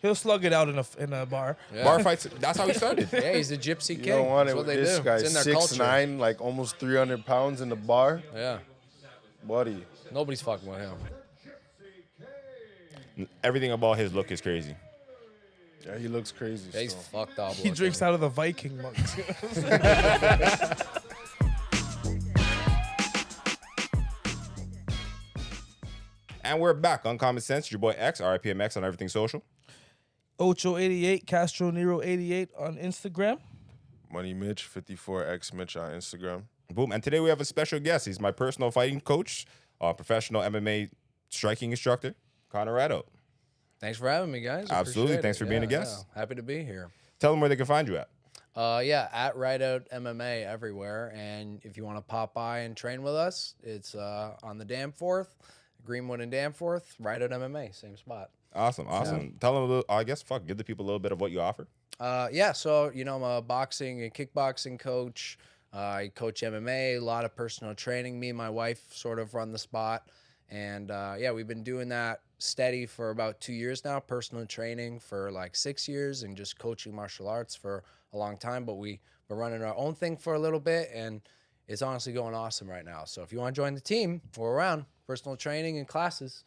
He'll slug it out in a bar. Yeah. Bar fights. That's how he started. Yeah, he's a gypsy king. You don't want That's it what with they this do. guy, It's in their culture. 6'9", like almost 300 pounds in the bar. Yeah. Buddy. Nobody's fucking with him. Everything about his look is crazy. Yeah, he looks crazy. Yeah, he's still. fucked up. He drinks out of the Viking mugs. And we're back on Common Sense. Your boy X, RIPMX on everything social. Ocho88, Castro Nero 88 on Instagram. Money Mitch, 54X Mitch on Instagram. Boom. And today we have a special guest. He's my personal fighting coach, professional MMA striking instructor, Ngannou Robbed. Thanks for having me, guys. Absolutely. Appreciate Thanks it. for being a guest. Yeah. Happy to be here. Tell them where they can find you at. Yeah, at rideoutmma everywhere. And if you want to pop by and train with us, it's on the Danforth, Greenwood and Danforth, Rideout MMA, same spot. Awesome. Tell them a little, give the people a little bit of what you offer. Yeah, so, I'm a boxing and kickboxing coach. I coach MMA, a lot of personal training. Me and my wife sort of run the spot. And, we've been doing that steady for about 2 years now, personal training for like 6 years and just coaching martial arts for a long time. But we've been running our own thing for a little bit, and it's honestly going awesome right now. So if you want to join the team, we're around. Personal training and classes.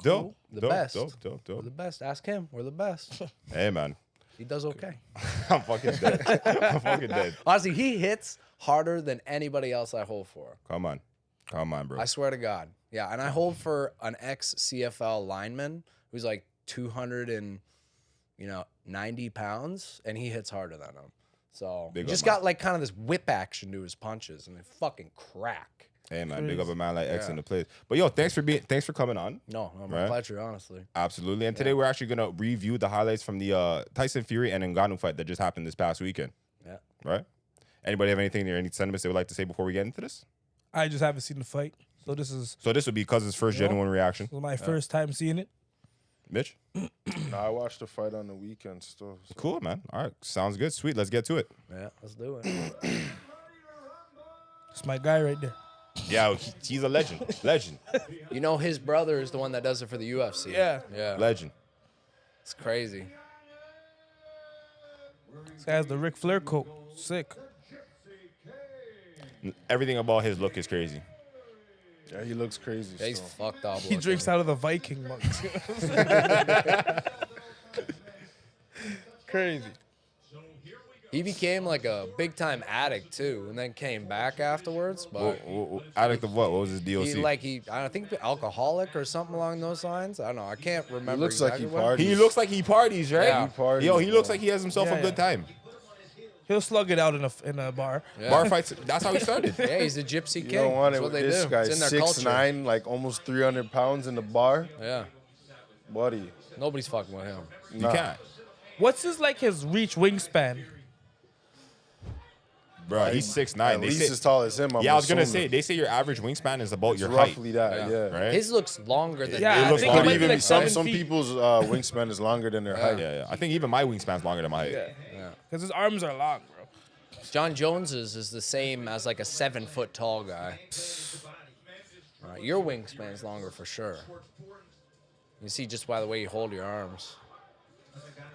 Dope. The best. Dope. We're the best. Ask him. We're the best. Hey, man. He does okay. I'm fucking dead. Honestly, he hits harder than anybody else I hold for. Come on, bro. I swear to God. Yeah, and I hold for an ex-CFL lineman who's like 290 pounds, and he hits harder than him. So Big he just up, man. got like kind of this whip action to his punches, and they fucking crack. Hey, man. Big up a man like X in the place. But, yo, thanks for coming on. No, my pleasure, honestly. Absolutely. And today we're actually going to review the highlights from the Tyson Fury and Ngannou fight that just happened this past weekend. Yeah. Right? Anybody have anything or any sentiments they would like to say before we get into this? I just haven't seen the fight. So this would be Cousin's first genuine reaction. was my first time seeing it. Mitch? No, I watched the fight on the weekend still. So. Cool, man. All right. Sounds good. Sweet. Let's get to it. Yeah, let's do it. It's my guy right there. Yeah, he's a legend. His brother is the one that does it for the UFC. Yeah. Yeah. Legend. It's crazy. This guy has the Ric Flair coat. Sick. Everything about his look is crazy. Yeah, he looks crazy. Yeah, he's still. fucked up. He drinks out of the Viking mugs. Crazy. He became like a big time addict too, and then came back afterwards. But Addict of what? What was his DOC? I think alcoholic or something along those lines. I don't know. I can't remember. He looks like he exactly what. partied. He looks like he parties, right? Yeah. He parties, Yo, he looks bro. like he has himself a good time. He'll slug it out in a bar. Yeah. Bar fights. That's how he started. Yeah, he's a gypsy king. You don't want That's it what with they this do. guy, It's in their culture. 6'9", like almost 300 pounds in the bar. Yeah. Buddy. Nobody's fucking with him. You Nah. can't. What's his reach wingspan? Bro, he's 6'9". At They least say, as tall as him. I'm yeah, I was gonna assuming. say they say your average wingspan is about It's your height, roughly that, yeah. right? His looks longer than Yeah, It I looks think longer. it might be even like some 7 feet. people's wingspan is longer than their height. Yeah. I think even my wingspan's longer than my height. Yeah. Because his arms are long, bro. John Jones's is the same as like a 7 foot tall guy. Your wingspan's longer for sure. You see just by the way you hold your arms.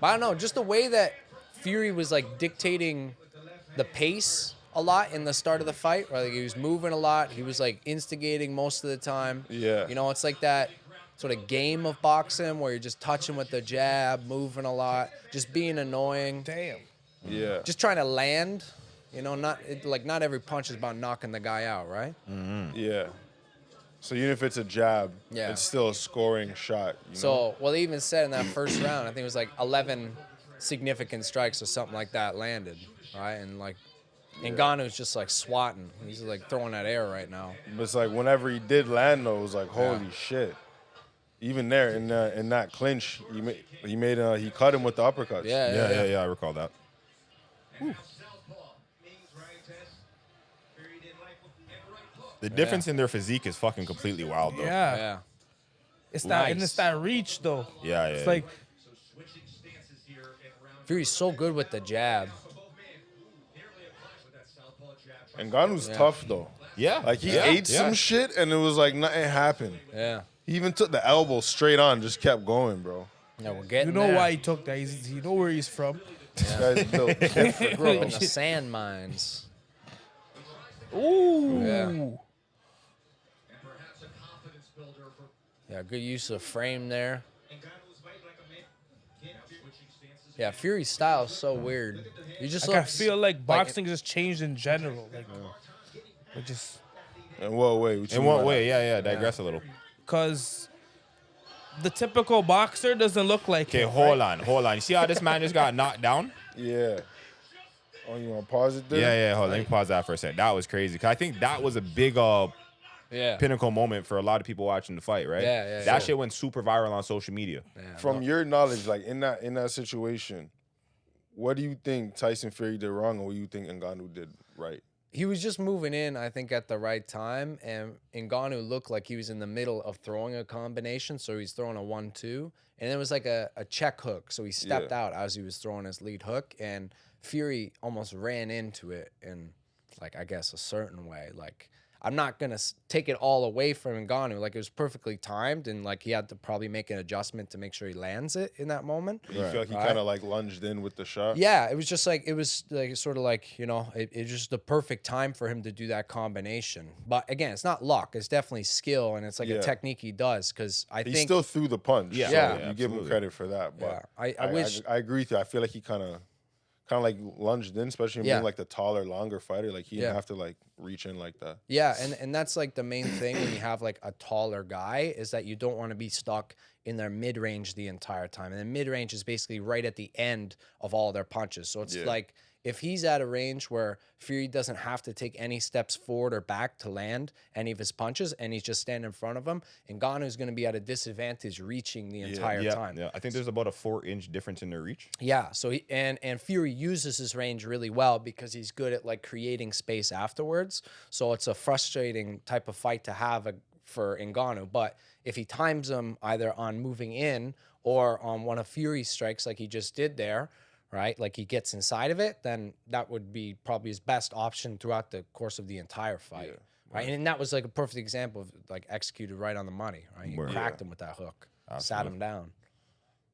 But I don't know, just the way that Fury was like dictating the pace a lot in the start of the fight. Right? Like he was moving a lot. He was like instigating most of the time. Yeah. It's like that sort of game of boxing where you're just touching with the jab, moving a lot, just being annoying. Damn. Yeah. Just trying to land. Not every punch is about knocking the guy out, right? Yeah. So even if it's a jab, Yeah. it's still a scoring shot. You know? So, well, they even said in that first round, I think it was like 11 significant strikes or something like that landed, right? And like, Ngannou's just like swatting. He's like throwing that air right now. But it's like whenever he did land, though, it was like, holy shit. Even there in that clinch, he cut him with the uppercuts. Yeah. I recall that. The difference in their physique is fucking completely wild, though. Yeah. Yeah. It's that and Nice. it's that reach though. Yeah. It's like Fury's so good with the jab. And Ngannou's tough, though. Yeah. Like, he ate some shit, and it was like nothing happened. Yeah. He even took the elbow straight on, just kept going, bro. Yeah, we're getting You know there. why he took that. You know where he's from. This guy's built different, Grew up bro. in the sand mines. Ooh. Yeah. Yeah, good use of frame there. Yeah, Fury's style is so weird. He just Like, I looks feel like boxing just changed in general. Like, it just In what way? What you In mean what by way? that? Yeah, digress a little. because the typical boxer doesn't look like Okay, him, hold right? on. You see how this man just got knocked down? Yeah. Oh, you want to pause it there? Yeah. Hold on. Let me pause that for a second. That was crazy. 'Cause I think that was a big yeah. pinnacle moment for a lot of people watching the fight, right? Yeah. That shit went super viral on social media. Yeah, From your knowledge, like in that situation, what do you think Tyson Fury did wrong, or what do you think Ngannou did right? he was just moving in, I think, at the right time, and Ngannou looked like he was in the middle of throwing a combination, so he's throwing a 1-2, and it was like a check hook, so he stepped out as he was throwing his lead hook, and Fury almost ran into it in, like, I guess, a certain way. Like, I'm not going to take it all away from Ngannou. Like, it was perfectly timed, and, like, he had to probably make an adjustment to make sure he lands it in that moment. You feel like he kind of like lunged in with the shot? Yeah, it was just like, it was like sort of like, you know, it was just the perfect time for him to do that combination. But again, it's not luck. It's definitely skill, and it's like a technique he does, because I He think still threw the punch. Yeah. so Yeah, you give him absolutely. credit for that. But I wish. I agree with you. I feel like he kind of like lunged in, especially him Yeah. being like the taller, longer fighter. Like he didn't Yeah. have to like reach in like that. Yeah, and that's like the main thing when you have like a taller guy, is that you don't want to be stuck in their mid range the entire time. And then mid range is basically right at the end of all their punches. So it's like, if he's at a range where Fury doesn't have to take any steps forward or back to land any of his punches, and he's just standing in front of him, Ngannou's going to be at a disadvantage reaching the entire time. Yeah, I think there's about a 4-inch difference in their reach. Yeah, so he and Fury uses his range really well, because he's good at like creating space afterwards. So it's a frustrating type of fight to have for Ngannou. But if he times him either on moving in or on one of Fury's strikes, like he just did there, right? Like he gets inside of it, then that would be probably his best option throughout the course of the entire fight. Right. And that was like a perfect example of like executed right on the money. Right. He cracked him with that hook. Sat him down.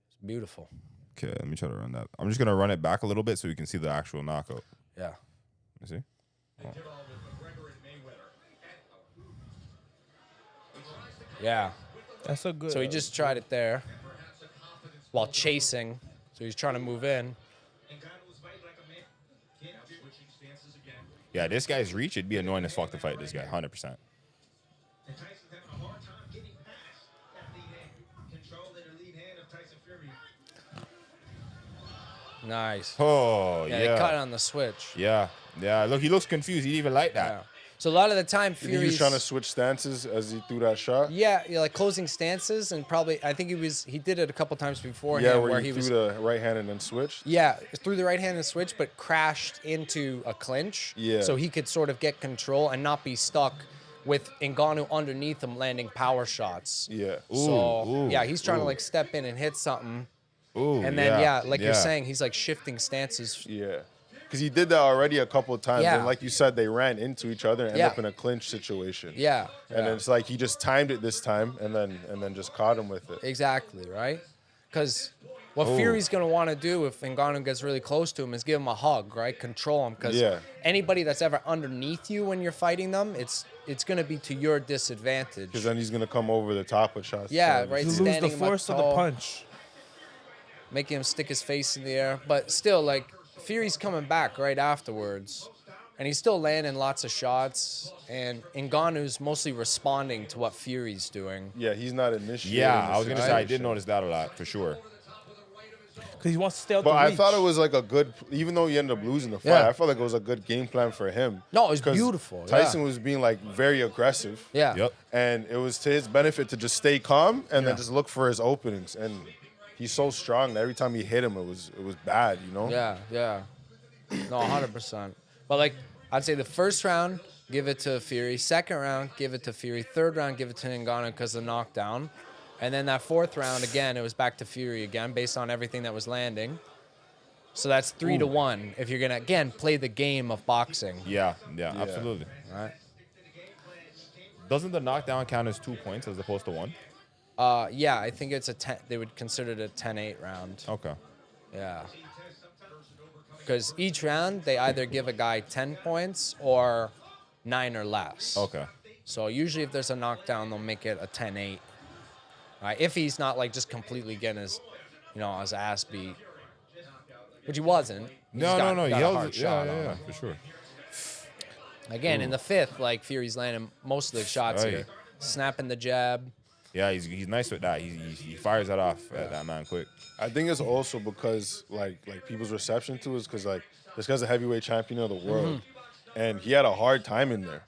It's beautiful. Okay, let me try to run that. I'm just gonna run it back a little bit so you can see the actual knockout. Yeah. You see? Oh. Yeah. That's a good. So he just tried it there while chasing. So he's trying to move in. Yeah, this guy's reach, it'd be annoying as fuck to fight this guy, 100%. Nice. Oh, Yeah, they cut it on the switch. Yeah. Look, he looks confused. He didn't even like that. Yeah. So a lot of the time, He Fury's was trying to switch stances as he threw that shot. yeah, like closing stances, and probably I think he did it a couple times beforehand Yeah, where where he he threw was the right hand and then switched. yeah, threw the right hand and switch, but crashed into a clinch. Yeah. So he could sort of get control and not be stuck with Ngannou underneath him landing power shots. Yeah. So Ooh, yeah, he's trying to like step in and hit something. Ooh, And then like you're saying, he's like shifting stances. Yeah. Because he did that already a couple of times. Yeah. And like you said, they ran into each other and ended Yeah. up in a clinch situation. Yeah. And then it's like he just timed it this time and then just caught him with it. Exactly, right? Because what Fury's going to want to do if Ngannou gets really close to him is give him a hug, right? Control him. Because anybody that's ever underneath you when you're fighting them, it's going to be to your disadvantage. Because then he's going to come over the top with shots. Yeah, So right. you lose Standing the him up force of the tall, punch. making him stick his face in the air. But still, like, Fury's coming back right afterwards. And he's still landing lots of shots. And Ngannou's mostly responding to what Fury's doing. Yeah, he's not initiating. Yeah, the I was going to say, I did situation. notice that a lot, for sure. Because he wants to stay out But the I reach. thought it was like a good, even though he ended up losing the fight, Yeah. I felt like it was a good game plan for him. No, it was 'Cause beautiful. Tyson yeah. was being like very aggressive. Yeah. Yep. And it was to his benefit to just stay calm and then just look for his openings. And he's so strong that every time he hit him, it was bad, you know? Yeah. No, 100%. But like, I'd say the first round, give it to Fury. Second round, give it to Fury. Third round, give it to Ngannou because of the knockdown. And then that fourth round, again, it was back to Fury again based on everything that was landing. So that's 3-1 if you're going to, again, play the game of boxing. Yeah, absolutely. Right? Doesn't the knockdown count as 2 points as opposed to 1? Yeah, I think it's a 10. They would consider it a 10-8 round. Okay. Yeah. Because each round they either give a guy 10 points or 9 or less. Okay. So usually if there's a knockdown, they'll make it a 10-8. If he's not like just completely getting his, his ass beat, which he wasn't. He just No. He got a held hard it. shot Yeah, on yeah, him. for sure. Again, in the fifth, like Fury's landing most of the shots Right. here, snapping the jab. Yeah, he's nice with that. He fires that off at that man quick. I think it's also because like people's reception to it is because like this guy's a heavyweight champion of the world, and he had a hard time in there.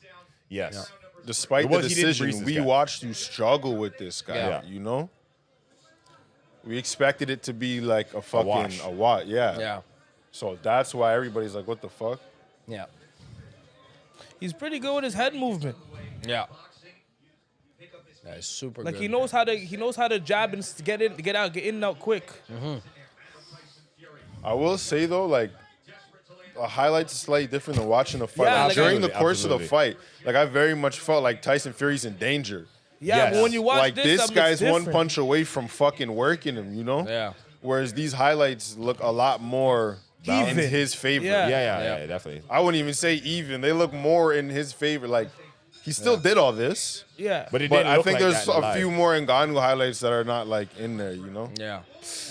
Yes. Despite It the was- he didn't breeze decision, this we guy. watched you struggle with this guy. Yeah. You know, we expected it to be like a fucking wash. a wash. Yeah. Yeah. So that's why everybody's like, "What the fuck?" Yeah. He's pretty good with his head movement. Yeah. That is super Like good. he knows how to jab and get in and out quick. I will say though, like a highlight's slightly different than watching the fight. Yeah, Like, like, during the absolutely, course of the absolutely. fight, like I very much felt like Tyson Fury's in danger. Yeah, Yes. but when you watch Like this stuff, it's guy's one different. punch away from fucking working him, you know? Yeah. Whereas these highlights look a lot more in Even. his favor. Yeah. Yeah, definitely. I wouldn't even say even. They look more in his favor. Like he still did all this, Yeah. But it but didn't I look think like there's that a live. few more Ngannou highlights that are not like in there, you know? Yeah.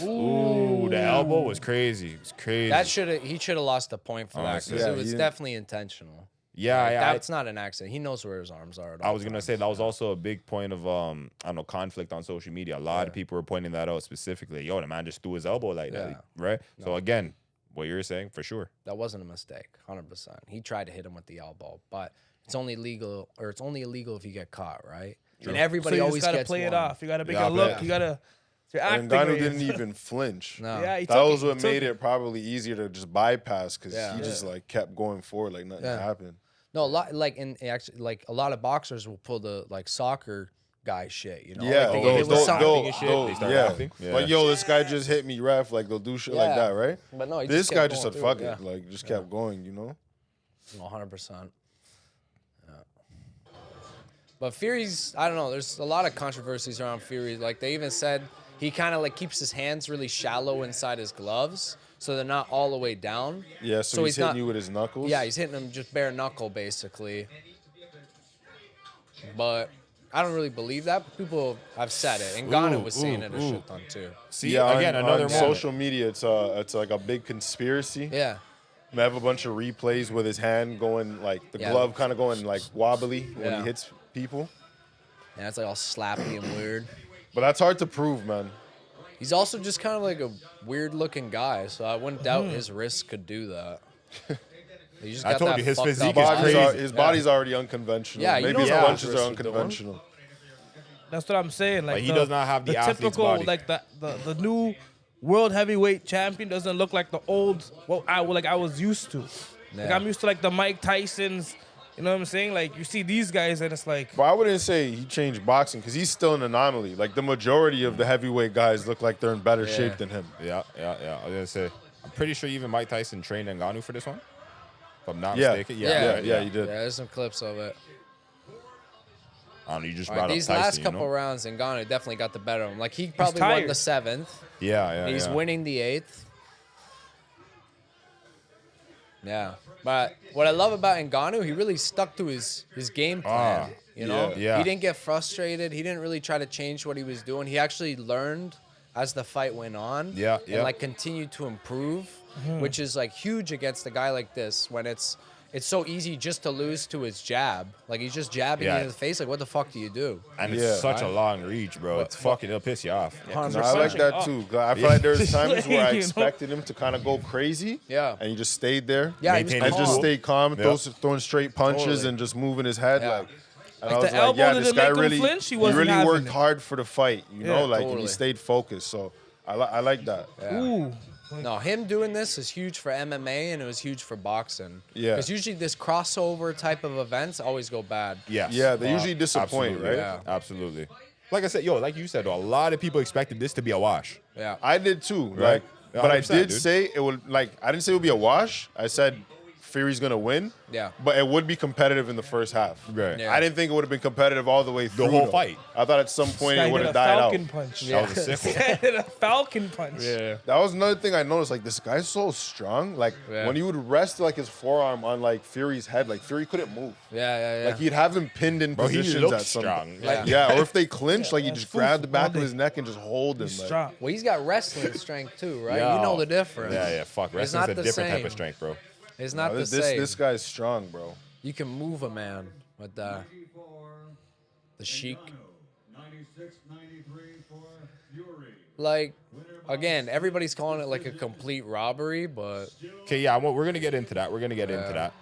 Ooh, the elbow was crazy. It was crazy. He should have lost a point for that Honestly. because Yeah, it was he- definitely intentional. yeah, Like, yeah. that's not an accident. He knows where his arms are. At I all was gonna times. say that was also a big point of I don't know, conflict on social media. A lot of people were pointing that out specifically. Yo, the man just threw his elbow like Yeah. that, right? So again, what you're saying for sure. That wasn't a mistake, 100%. He tried to hit him with the elbow, but it's only illegal if you get caught, right? And So everybody you always just gotta gets play it one. off. You gotta make Yeah, it look. yeah. You gotta. You're And acting. Ngannou right. didn't even flinch. No. Yeah, he That took was it. what He took made it probably easier to just bypass because Yeah. he just like kept going forward like nothing Yeah. happened. No, a lot like a lot of boxers will pull the like soccer guy shit, you know? Yeah, like, they get hit with something. and shit, they start laughing. Yeah. Like, yo, this guy just hit me, ref. Like, they'll do shit like Yeah. that, right? But no, he This just guy kept just going said, through fuck it, it. Like, just kept going, you know? 100%. Yeah. But Fury's, I don't know, there's a lot of controversies around Fury. Like, they even said he kind of, like, keeps his hands really shallow inside his gloves, so they're not all the way down. Yeah, so he's hitting not, you with his knuckles. Yeah, he's hitting him just bare knuckle, basically. But I don't really believe that, but people have said it. And Ngannou was saying it a shit ton, too. See, Yeah, again, on another moment. social media, it's like a big conspiracy. Yeah. They have a bunch of replays with his hand going, like, the Yeah. glove kind of going, like, wobbly when Yeah. he hits people. And it's like all slappy and weird. But that's hard to prove, man. He's also just kind of like a weird looking guy, so I wouldn't doubt his wrists could do that. He just I got told that you, his fucked physique up is body. crazy. His body's already unconventional. Yeah, you Maybe know his the punches boxers are are doing. unconventional. That's what I'm saying. Like he does not have the athlete's typical, body. like the new world heavyweight champion doesn't look like the old what I was used to. Like Yeah. I'm used to like the Mike Tysons. You know what I'm saying? Like you see these guys and it's like But I wouldn't say he changed boxing because he's still an anomaly. Like the majority of the heavyweight guys look like they're in better Yeah. shape than him. Yeah. I was gonna say, I'm pretty sure even Mike Tyson trained Ngannou for this one. If I'm not Yeah. mistaken. Yeah, right, yeah, he did. Yeah, there's some clips of it. I don't know, you just All brought right, up these Tyson, last you couple know? rounds, Ngannou definitely got the better of him. Like he probably won tired. the 7th. Yeah. He's winning the 8th. Yeah, but what I love about Ngannou, he really stuck to his game plan. You know, yeah. he didn't get frustrated. He didn't really try to change what he was doing. He actually learned as the fight went on. Yeah. And like continued to improve, which is like huge against a guy like this when it's so easy just to lose to his jab. Like he's just jabbing you Yeah. in the face. Like what the fuck do you do? And Yeah. it's such a long reach, bro. It's fucking, it'll piss you off. No, I like that too. I feel like there's times where I You know? expected him to kind of go crazy. Yeah. And he just stayed there. Yeah, he was Maintain And his just calm. cool. stayed calm, Yeah. throwing straight punches Totally. and just moving his head. Yeah. Like, and Like I was the like, elbow yeah, didn't this guy make him really, flinch, he he wasn't really having worked it. hard for the fight, you know, like and totally. he stayed focused. So I like that. ooh. No, him doing this is huge for MMA and it was huge for boxing. Yeah. Because usually this crossover type of events always go bad. Yes. Yeah, they usually disappoint, absolutely. right? Yeah. Absolutely. Like I said, like you said, though, a lot of people expected this to be a wash. Yeah. I did too. Right. Like, but I 100%, did dude. say it would. Like, I didn't say it would be a wash. I said Fury's gonna win. Yeah. But it would be competitive in the first half. Right. Yeah. I didn't think it would have been competitive all the way through whole though. fight. I thought at some point Guy it would hit have a died out. falcon punch. That was a sick one. Guy hit a falcon punch. Yeah. That was another thing I noticed. Like, this guy's so strong. Like, Yeah. when he would rest like his forearm on like Fury's head, like Fury couldn't move. Yeah. Like, he'd have him pinned in Bro, he positions looks at some. strong. Yeah. Yeah, or if they clinch, like, you that's just grab the fufu back all of day. his neck and just hold him. He's Like, strong. Well, he's got wrestling strength too, right? Yeah. You know the difference. Yeah. Fuck. It's Wrestling's not a the different type same. of strength, bro. It's not the this same. this guy's strong, bro. You can move a man with the chic. Like, again, everybody's calling it like a complete robbery, but Okay, yeah, we're gonna get into that. We're gonna get into that.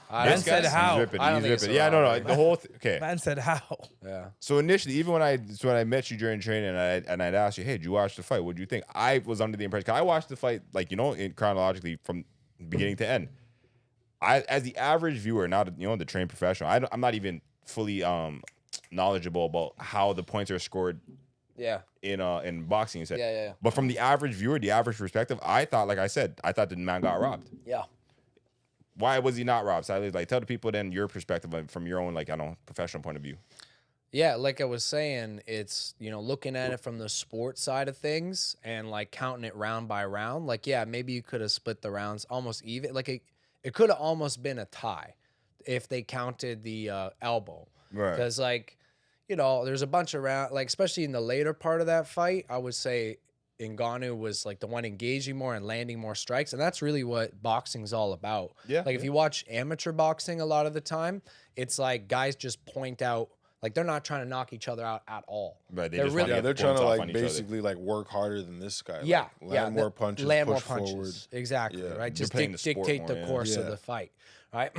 I Man don't said think- how. He's ripping. I don't He's think it's ripping. a Yeah, no. robbery. The whole okay. Man said how. Yeah. So initially, even when I met you during training, and I'd asked you, hey, did you watch the fight? What do you think? I was under the impression, 'cause I watched the fight, like, chronologically from beginning to end. As the average viewer, not the trained professional, I'm not even fully knowledgeable about how the points are scored Yeah. in boxing. You said, Yeah. But from the average viewer, the average perspective, I thought, like I said, the man got robbed. Yeah. Why was he not robbed? So like, tell the people then your perspective from your own, like, I don't know, professional point of view. Yeah, like I was saying, it's, looking at it from the sports side of things and like counting it round by round. Like, yeah, maybe you could have split the rounds almost even. Like it could have almost been a tie if they counted the elbow. Right. Because like, there's a bunch of rounds, like especially in the later part of that fight, I would say Ngannou was like the one engaging more and landing more strikes. And that's really what boxing's all about. Yeah, Like if you watch amateur boxing a lot of the time, it's like guys just point out, like they're not trying to knock each other out at all. Right, they They're just really, wanna Yeah, they're points trying to off like on each other. basically like work harder than this guy. yeah, like, yeah, land more punches, land push more punches. forward. Exactly, Yeah. right? Just playing the sport dictate more, the yeah. course of Yeah. the fight, right?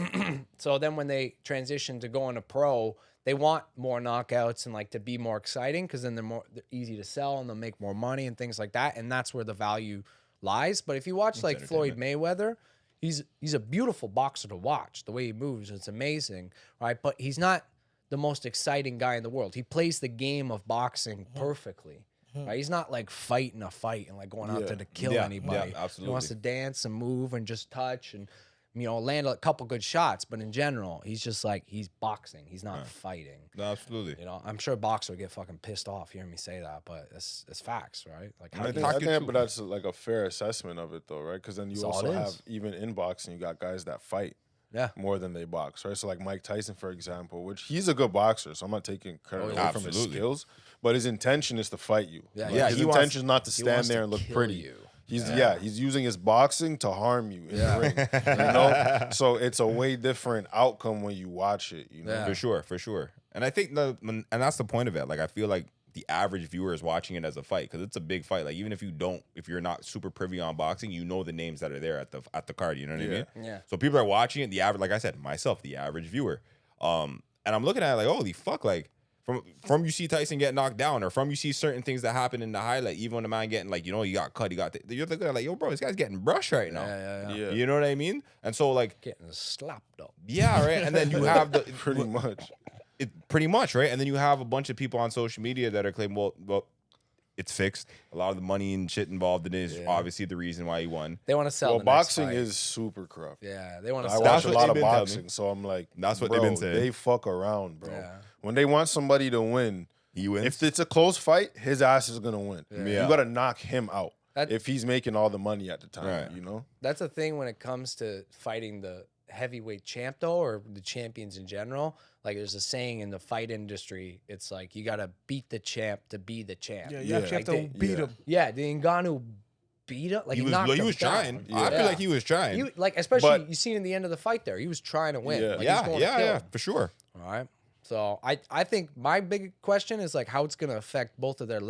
So then when they transition to going to pro, they want more knockouts and like to be more exciting because then they're easy to sell and they'll make more money and things like that, and that's where the value lies. But if you watch like Floyd Mayweather, he's a beautiful boxer to watch. The way he moves, it's amazing, right? But he's not the most exciting guy in the world. He plays the game of boxing perfectly. Right? He's not like fighting a fight and like going out there to kill Yeah, anybody. yeah, absolutely. He wants to dance and move and just touch and land a couple good shots. But in general, he's just like he's boxing. He's not fighting. No, absolutely. I'm sure a boxer would get fucking pissed off hearing me say that, but it's facts, right? Like how I do think, you- but that's like a fair assessment of it, though, right? Because then you That's all also it have, is. even in boxing, you got guys that fight Yeah. more than they box, right? So like Mike Tyson, for example, which he's a good boxer, so I'm not taking credit away from his Absolutely. skills, but his intention is to fight you. Yeah, Like, yeah, his he wants- intention is not to he stand wants there to and look kill pretty. you. He's using his boxing to harm you in the ring. You know? So it's a way different outcome when you watch it, you know? Yeah. For sure. And I think and that's the point of it. Like, I feel like the average viewer is watching it as a fight because it's a big fight. Like, even if you're not super privy on boxing, you know the names that are there at the card. You know what I mean? Yeah. So people are watching it. The average, like I said, myself, the average viewer. And I'm looking at it like, holy fuck, like. From you see Tyson get knocked down, or from you see certain things that happen in the highlight, even when the man getting like, he got cut, you're looking at like, yo, bro, this guy's getting brushed right now. Yeah. You know what I mean? And so like, Getting slapped up. yeah, right. And then you have the Pretty much. pretty much, right? And then you have a bunch of people on social media that are claiming, well, it's fixed. A lot of the money and shit involved in it is obviously the reason why he won. They want to sell. Well, the next boxing fight. is super corrupt. Yeah, they want to I sell. watch That's a what lot they've of been telling me. boxing, so I'm like, That's what bro, they've been saying. They fuck around, bro. Yeah. When they want somebody to win, He wins. if it's a close fight, his ass is gonna win. Yeah. You gotta knock him out That- if he's making all the money at the time. Right. You know? That's the thing when it comes to fighting the heavyweight champ, though, or the champions in general. Like, there's a saying in the fight industry. It's like you gotta beat the champ to be the champ. Yeah, you actually have to Like beat him. Yeah, the Ngannou beat him. Like he was knocked him down. trying. I Yeah. feel like he was trying. He, like, especially But- you seen in the end of the fight there, he was trying to win. Yeah. Like, he was going to kill him. for sure. All right. So I think my big question is like how it's going to affect both of their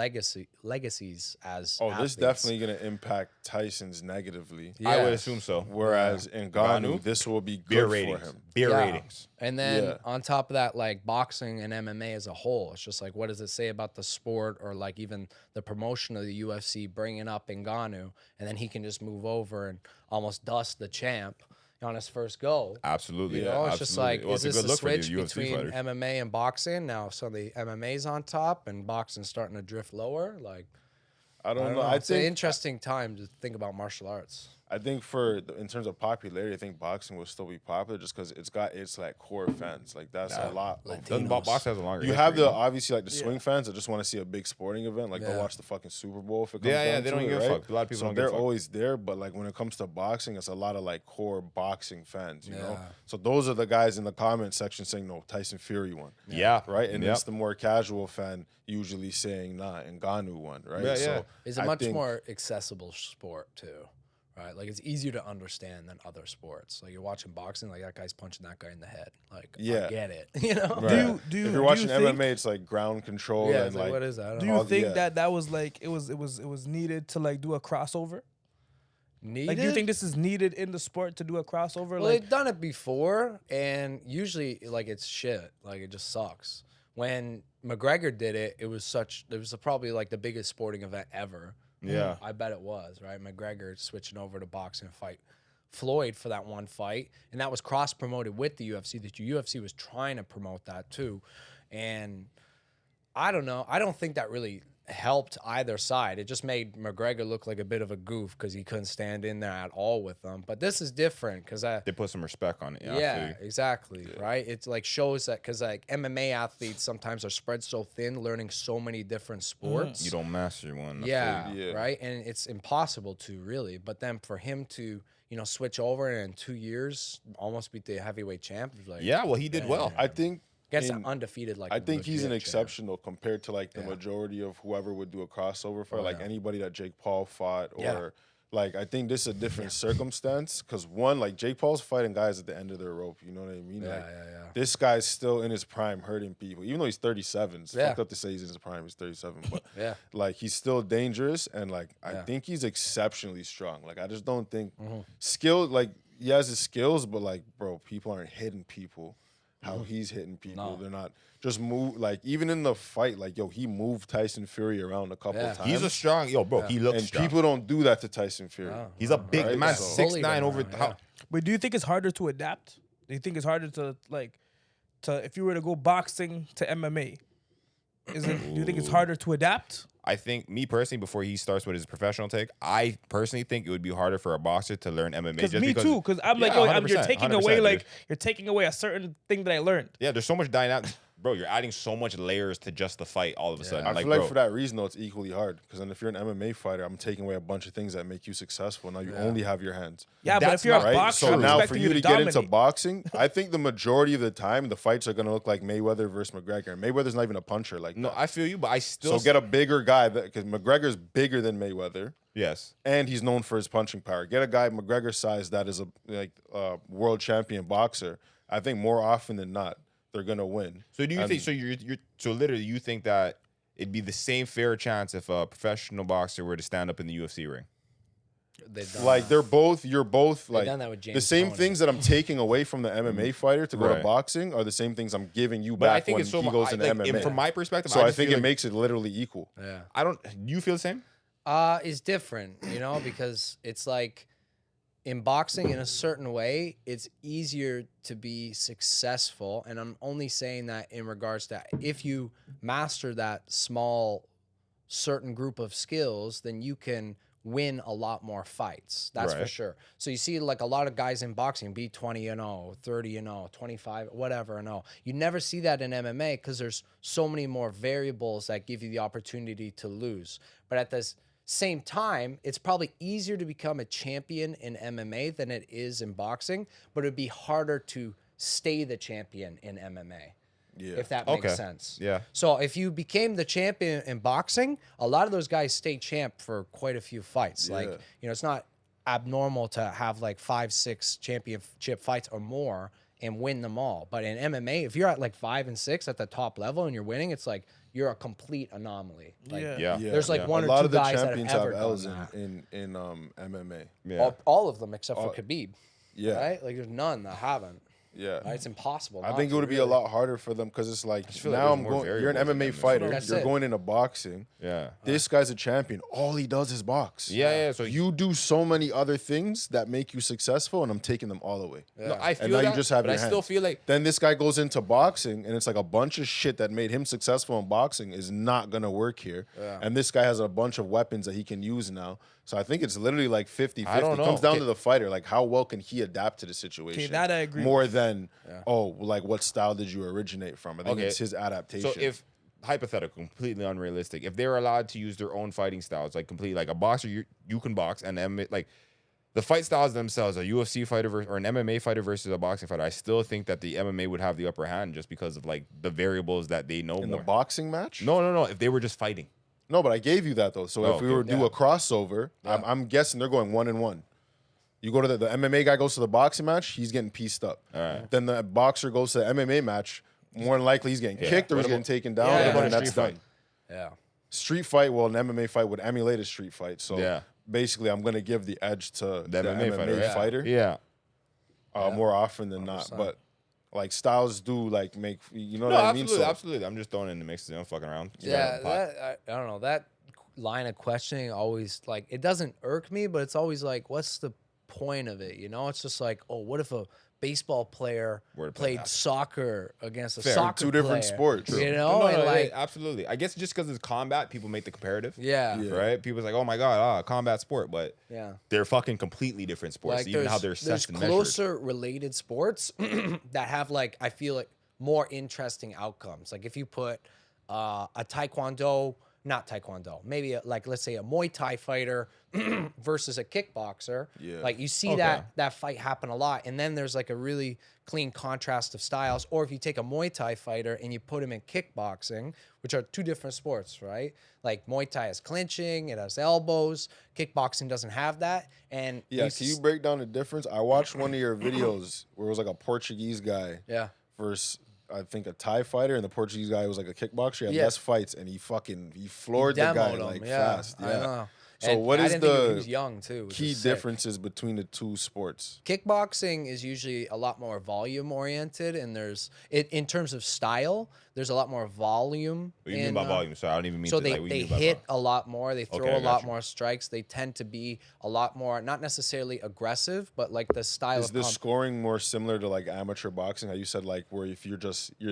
legacies as Oh, this athletes. definitely gonna impact Tyson's negatively. Yeah. I would assume so. Whereas in Ngannou, this will be Beer good ratings. for him. Beer Yeah. ratings. And then Yeah. on top of that, like boxing and MMA as a whole, it's just like, what does it say about the sport or like even the promotion of the UFC bringing up Ngannou, and then he can just move over and almost dust the champ on his first go. Absolutely. You Yeah, know, it's just like, absolutely. Well, is it's this good a look for the switch UFC between fighters. MMA and boxing? Now, so the MMA's on top and boxing's starting to drift lower. Like, I don't know. I I it's an think interesting time to think about martial arts. I think in terms of popularity, I think boxing will still be popular just because it's got its like core fans. Like that's a lot. Doesn't boxing has a longer You history, have you know? obviously like the swing fans that just want to see a big sporting event. Like they'll watch the fucking Super Bowl if it comes down they to don't it, give a right? fuck. A lot of people so don't give a they're fuck. always there, but like when it comes to boxing, it's a lot of like core boxing fans, you know. Yeah. So those are the guys in the comment section saying no, Tyson Fury won. Yeah. Right, and Yep. it's the more casual fan usually saying nah, Ngannou won, right? Yeah, So It's a I much think- more accessible sport too, right? Like it's easier to understand than other sports. Like you're watching boxing, like that guy's punching that guy in the head. Like, Yeah. I get it, you know? Right. Do you if you're watching do you MMA, think, it's like ground control Yeah, and it's like, what is that? I don't do know. you think yeah. that was like it was needed to like do a crossover? Needed? Like, do you think this is needed in the sport to do a crossover? Well, like, they've done it before, and usually, like, it's shit. Like, it just sucks. When McGregor did it, it was probably like the biggest sporting event ever. Yeah. I bet it was, right? McGregor switching over to boxing and fight Floyd for that one fight, and that was cross promoted with the UFC. The UFC was trying to promote that too, and I don't know. I don't think that really helped either side. It just made McGregor look like a bit of a goof because he couldn't stand in there at all with them. But this is different because They put some respect on it. Yeah. I yeah, feel you. exactly. Right. It's like shows that because like MMA athletes sometimes are spread so thin, learning so many different sports. You don't master one. I feel Yeah, you. Yeah. right. And it's impossible to really. But then for him to switch over and in 2 years almost beat the heavyweight champ, was like Yeah, well, he did well. I think against in- an undefeated like. I think he's an legit champ. exceptional compared to like the majority of whoever would do a crossover fight, like yeah. anybody that Jake Paul fought, or Yeah. like I think this is a different circumstance because one, like Jake Paul's fighting guys at the end of their rope. You know what I mean? Yeah, Like yeah. this guy's still in his prime, hurting people, even though he's 37. It's Yeah. fucked up to say he's in his prime. He's 37, but Yeah. like he's still dangerous, and like I Yeah. think he's exceptionally strong. Like I just don't think Mm-hmm. skill. Like he has his skills, but like bro, people aren't hitting people how he's hitting people. No. They're not just move like even in the fight. Like yo, he moved Tyson Fury around a couple Yeah. times. He's a strong, bro. He looks and strong. people don't do that to Tyson Fury. No. He's a big Right, man, so- 6'9" over. Yeah. How, but do you think it's harder to adapt? Do you think it's harder to like if you were to go boxing to MMA? Do you think it's harder to adapt? I think me personally, before he starts with his professional take, I personally think it would be harder for a boxer to learn MMA. Because just me too. Because I'm like, Yeah, yo, 100%, you're taking 100%, away dude. like you're taking away a certain thing that I learned. Yeah, there's so much dynamic. Bro, you're adding so much layers to just the fight all of a sudden. I Like, feel like bro, for that reason though, it's equally hard because then if you're an MMA fighter, I'm taking away a bunch of things that make you successful. Now you only have your hands. Yeah, but That's if you're not a Right. boxer, So I'm now for expecting you to get into dominate. boxing, I think the majority of the time the fights are gonna look like Mayweather versus McGregor. Mayweather's not even a puncher like no, that. I feel you, but I still So get a bigger guy because McGregor's bigger than Mayweather. yes. And he's known for his punching power. Get a guy McGregor size that is a world champion boxer. I think more often than not, they're gonna win. So do you And- think? So so literally you think that it'd be the same fair chance if a professional boxer were to stand up in the UFC ring? They've done Like that. you're both like done that with the James same Toney. things that I'm taking away from the MMA fighter to go Right. to boxing are the same things I'm giving you But back I think when it's so he goes into like, MMA. from my perspective, so I just think feel it like- makes it literally equal. Yeah. I don't. You feel the same? It's different, because it's like in boxing, in a certain way, it's easier to be successful. And I'm only saying that in regards to if you master that small, certain group of skills, then you can win a lot more fights. That's for Right. sure. So you see like a lot of guys in boxing be 20-0, 30-0, 25, whatever and all. You never see that in MMA because there's so many more variables that give you the opportunity to lose. But at this same time, it's probably easier to become a champion in MMA than it is in boxing, but it'd be harder to stay the champion in MMA. Yeah. If that makes Okay. sense. Yeah. So if you became the champion in boxing, a lot of those guys stay champ for quite a few fights. Like, Yeah. it's not abnormal to have like 5-6 championship fights or more and win them all. But in MMA, if you're at like 5 and 6 at the top level and you're winning, it's like you're a complete anomaly. Like, Yeah. Yeah. There's like one a or lot two of the guys that have champions ever have done L's that. in MMA. Yeah. All of them except for Khabib, Yeah. right? Like there's none that haven't. Yeah. Right? It's impossible. I not think it to, would be a really. lot harder for them because it's like feel like now there's I'm more going. You're an variables in MMA MMA. fighter. That's You're it. going into boxing. Yeah. This guy's a champion. All he does is box. Yeah. So You do so many other things that make you successful, and I'm taking them all away. no, I feel now you that, just have but I your still hands. feel like Then this guy goes into boxing, and it's like a bunch of shit that made him successful in boxing is not gonna work here. And this guy has a bunch of weapons that he can use now. So I think it's literally like 50-50. I don't It comes know. down Okay. to the fighter. Like, how well can he adapt to the situation? that I agree More with. than, like, what style did you originate from? I think Okay. it's his adaptation. So if hypothetical, completely unrealistic, if they're allowed to use their own fighting styles, like completely, like a boxer, you can box, and MMA, like the fight styles themselves, a UFC fighter or an MMA fighter versus a boxing fighter, I still think that the MMA would have the upper hand just because of like the variables that they know in more. the boxing match? No. If they were just fighting. No, but I gave you that, though. So if we okay. were to do a crossover, I'm guessing they're going 1-1. You go to the MMA guy goes to the boxing match, he's getting pieced up. All right. Then the boxer goes to the MMA match, more than likely he's getting kicked or What he's getting about- taken down, Yeah. and What then about a that's street done. fight? Yeah. Street fight, well, an MMA fight would emulate a street fight. So Yeah. basically, I'm going to give the edge to the MMA MMA fighter, yeah. fighter Yeah. more often than not. 100%. But like styles do like make, you know No, what I mean? absolutely, So absolutely. I'm just throwing it in the mix, I'm fucking around. Yeah, Pot. that, I don't know. That line of questioning always, like, it doesn't irk me, but it's always like, what's the point of it? You know, it's just like, oh, what if a baseball player Were to play played basketball. soccer against a Fair. soccer two different player, sports. True. You know, No, and yeah, like, absolutely. I guess just because it's combat, people make the comparative. yeah, Yeah. Right? People's like, oh my God, combat sport. But yeah. they're fucking completely different sports. Like even how they're there's assessed and measured. closer related sports that have, like, I feel like more interesting outcomes. Like if you put a taekwondo, not taekwondo, maybe like let's say a Muay Thai fighter versus a kickboxer. Yeah. Like you see Okay. that fight happen a lot, and then there's like a really clean contrast of styles. Or if you take a Muay Thai fighter and you put him in kickboxing, which are two different sports, right? Like Muay Thai has clinching, it has elbows. Kickboxing doesn't have that. And yeah, can you break down the difference? I watched one of your videos where it was like a Portuguese guy yeah. versus I think a Thai fighter, and the Portuguese guy was like a kickboxer. He had Yeah. less fights, and he floored the guy demoed him, like yeah, fast. I Yeah. know. So And what I is didn't think he the was young too, which key is sick. differences between the two sports? Kickboxing is usually a lot more volume oriented, and in terms of style, there's a lot more volume. What do you mean by volume? So I don't even mean So to, they, like, what do they you mean by hit volume? a lot more. They throw Okay, I a lot gotcha. more strikes. They tend to be a lot more, not necessarily aggressive, but like the style Is of the scoring more similar to like amateur boxing? How you said like where if you're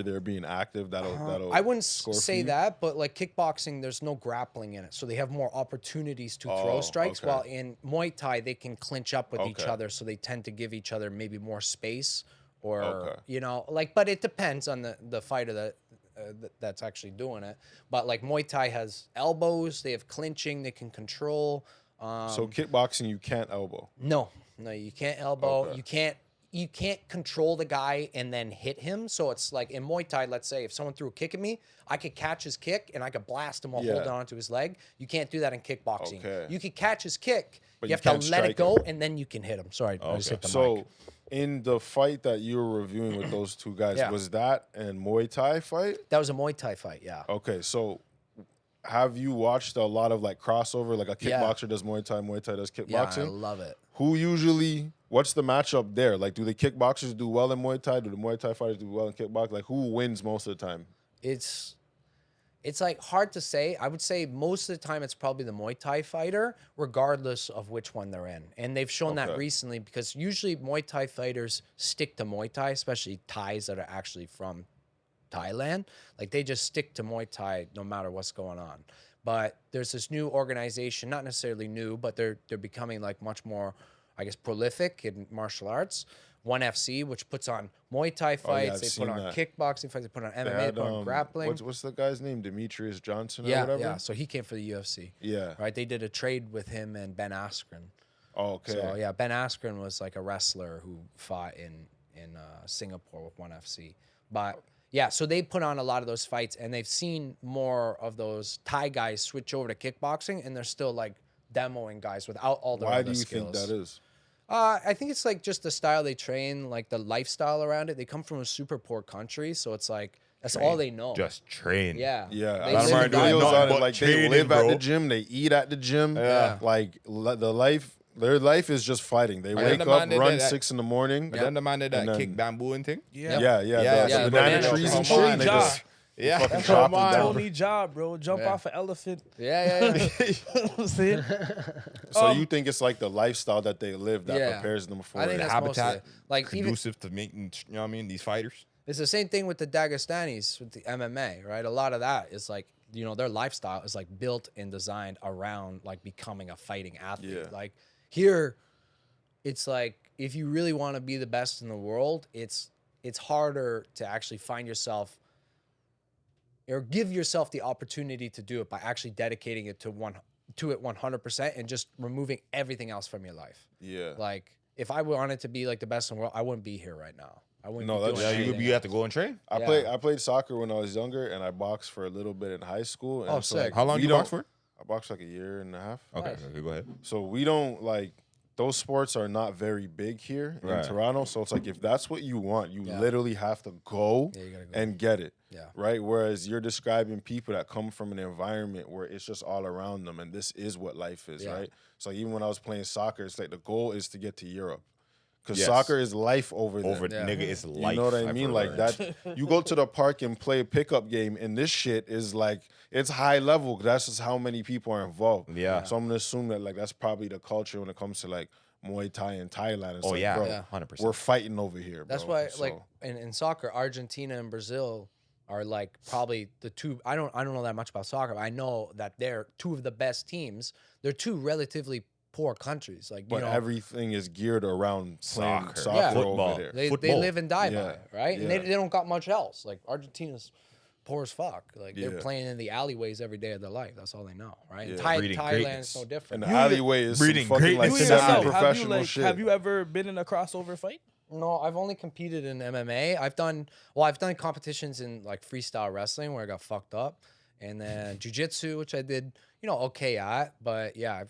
there being active, that'll I wouldn't score for say you? that, but like kickboxing, there's no grappling in it, so they have more opportunities to throw Oh, strikes. okay. While in Muay Thai, they can clinch up with each Okay. other, so they tend to give each other maybe more space, or Okay. you know, like. But it depends on the fighter that's actually doing it. But like Muay Thai has elbows, they have clinching, they can control. So kickboxing, you can't elbow. No, you can't elbow. Okay. You can't control the guy and then hit him. So it's like in Muay Thai, let's say if someone threw a kick at me, I could catch his kick and I could blast him while Yeah. holding onto his leg. You can't do that in kickboxing. Okay. You could catch his kick, But you you have to can't let strike it go, him. and then you can hit him. Sorry, I just Okay. hit the So mic. in the fight that you were reviewing with those two guys, Yeah. was that an Muay Thai fight? That was a Muay Thai fight, yeah. Okay, so have you watched a lot of like crossover? Like a Yeah. kickboxer does Muay Thai does Yeah, I kickboxing? love it. What's the matchup there? Like, do the kickboxers do well in Muay Thai? Do the Muay Thai fighters do well in kickboxing? Like, who wins most of the time? It's like hard to say. I would say most of the time it's probably the Muay Thai fighter, regardless of which one they're in. And they've shown that Okay. recently because usually Muay Thai fighters stick to Muay Thai, especially Thais that are actually from Thailand. Like they just stick to Muay Thai no matter what's going on. But there's this new organization, not necessarily new, but they're becoming like much more, I guess, prolific in martial arts. ONE FC, which puts on Muay Thai fights, I've they seen put on that. kickboxing fights, they put on They MMA, had, they put on grappling. What's the guy's name? Demetrius Johnson or Yeah, whatever? yeah. So he came for the UFC. Yeah. Right. They did a trade with him and Ben Askren. Oh, okay. So yeah, Ben Askren was like a wrestler who fought in Singapore with ONE FC. But yeah, so they put on a lot of those fights, and they've seen more of those Thai guys switch over to kickboxing, and they're still like demoing guys without all their Why other do you skills. think that is? I think it's like just the style they train, like the lifestyle around it. They come from a super poor country, so it's like that's all they know. Just train. Yeah. Yeah, They I live see and die videos by on it. it. Like they Training, live at bro. the gym, they eat at the gym. Yeah. Like their life is just fighting. They wake the up, man that run did that. 6 in. But then the man did that And then- kick bamboo and thing. Yeah. Yeah, Yeah, the banana banana trees and come shit. on, And they Ja. just Yeah, fucking come chop them on. down. Tony Job, bro. Jump Yeah. off an elephant. Yeah. You know what I'm saying? So you think it's like the lifestyle that they live that Yeah. prepares them for I think it? that's mostly habitat it. Like even conducive to making, you know what I mean, these fighters. it's the same thing with the Dagestanis with the MMA, right? A lot of that is like you know, their lifestyle is like built and designed around like becoming a fighting athlete. Yeah. Like here, it's like if you really want to be the best in the world, it's harder to actually find yourself or give yourself the opportunity to do it by actually dedicating it to it 100% and just removing everything else from your life. Yeah. Like if I wanted to be like the best in the world, I wouldn't be here right now. I wouldn't No, be that's- doing Yeah, anything you have else. to go and train. Yeah. I played soccer when I was younger, and I boxed for a little bit in high school. And Oh, so, sick. like, How long we you don't- box for? I boxed like a year and a half. Okay, Nice. okay, go ahead. So we don't like those sports are not very big here in Right. Toronto. So it's like if that's what you want, you Yeah. literally have to go Yeah, you gotta go. and get it. Yeah. Right. Whereas you're describing people that come from an environment where it's just all around them, and this is what life is. Yeah. Right. So even when I was playing soccer, it's like the goal is to get to Europe. Because Yes. soccer is life over there. Yeah. Nigga, it's life. You know what I I've mean? heard. Like that. You go to the park and play a pickup game, and this shit is like it's high level. That's just how many people are involved. Yeah. So I'm gonna assume that like that's probably the culture when it comes to like Muay Thai in Thailand. It's Oh like, yeah, bro, Yeah. 100%. we're fighting over here. That's bro. why, So, like, in soccer, Argentina and Brazil are like probably the two. I don't know that much about soccer, but I know that they're two of the best teams. They're two relatively poor countries. Like, you but know, everything is geared around playing Soccer. soccer Yeah. Football. over there. they football. live and die by Yeah. it, right? And Yeah. they don't got much else. Like Argentina's poor as fuck. Like they're Yeah. playing in the alleyways every day of their life. That's all they know, right? And Yeah. Breeding Thailand's greatness. no different. And the alleyway is some breeding fucking like greatness. You yourself, semi-professional shit. have you ever been in a crossover fight? No, I've only competed in MMA. I've done competitions in like freestyle wrestling where I got fucked up, and then jujitsu, which I did, you know, okay at. But yeah,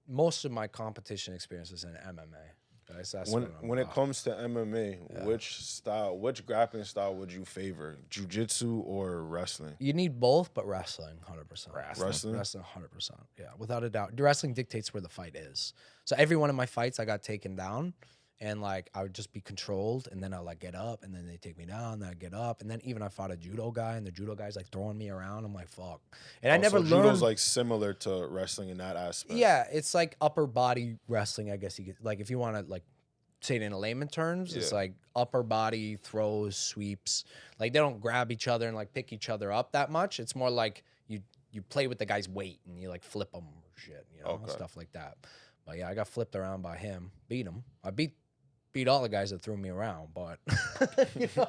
most of my competition experience is in MMA. Guys, that's what I'm When it about. comes to MMA, which grappling style would you favor? Jiu-jitsu or wrestling? You need both, but wrestling, 100%. Wrestling? Wrestling, 100%. Yeah, without a doubt. Wrestling dictates where the fight is. So every one of my fights, I got taken down, and like I would just be controlled, and then I'll like get up, and then they take me down, then I get up, and then even I fought a judo guy, and the judo guy's like throwing me around. I'm like, fuck. And I never so learned. judo's like similar to wrestling in that aspect. Yeah, it's like upper body wrestling, I guess you could, like if you want to like say it in layman terms, it's Yeah. like upper body throws, sweeps. Like they don't grab each other and like pick each other up that much. It's more like you play with the guy's weight and you like flip him or shit, you know, Okay. stuff like that. But yeah, I got flipped around by him, beat him. I beat all the guys that threw me around, but you know,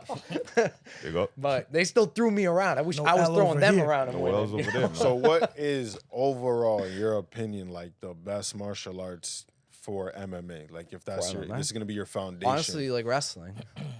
There you go. but they still threw me around. I wish No I was L throwing over them here. around and No winning. L's over there, man. So what is overall, in your opinion, like the best martial arts for MMA? Like if that's For your, MMA? this is gonna be your foundation. Honestly, like wrestling.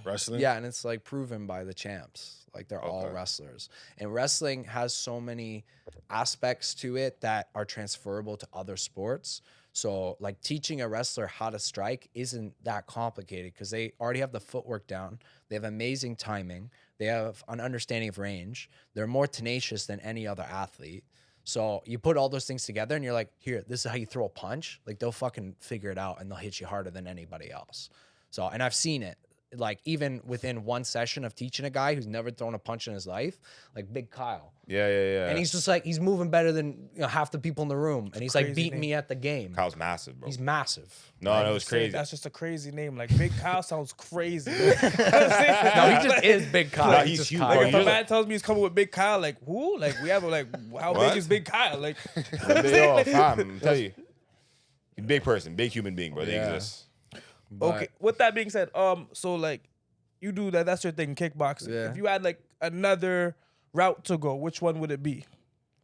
wrestling. Yeah, and it's like proven by the champs. Like they're all Okay. wrestlers. And wrestling has so many aspects to it that are transferable to other sports. So like teaching a wrestler how to strike isn't that complicated because they already have the footwork down. They have amazing timing. They have an understanding of range. They're more tenacious than any other athlete. So you put all those things together and you're like, here, this is how you throw a punch. Like they'll fucking figure it out and they'll hit you harder than anybody else. So, and I've seen it. Like even within one session of teaching a guy who's never thrown a punch in his life, like Big Kyle. Yeah. And he's just like, he's moving better than half the people in the room. And he's like Crazy beating name. me at the game. Kyle's massive, bro. He's massive. No, it's Say crazy. That's just a crazy name. Like Big Kyle sounds crazy. No, he just is Big Kyle. Nah, He's he's just huge, Kyle. bro. Like if a You're man tells me he's coming with Big Kyle, like who? Like we have like how What? big is Big Kyle? Like Yo, fam, I'm telling you. He's a big person, big human being, bro. They Yeah. exist. But- okay. With that being said, so like you do that. That's your thing, kickboxing. Yeah. If you had like another route to go, which one would it be?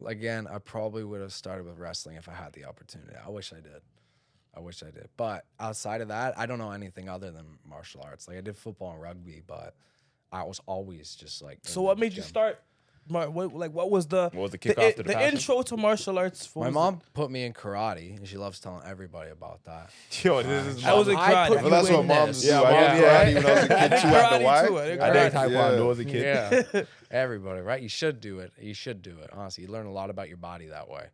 Again, I probably would have started with wrestling if I had the opportunity. I wish I did. But outside of that, I don't know anything other than martial arts. Like I did football and rugby, but I was always just like. So in what the made you gym. start? What was the kickoff to the passion? intro to martial arts? My mom put me in karate, and she loves telling everybody about that. Yo, this is I was in I karate. put Well, that's you what in moms this. do. Yeah, I mom, did yeah. karate when I was a kid too. At the Karate Y. too, I did I did karate. taekwondo as a kid. Yeah, everybody, right? You should do it. You should do it. Honestly, you learn a lot about your body that way.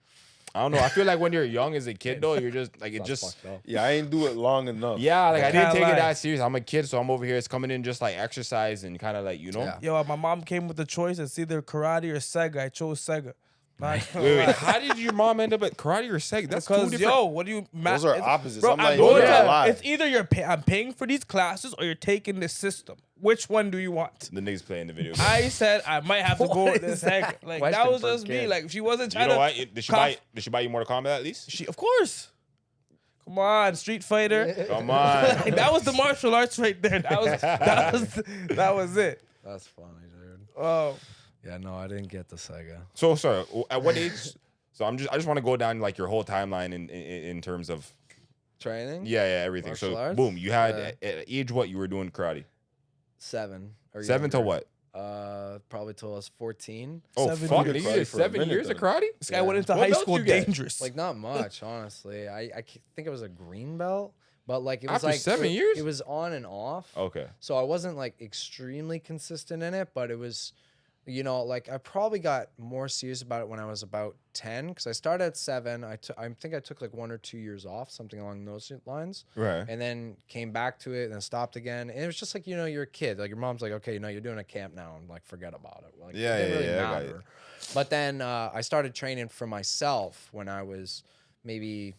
I don't know. I feel like when you're young as a kid, though, you're just like it Sounds just. fucked up. Yeah, I ain't do it long enough. Yeah, like I didn't Can't take lie. it that serious. I'm a kid, so I'm over here. It's coming in just like exercise and kind of like Yeah. Yo, my mom came with the choice. It's either karate or Sega. I chose Sega. Wait, how did your mom end up at karate or seg? That's two Because different. yo, what do you? Those are opposites. Bro, I'm not I'm even going gonna to- lie. It's either I'm paying for these classes or you're taking this system. which one do you want? The niggas playing the video. I said I might have to go with this heck. Like that Question was for just me. kids. Like if she wasn't You trying know to, what? Did she buy you Mortal Kombat at least? she of course. Come on, Street Fighter. Come on. Like, that was the martial arts right there. That was it. That's funny, dude. Oh, Yeah, no, I didn't get the Sega. So sorry. At what age? So I just want to go down like your whole timeline in terms of Training? yeah everything. Martial So arts? boom, you had Yeah. at age what you were doing karate? 7. Or 7 to younger. what? Probably till I was 14. Oh 7 fuck! years. You Karate did for a 7 minute years of then. karate? this guy went into What high belt school you get? dangerous. Like not much, honestly. I think it was a green belt, but like it was After like 7 years? It was on and off. Okay. So I wasn't like extremely consistent in it, but it was, you know, like I probably got more serious about it when I was about 10 because I started at 7. I think I took like 1 or 2 years off, something along those lines. Right. And then came back to it and then stopped again. And it was just like, you know, you're a kid. Like your mom's like, okay, you know, you're doing a camp now and like forget about it. Like, Yeah, it didn't yeah, really yeah, I got matter. But then I started training for myself when I was maybe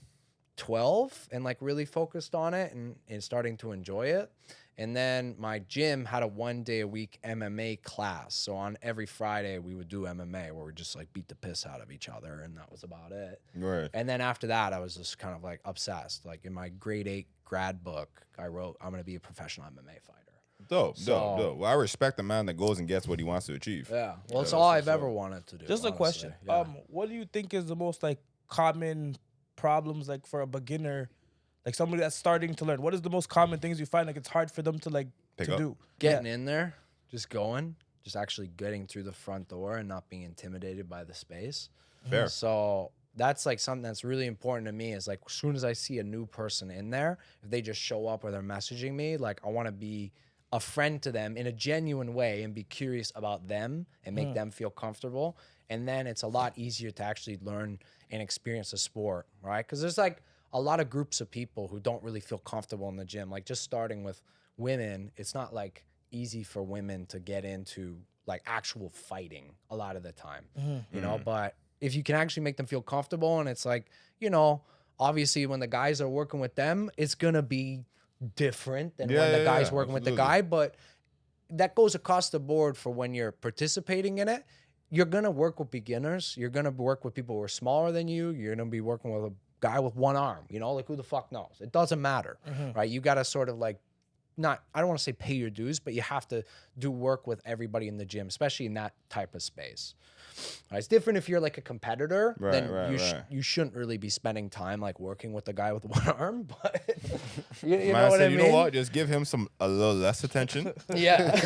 12 and like really focused on it and starting to enjoy it. And then my gym had a 1 day a week MMA class. So on every Friday we would do MMA where we just like beat the piss out of each other and that was about it. Right. And then after that I was just kind of like obsessed. Like in my grade 8 grad book, I wrote, I'm gonna be a professional MMA fighter. Dope. So- Dope. Well, I respect the man that goes and gets what he wants to achieve. Yeah. Well, it's Yeah, all that's I've what's ever up. wanted to do. just a honestly. question. Yeah. What do you think is the most like common problems like for a beginner, like somebody that's starting to learn? What is the most common things you find like it's hard for them to like Pick to up. do? Getting in there, just going, just actually getting through the front door and not being intimidated by the space. Fair. So that's like something that's really important to me is like as soon as I see a new person in there, if they just show up or they're messaging me, like I want to be a friend to them in a genuine way and be curious about them and make them feel comfortable. And then it's a lot easier to actually learn and experience a sport, right? Because there's like a lot of groups of people who don't really feel comfortable in the gym. Like just starting with women, it's not like easy for women to get into like actual fighting a lot of the time, you know, but if you can actually make them feel comfortable and it's like, you know, obviously when the guys are working with them, it's going to be different than when the guy's working with the guy, but that goes across the board for when you're participating in it. You're going to work with beginners. You're going to work with people who are smaller than you. You're going to be working with a guy with one arm, you know, like who the fuck knows? It doesn't matter, right? You got to sort of like, I don't want to say pay your dues, but you have to do work with everybody in the gym, especially in that type of space. It's different if you're like a competitor, then you shouldn't really be spending time like working with the guy with one arm, but you know Man what said, I mean? you know what? Just give him a little less attention. Yeah.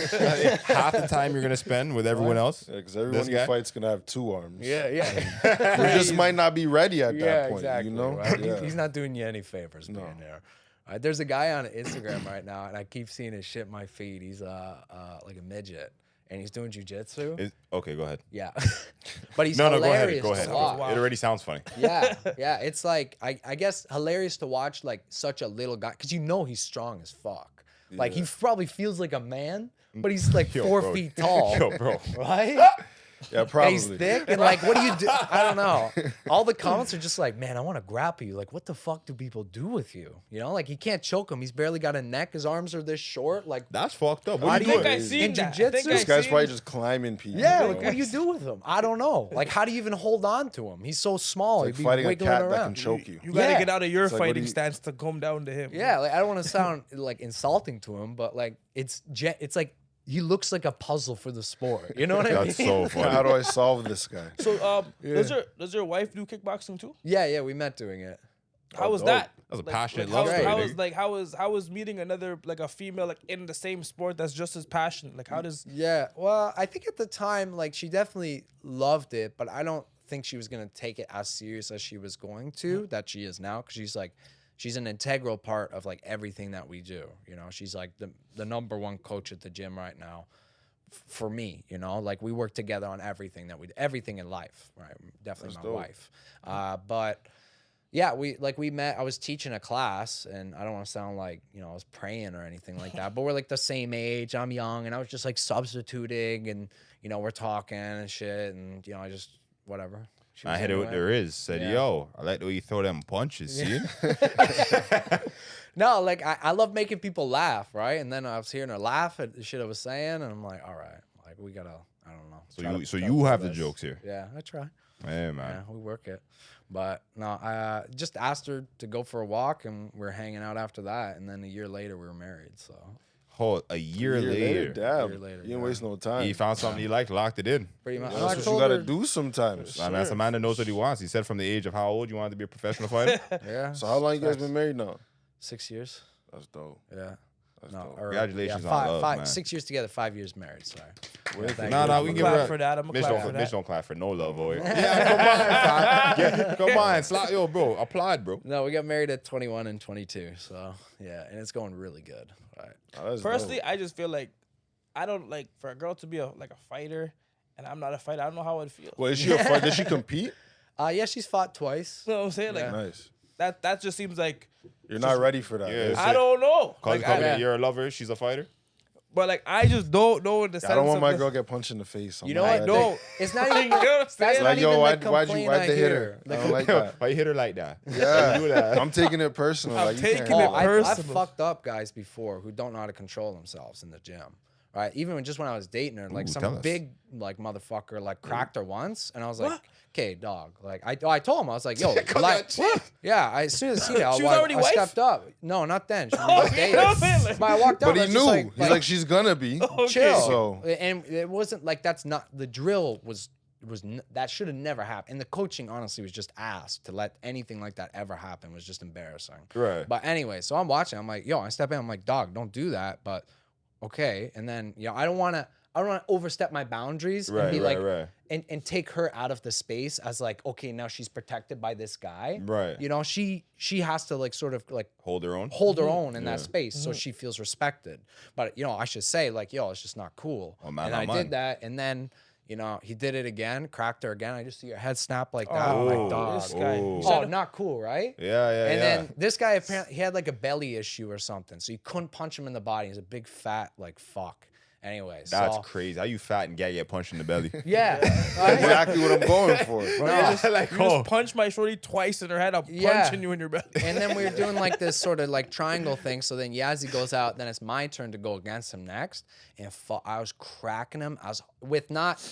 Half the time you're gonna spend with everyone else. Because everyone This guy? who fights gonna have 2 arms. Yeah. You just might not be ready at that point. Exactly, You know? right? Yeah. He's not doing you any favors being there. There's a guy on Instagram right now, and I keep seeing his shit in my feed. He's like a midget, and he's doing jujitsu. Okay, go ahead. Yeah, but he's No, go ahead. hilarious Go to ahead. watch. It already sounds funny. Yeah, it's like I guess hilarious to watch like such a little guy because you know he's strong as fuck. Like he probably feels like a man, but he's like Yo, 4 bro. feet tall, Yo, bro. right? Yeah, And probably. he's thick and like, what do you do? I don't know. All the comments are just like, man, I want to grapple you. Like, what the fuck do people do with you? You know, like you can't choke him. He's barely got a neck. His arms are this short. Like, That's fucked up. How What do are you you doing? I seen In that. I jiu-jitsu? think This I guy's seen- probably just climbing people. yeah, bro. like what do you do with him? I don't know. Like, how do you even hold on to him? He's so small. It's He'd like be fighting a wiggling cat that can around. choke you. You gotta Yeah. get out of your It's like, what do fighting you- stance to come down to him. Yeah, like I don't want to sound like insulting to him, but like it's like he looks like a puzzle for the sport. You know what I mean? That's so How funny. do I solve this guy? So does your wife do kickboxing too? Yeah, we met doing it. How was dope. that? That was a Like, passionate like, love how, story. how nigga. was like how was meeting another like a female like in the same sport that's just as passionate? Like how does Yeah, well, I think at the time, like, she definitely loved it, but I don't think she was gonna take it as serious as she was going to, that she is now, because she's an integral part of like everything that we do. You know, she's like the number one coach at the gym right now for me. You know, like we work together on everything everything in life, right? Definitely That's my dope. wife, but. Yeah, we met. I was teaching a class, and I don't want to sound like, you know, I was praying or anything like that, but we're like the same age. I'm young, and I was just like substituting, and, you know, we're talking and shit, and, you know, I just, whatever. She I was hit it into with the Riz. Said, Yeah. yo, I like the way you throw them punches, see? No, like I love making people laugh, right? And then I was hearing her laugh at the shit I was saying, and I'm like, all right, like we gotta, I don't know. So you pull have the this. jokes here. Yeah, I try. Hey man. Yeah, we work it. But no, I just asked her to go for a walk, and we're hanging out after that. And then a year later, we were married. So Hold a year later. Damn. year later, You didn't yeah. waste no time. He found something he liked, locked it in. pretty much. That's I what you told gotta her- do sometimes. I mean, that's a man that knows what he wants. He said from the age of how old you wanted to be a professional fighter. Yeah. So how long you guys been married now? 6 years. That's dope. Yeah. That's No, dope. or, Congratulations on five, love, man. 6 years together, 5 years married. Sorry. Thank Nah, you. nah, we I'm give a her clap a- for that. I'm a Mitch clap for Mitch that. don't clap for no love, boy. Yeah, come on, fam. Yeah, come on, slap, yo, bro. Applaud, bro. No, we got married at 21 and 22. So yeah, and it's going really good. Right. Oh, that's Personally, dope. I just feel like I don't like for a girl to be a fighter, and I'm not a fighter. I don't know how it feels. Well, is she a fight? Did she compete? Yeah, she's fought twice. You know what I'm saying? Like Yeah. Nice. that just seems like You're not ready for that. Yeah, It's- I don't know. Cause Like, yeah. you're a lover, she's a fighter. but like I just don't know in the sense I don't want of my this- girl get punched in the face. You know what? No. It's not You even. know what I'm That's saying? not Like, yo, even why'd the you complaint why'd I they hit her? hear. I don't like that. Why you hit her like that? Yeah. Don't do that. I'm taking it personal. I'm Like, you taking can't- it Oh, I've personal. fucked up guys before who don't know how to control themselves in the gym. Right? Even just when I was dating her, like Ooh, some tell us. big like motherfucker like cracked her once, and I was like, "Okay, dog." Like I told him I was like, "Yo, like, yeah." As soon as I seen it, She was already I wife? stepped up. No, not then. She was Oh, dating. you know what I'm saying? Like- But I walked out. But I he was just knew. He's like, she's gonna be. Okay. chill. So- And it wasn't like that's not the drill that should have never happened. And the coaching honestly was just asked to let anything like that ever happen was just embarrassing. Right. But anyway, so I'm watching. I'm like, yo, I step in. I'm like, dog, don't do that. But okay. And then I don't want to overstep my boundaries Right, and be right, like right. and take her out of the space as like, okay, now she's protected by this guy. Right. You know, she has to like sort of like Hold her own. hold her own in that Yeah. space so she feels respected. But I should say like, yo, it's just not cool. Oh, man, and not I mine. did that, and then he did it again, cracked her again. I just see her head snap like that. I'm Oh, like, dog. this guy. Oh. You Oh, said- not cool, right? Yeah, yeah, And yeah. then this guy apparently he had like a belly issue or something, so you couldn't punch him in the body. He's a big fat like fuck. Anyway, That's so crazy. How you fat and get punched in the belly? yeah, Exactly what I'm going for. Like, You just punched my shorty twice in her head. I'm Yeah. punching you in your belly. And then we were doing like this sort of like triangle thing. So then Yazzie goes out. Then it's my turn to go against him next. And I was cracking him. I was with not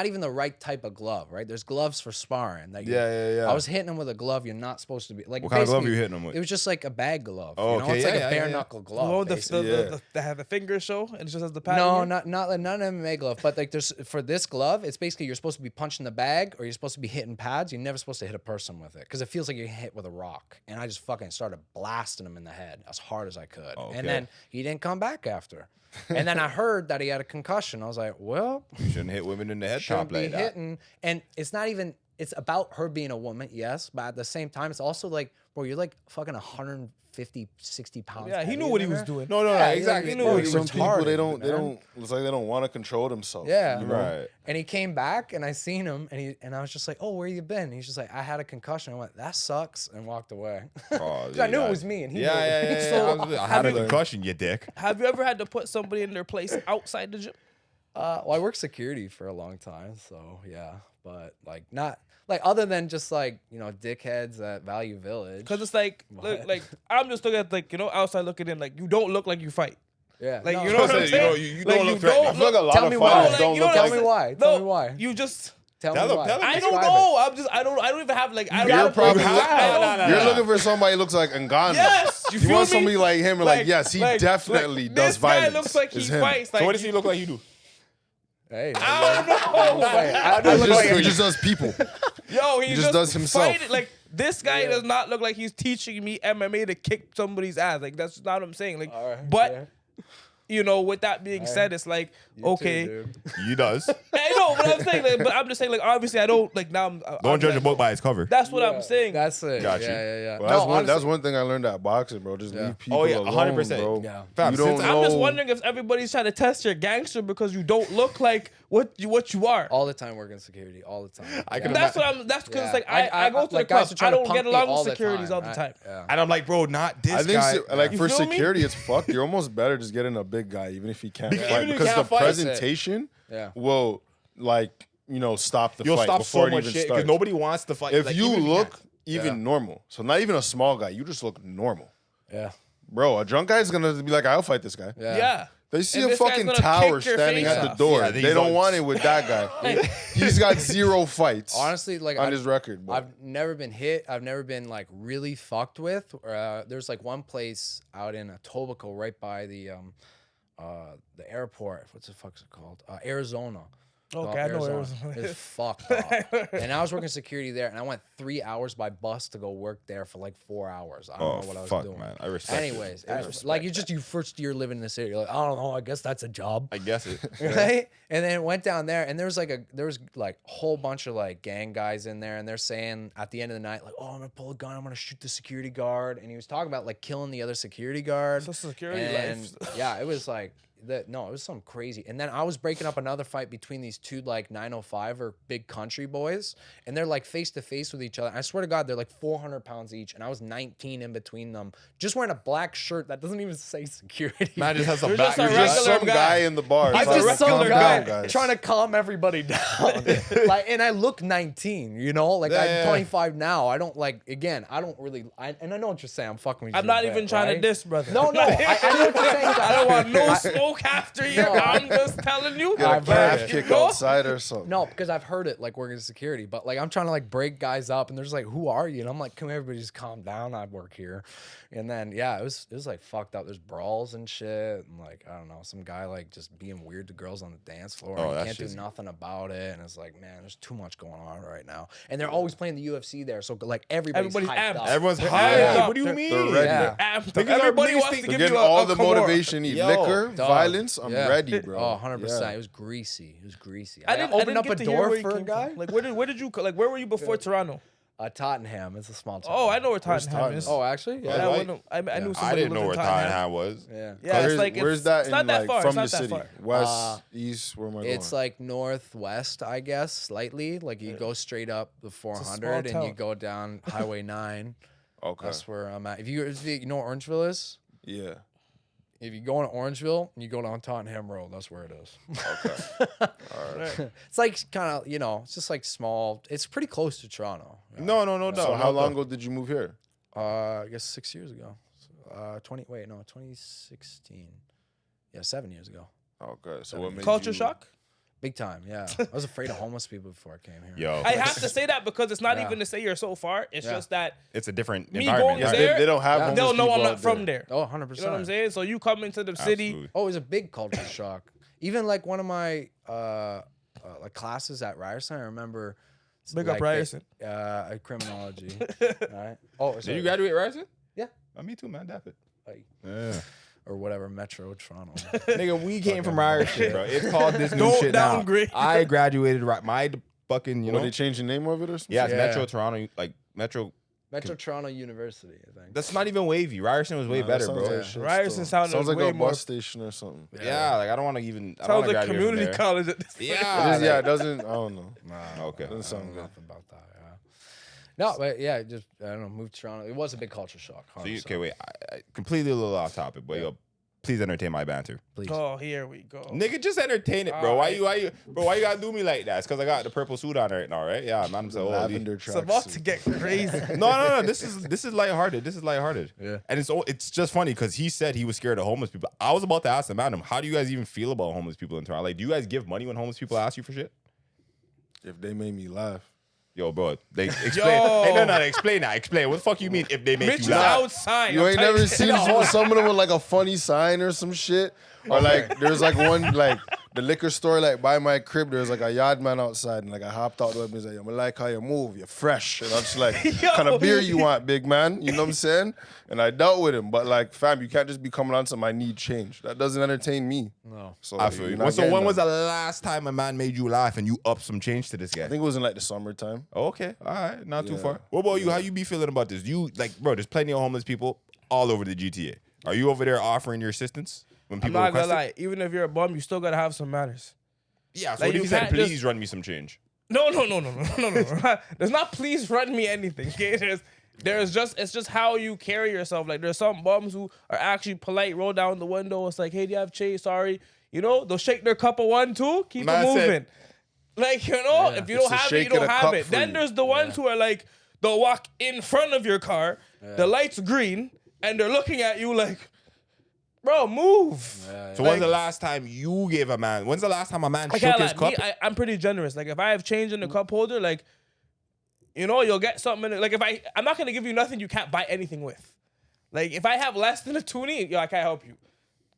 even the right type of glove. Right? There's gloves for sparring. That Yeah. I was hitting him with a glove you're not supposed to be like. What kind of glove basically, were you hitting him with? It was just like a bag glove. Oh, okay, It's yeah, like yeah, a bare yeah. knuckle glove. Oh, basically. the fingers show and it just has the pad. No, in here? not an MMA glove, but like there's for this glove, it's basically you're supposed to be punching the bag or you're supposed to be hitting pads. You're never supposed to hit a person with it because it feels like you're hit with a rock. And I just fucking started blasting him in the head as hard as I could. Okay. And then he didn't come back after. And then I heard that he had a concussion. I was like, well, You shouldn't hit women in the head shouldn't top be like that. hitting. And it's not even. It's about her being a woman, yes, but at the same time, it's also like, bro, you're like fucking 150, 60 pounds. Yeah, he knew heavier what he than was her. doing. No, Yeah, exactly. he He knew knew what he he Some was people retarded, they man. don't. It's like they don't want to control themselves. Yeah. You know? Right. And he came back, and I seen him, and I was just like, "Oh, where you been?" And he's just like, "I had a concussion." I went, "That sucks," and walked away. Oh, 'Cause I knew it was me, and he yeah, knew it. yeah, yeah, So, yeah. I had a have you- concussion, you dick. Have you ever had to put somebody in their place outside the gym? Well, I worked security for a long time, so yeah, but like not like other than just like dickheads at Value Village. Because it's like, What? like I'm just looking at like outside looking in. Like you don't look like you fight. yeah, Like no, you know what I'm You saying? know, you Like, don't you look threatening. I feel like a lot Tell of me why. fighters like, don't you know look what Tell I'm like. me why. No, Tell me why. You just. Tell Tell me him, why. tell him. I don't Describe know. I don't even have like. I You're don't probably I You're looking for somebody who looks like Ngannou. Yes, you You feel want me? somebody like him. Like yes, he definitely does this violence. guy looks like he It's him. fights. Like, So what does he look like you do? Hey, I don't know. He just does people. Yo, he just does himself. fight it. Like this guy does not look like he's teaching me MMA to kick somebody's ass. Like that's not what I'm saying. Like, All right, but yeah. with that being said, it's like okay. Too, dude. You does. I know what I'm saying. Like, but I'm just saying, like, obviously, I don't like now. Don't judge a book by its cover. That's what I'm saying. That's it. Got you. Yeah. Well, that's one thing I learned at boxing, bro. Just leave people Oh, yeah, alone, 100%. bro. Yeah. Fam, You don't since I'm just know- wondering if everybody's trying to test your gangster because you don't look like what you are. All the time working security, all the time. I can That's what I'm. That's because Yeah. like I go to the like, club. guys are trying I to don't punk get me along all with the securities all the time. time. Yeah. And I'm like, bro, not this I think guy. like You for feel me? security, it's fucked. You're almost better just getting a big guy, even if he can't Even fight, if he because can't the fight, that's it. presentation Yeah. will stop the You'll fight stop before so it much even shit because starts. nobody wants to fight. If like, you even look can't. even normal, so not even a small guy, you just look normal. Yeah. Bro, a drunk guy's gonna be like, I'll fight this guy. Yeah. They see And a this guy's fucking gonna tower kick your standing face at the off. door. Yeah, they don't want it with that guy. He's got 0 fights. Honestly, like on his record. Bro. I've never been hit. I've never been like really fucked with. There's like one place out in Etobicoke, right by the airport. What's the fuck's it called? Arizona. Okay, I know Arizona. It's fucked up. And I was working security there, and I went 3 hours by bus to go work there for like 4 hours. I don't know what I was doing. Man. I respect it. Anyways, like you first year living in the city. You're like, I don't know. I guess that's a job. I guess it. Right? And then went down there, and there was like a whole bunch of like gang guys in there, and they're saying at the end of the night, like, oh, I'm gonna pull a gun, I'm gonna shoot the security guard, and he was talking about like killing the other security guard. So security and life. yeah, it was like it was something crazy. And then I was breaking up another fight between these two like 905 big country boys, and they're like face to face with each other. I swear to God, they're like 400 pounds each, and I was 19 in between them, just wearing a black shirt that doesn't even say security. Man just has some You're just back. a You're just regular some guy. guy in the bar. I'm It's like, just some calm guy down, guys. trying to calm everybody down. Like, and I look 19, you know? Like, Yeah. I'm 25 now. I don't, like, again, I don't really, and I know what you're saying. I'm fucking with you. I'm not a even bit, trying to right? diss, brother. No, I know what you're saying. I don't want no smoke after you. No. I'm just telling you. Get a I've heard calf it. kick You know? outside or something. No, because I've heard it, like, working security. But, like, I'm trying to, like, break guys up, and they're just like, who are you? And I'm like, come here, everybody just calm down. I work here. And then, yeah, it was like, fucked up. There's brawls and shit. And, like, I don't know, some guy, like, just being weird to girls on the dance floor. Oh, And you that can't do shit's- nothing about it. And it's like, man, there's too much going on right now. And they're always playing the UFC there. So, like, everybody's Everybody's hyped amped. up. Everyone's They're hyped. amped up. What do you They're- mean? They're ready. Yeah. Amped up. Niggas are Everybody niggas wants think to They're give getting you all a the Kimura. motivation you need. Yo, Liquor, dog. violence, I'm Yeah. ready, bro. Oh, 100%. Yeah. It was greasy. It was greasy. I opened didn't up get a to hear door where you for a came guy. from. Like, where did you like? Where were you before Toronto? Tottenham. It's a small town. Oh, I know where Tottenham is. Oh, actually? Yeah, Yeah. I, Right. knew, I knew somebody I didn't who know lived where in Tottenham. Tottenham was. Yeah. Yeah, Where's, it's like where's that it's in not that like far. from It's the not that city? far. West, east, where am I going? It's like northwest, I guess, slightly. Like you go straight up the 400 and you town. go down Highway 9. Okay. That's where I'm at. If you know where Orangeville is? Yeah. If you go into Orangeville and you go down Tottenham Road, that's where it is. Okay. All right. It's like kind of, it's just like small. It's pretty close to Toronto. No. So how long ago did you move here? I guess 6 years ago. 2016. Yeah, 7 years ago. Okay. So what made Culture you... shock. Big time, yeah. I was afraid of homeless people before I came here. Yo, I have to say that because it's not Yeah. even to say you're so far. It's Yeah. just that it's a different Me environment. going yeah. there- They don't have Yeah. homeless they'll know people I'm not out from there. there. Oh, 100%. You know what I'm saying? So you come into the city. Absolutely. Oh, it was a big culture shock. Even like one of my like classes at Ryerson, I remember. Big up like, Ryerson. Criminology. Right? Oh, Did sorry. you graduate Ryerson? Yeah. Me too, man. Dap it. Like, Yeah. or whatever, Metro Toronto. Nigga, we came from Ryerson, bro. It's called this new Don't shit now. downgrade. I graduated my fucking, you What, know. they changed the name of it or something? Yeah, it's Yeah. Metro Toronto, like Metro. Metro Toronto University, I think. That's not even wavy. Ryerson was way Nah, that better, sounds bro. like Yeah. shit Ryerson still. sounds sounds like way a more- bus station or something. Yeah, like I don't want to even. I don't Sounds want to like graduate community from there. college at this point. Yeah, Yeah, like- it doesn't. I don't know. Okay. Doesn't sound I don't know good. nothing about that. Yeah. No, but yeah, just I don't know. Moved to Toronto. It was a big culture shock. So you, 100%. okay, wait. I completely a little off topic, but yo, please entertain my banter. Please. Oh, here we go. Nigga, just entertain it, bro. Alright. Why you gotta do me like that? It's because I got the purple suit on right now, right? Yeah, man. I'm so Lavender It's about tracksuit. to get crazy. No. This is lighthearted. This is lighthearted. Yeah. And it's just funny because he said he was scared of homeless people. I was about to ask him, Adam, how do you guys even feel about homeless people in Toronto? Like, do you guys give money when homeless people ask you for shit? If they made me laugh. Yo, bro, they explain. Yo. Hey, no, explain that. Explain. What the fuck you mean if they make Mitch you is laugh? outside. You I'm ain't telling never you. seen some of them with like a funny sign or some shit? Or like there's like one like the liquor store like by my crib, there's like a yard man outside and like I hopped out the way and was like, I like how you move, you're fresh. And I'm just like, Yo. kind of beer you want, big man? You know what I'm saying? And I dealt with him. But like, fam, you can't just be coming on some I need change. That doesn't entertain me. No. So I feel you. you're not So getting when was that. the last time a man made you laugh and you up some change to this guy? I think it was in like the summertime. Okay, all right, not too Yeah. far. What about you? How you be feeling about this? You like, bro? There's plenty of homeless people all over the GTA. Are you over there offering your assistance when I'm people not gonna request it? lie. Even if you're a bum, you still gotta have some manners. Yeah. So Like, what if you you said, can't please just- run me some change? No. There's not please run me anything. Okay? There's just it's just how you carry yourself. Like there's some bums who are actually polite, roll down the window. It's like, hey, do you have change? Sorry. You know, they'll shake their cup of one, two, keep Man it said- moving. Like, you know, Yeah. if you It's don't a have it, shake you don't of the have cup it. for Then you. there's the ones who are like, they'll walk in front of your car, the light's green, and they're looking at you like, bro, move. So when's the last time you gave a man? When's the last time a man I shook can't his lie. cup? I'm pretty generous. Like if I have change in the cup holder, like, you know, you'll get something in it. Like if I'm not gonna give you nothing you can't buy anything with. Like if I have less than a toonie, yo, I can't help you.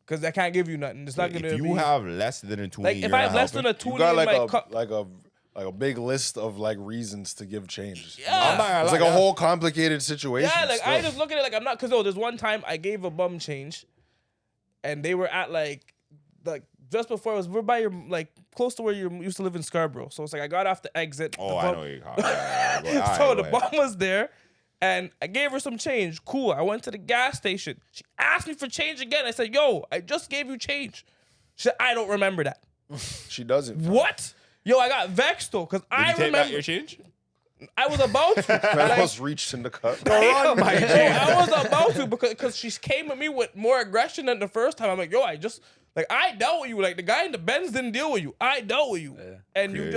Cause I can't give you nothing. It's not gonna If you have less than a 20, like if I have less than a You toonie got in like my cup. a big list of like reasons to give change. Yeah. It's like a whole complicated situation. Yeah, like still. I just look at it like I'm not. Cause there's one time I gave a bum change, and they were at like just before we're by your like close to where you used to live in Scarborough. So it's like I got off the exit. Oh, the I bum- know you call So the bum was there, and I gave her some change. Cool. I went to the gas station. She asked me for change again. I said, "Yo, I just gave you change." She said, "I don't remember that." She doesn't. What? Yo, I got vexed though, cause I Did you take remember back your change? I was about to. I Like, almost reached in the cup. Run, my yo, change. I was about to because she came at me with more aggression than the first time. I'm like, yo, I dealt with you. Like the guy in the Benz didn't deal with you. I dealt with you, and you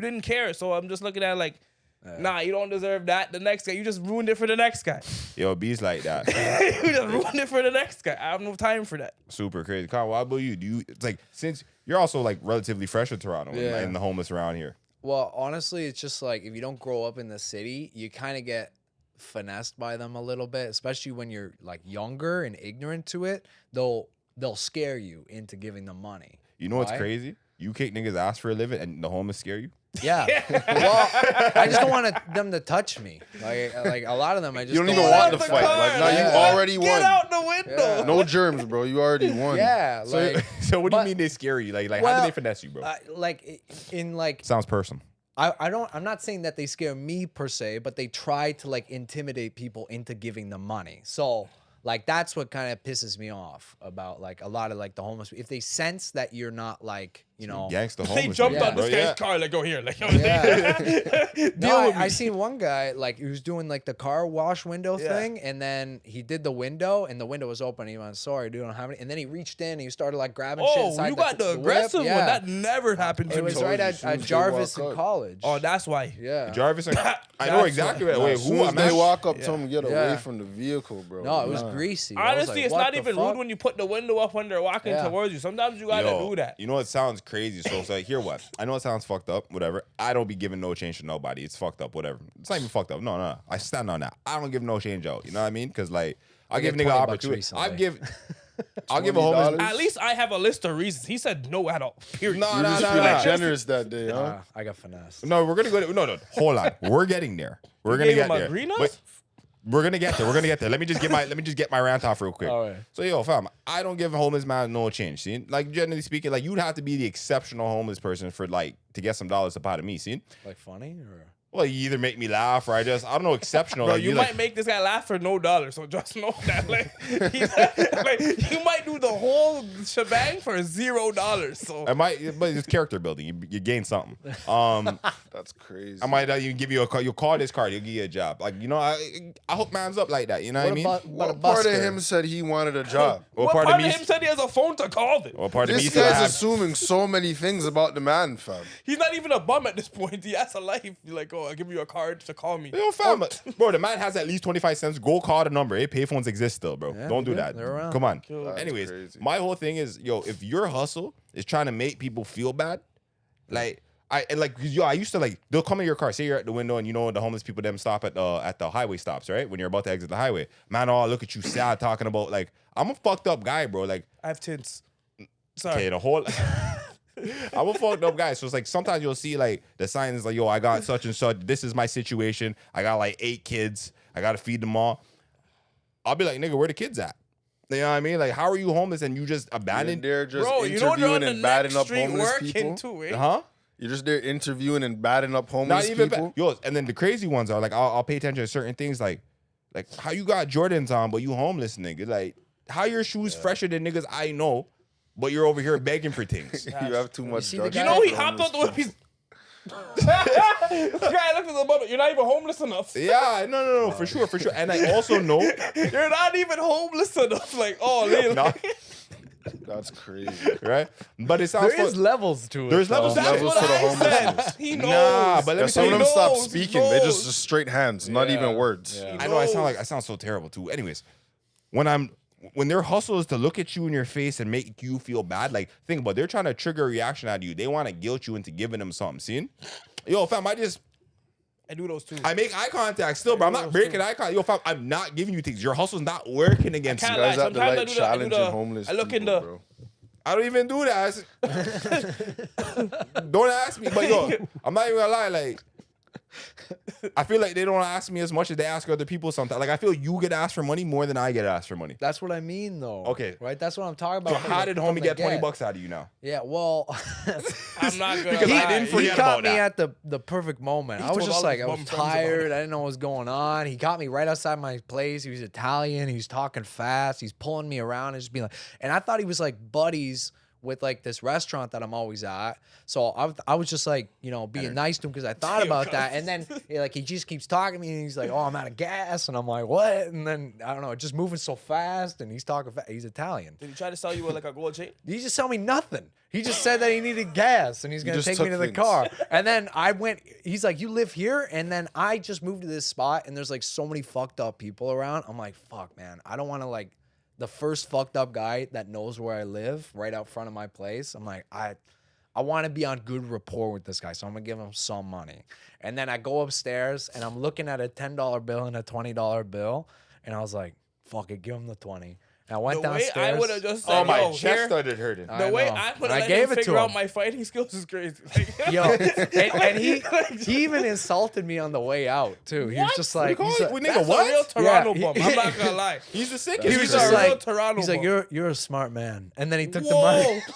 didn't care. So I'm just looking at it like, nah, you don't deserve that. The next guy, you just ruined it for the next guy. Yo, bees like that. You just ruined it for the next guy. I have no time for that. Super crazy. Kyle, what about you? It's like, since you're also like relatively fresh in Toronto and the homeless around here. Well, honestly, it's just like if you don't grow up in the city, you kind of get finessed by them a little bit, especially when you're like younger and ignorant to it. They'll scare you into giving them money. You know what's Right? crazy? You kick niggas ass for a living and the homeless scare you? Yeah. Well, I just don't want them to touch me. Like a lot of them, I just You don't don't even want want the them fight. to- Like, no, you Yeah. already Get won. out the window. Yeah. No germs, bro. You already won. Yeah. Like, So what do you but- mean they scare you? Like how Well, do they finesse you, bro? like in like Sounds personal. I'm not saying that they scare me per se, but they try to like intimidate people into giving them money. So like that's what kind of pisses me off about like a lot of like the homeless. If they sense that you're not like, you know, Gangsta They homeless. jumped niggas, on bro. this guy's Yeah. car like, go here, like, yo, Yeah. deal with me. I seen one guy like he was doing like the car wash window Yeah. thing, and then he did the window, and the window was open. He went, "Sorry, dude, I don't have any." And then he reached in and he started like grabbing shit Oh, inside you got the whip. aggressive Yeah. one. That never happened to It me. was right As soon at as they Jarvis walk in up. college. Oh, that's why. yeah. Jarvis, I know That's exactly what- what. Wait, As soon who? as I'm they actually- walk up to him, get away Yeah. from the vehicle, bro. No, it was Nah. greasy. I was Honestly, like, it's what not the even fuck? rude when you put the window up when they're walking Yeah. towards you. Sometimes you gotta Yo, do that. You know what sounds crazy? So it's like, here what? I know it sounds fucked up, whatever. I don't be giving no change to nobody. It's fucked up, whatever. It's not even fucked up. No. I stand on that. I don't give no change out. You know what I mean? Because like, I'll give get nigga 20 bucks opportunity. recently. I'll give a homeless. $20? At least I have a list of reasons. He said no at all. Period. No, You no, just no, feeling no. generous that day, huh? I got finesse. No, we're gonna go. No. Hold on. We're getting there. We're You gonna gave get him a there. green But nose? we're gonna get there. We're gonna get there. Let me just get my rant off real quick. All right. So yo, fam, I don't give a homeless man no change. See, like generally speaking, like you'd have to be the exceptional homeless person for like to get some dollars up out of me. See, Like funny or well, you either make me laugh or I don't know, exceptional. Bro, like, you like, might make this guy laugh for $0, so just know that. Like, like you might do the whole shebang for $0. So but it's character building. You gain something. That's crazy. I might even give you a call. You'll call this card. You'll give you a job. Like I hook man's up like that. You know what I mean? What part of him said he wanted a job? what part of him said he has a phone to call it? What part of me This said I guy's have- assuming so many things about the man, fam. He's not even a bum at this point. He has a life. He's like, oh, I'll give you a card to call me. Yo, fam, bro, the man has at least 25 cents. Go call the number. Hey, payphones exist still, bro. Yeah, Don't do they do. that. They're around. Come on. That's Anyways, crazy. my whole thing is, yo, if your hustle is trying to make people feel bad, like I used to like they'll come in your car, say you're at the window, and you know the homeless people them stop at the highway stops, right? When you're about to exit the highway, man, oh look at you sad talking about like I'm a fucked up guy, bro. Like I have tints. Sorry. okay, the whole. I'm a fucked up guy. So it's like sometimes you'll see like the signs like, yo, I got such and such. This is my situation. I got like 8 kids. I got to feed them all. I'll be like, nigga, where the kids at? You know what I mean? Like, how are you homeless and you just And abandoned? they're just Bro, you know they're on interviewing the and batting next up street homeless working people. too, eh? Huh? You're just there interviewing and batting up Not homeless even people. yo. And then the crazy ones are like, I'll pay attention to certain things like how you got Jordans on, but you homeless, nigga. Like, how your shoes fresher than niggas I know, but you're over here begging for things. You have too much. see the judgment guy- You know he for hopped out homeless the whip. He's this guy looked at the bubble. You're not even homeless enough. Yeah, no, for sure. And I also know You're not even homeless enough. Like, oh, Lil. Nah. That's crazy. right? But it sounds there is levels to it. There's levels though. to That's it. what to the I said. homelessness. He knows. Nah, but let Yeah, me some tell of you. them stop knows, speaking. he They knows. just straight hands, not Yeah. even words. Yeah. I know I sound so terrible too. Anyways, when their hustle is to look at you in your face and make you feel bad, like think about it, they're trying to trigger a reaction out of you. They want to guilt you into giving them something. See? Yo, fam, I do those too. I make eye contact still, bro. I'm not breaking eye contact. Yo, fam, I'm not giving you things. Your hustle's not working against you. can't Guys lie. have to Sometimes like I challenge do the homeless I look in people, the bro. I don't even do that. Don't ask me. But yo, I'm not even gonna lie. Like, I feel like they don't ask me as much as they ask other people sometimes. Like, I feel you get asked for money more than I get asked for money. That's what I mean, though. Okay. Right? That's what I'm talking So about. how did homie get 20 bucks out of you now? Yeah, well, I'm not gonna Because lie. I didn't he forget caught about me that. at the perfect moment. I was told just all like, his I was bum friends about tired. it. I didn't know what was going on. He got me right outside my place. He was Italian. He was talking fast. He's pulling me around and just being like, and I thought he was like buddies with like this restaurant that I'm always at. So I was just like, you know, being nice to him because I thought about that. And then like he just keeps talking to me and he's like, oh, I'm out of gas. And I'm like, what? And then I don't know, just moving so fast and he's talking fast. He's Italian. Did he try to sell you like a gold chain? He just tell me nothing. He just said that he needed gas and he's gonna just take me took to the things. car. And then I went. He's like, "You live here?" And then I just moved to this spot and there's like so many fucked up people around. I'm like, "Fuck, man, I don't want to like the first fucked up guy that knows where I live right out front of my place." I'm like, I want to be on good rapport with this guy, so I'm gonna give him some money. And then I go upstairs and I'm looking at a $10 bill and a $20 bill, and I was like, "Fuck it, give him the 20." And I went The way downstairs. I would have just said, Oh, my yo, chest here, started hurting. the way know. I would I have let gave him it to figure out him. my fighting skills is crazy. Like, Yo, and he even insulted me on the way out too. He was What? just like, What he's do you like- call it? that's Nigga, what? a real Toronto Yeah, bum. I'm not gonna lie. He's the sickest. he He's was a just real like, Toronto he's like, bum. you're a smart man. And then he took the Whoa,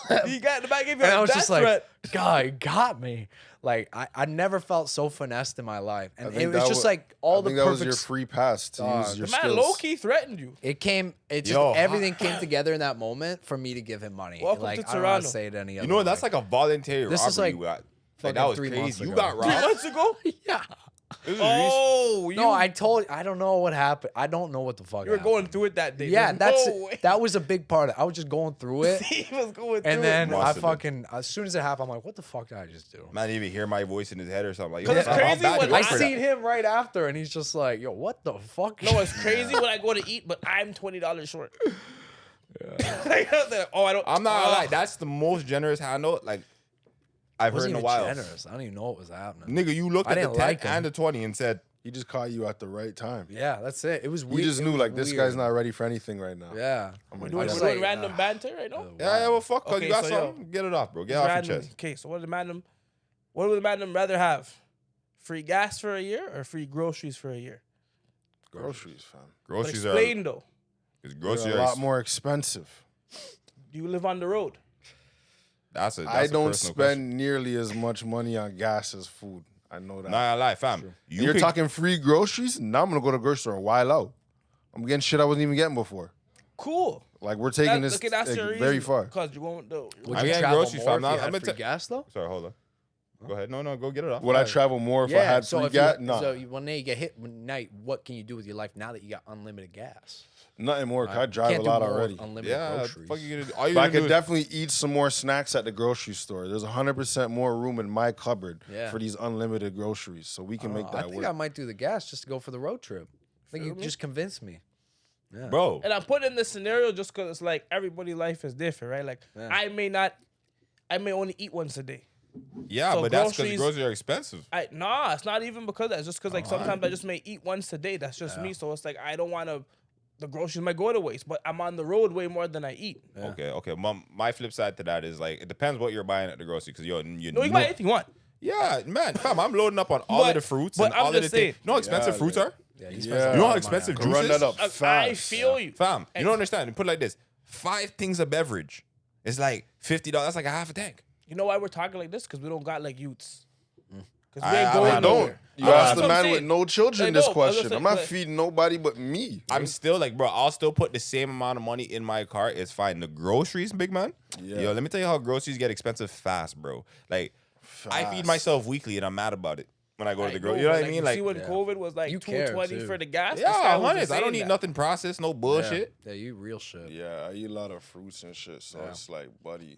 money. he got the back gave you And I a was death just like, threat. God, he got me. Like I never felt so finessed in my life, and I think it was that just wa- like all I the think that was perfect. your free pass to use your The man skills. low key threatened you. It came. It just Yo, everything came together in that moment for me to give him money. Welcome like to I don't want Toronto. to say it any other. You know, that's way. like a voluntary This is robbery like you got. fucking Like, that was 3 months crazy. You ago. got 3 robbed. months ago? yeah. This was Oh, you, No, I don't know what happened. I don't know what the fuck. you were happened. going through it that day. Yeah, There's no way. that was a big part of it. I was just going through it. He was going through And then it. Must I have been. fucking, as soon as it happened, I'm like, what the fuck did I just do? Man, even hear my voice in his head or something. Like, 'Cause it's fam, crazy I'm bad to when go I for that. seen him right after, and he's just like, yo, what the fuck? No, it's crazy when I go to eat, but I'm $20 short. Like, oh, I don't. I'm not gonna lie. That's the most generous handle like I've heard wasn't in a even while. generous. I don't even know what was happening. Nigga, you looked I at the didn't 10 like him. and the 20 and said, He just caught you at the right time. Yeah, that's it. It was You weird. just It knew was like this weird. guy's not ready for anything right now. Yeah. We're I doing, just we're doing like, random banter right now. yeah, well, fuck, cause Okay, you got so, yo, something. Get it off, bro. Get it off your Random. chest. Okay, so what would the madam rather have? Free gas for a year or free groceries for a year? Groceries, fam. But Groceries are, explain though. it's They're groceries a are, lot more expensive. Do you live on the road? that's a I don't personal spend question. nearly as much money on gas as food. I know that. Not gonna lie, fam. You're could- talking free groceries? Now I'm gonna go to the grocery store and while out. I'm getting shit I wasn't even getting before. Cool. Like we're taking this okay, that's like, your very reason, far. Because you're going to. Would I'm you getting travel groceries, more fam. if you I'm had gonna free ta- gas though? Sorry, hold on. Go ahead. No, go get it off. Would I travel more if I had free if gas? you, No, so one day you get hit one night, what can you do with your life now that you got unlimited gas? nothing more. 'Cause I drive Can't a do lot more already. Unlimited Yeah, groceries. fuck you gonna do? All you But I gonna do could is definitely eat some more snacks at the grocery store. There's 100% more room in my cupboard Yeah. for these unlimited groceries, so we can make I that think work. I might do the gas just to go for the road trip. I think you just convinced me. Yeah. bro. And I'm putting in this scenario just because it's like everybody's life is different, right? Like Yeah. I may only eat once a day. Yeah, So but that's because groceries- groceries are expensive. Nah, it's not even because of that. It's just because like sometimes I just may eat once a day. That's just me. So it's like I don't want to. The groceries might go to waste, but I'm on the road way more than I eat. Okay. My flip side to that is like it depends what you're buying at the grocery because you No, you can buy anything you want. Yeah, man, fam, I'm loading up on all But- of the fruits but and I'm all of just the things. saying. You know how expensive Yeah, fruits yeah. are? Yeah, he Yeah. spends a You know lot how of money expensive on Could juice run is? that up I fast. feel you. Fam, you don't understand. Put it like this: 5 things of beverage. It's like $50. That's like a half a tank. You know why we're talking like this? Because we don't got like youths. Because I- we ain't I going don't. nowhere. You That's asked what the I'm man saying. with no children I this know, I was question. just I'm not like- feeding nobody but me. I'm still like, bro, I'll still put the same amount of money in my car. It's fine. The groceries, big man. Yeah. Yo, let me tell you how groceries get expensive fast, bro. Like, I feed Fast. myself weekly and I'm mad about it when I go to the Like, grocery. no, You know but, what I mean? Like, see when COVID was like You care, $2.20 too. for the gas. this yeah, guy was hundreds. just I don't saying need that. nothing processed, no bullshit. Yeah, you real shit. Yeah, I eat a lot of fruits and shit, so Yeah. it's like, buddy,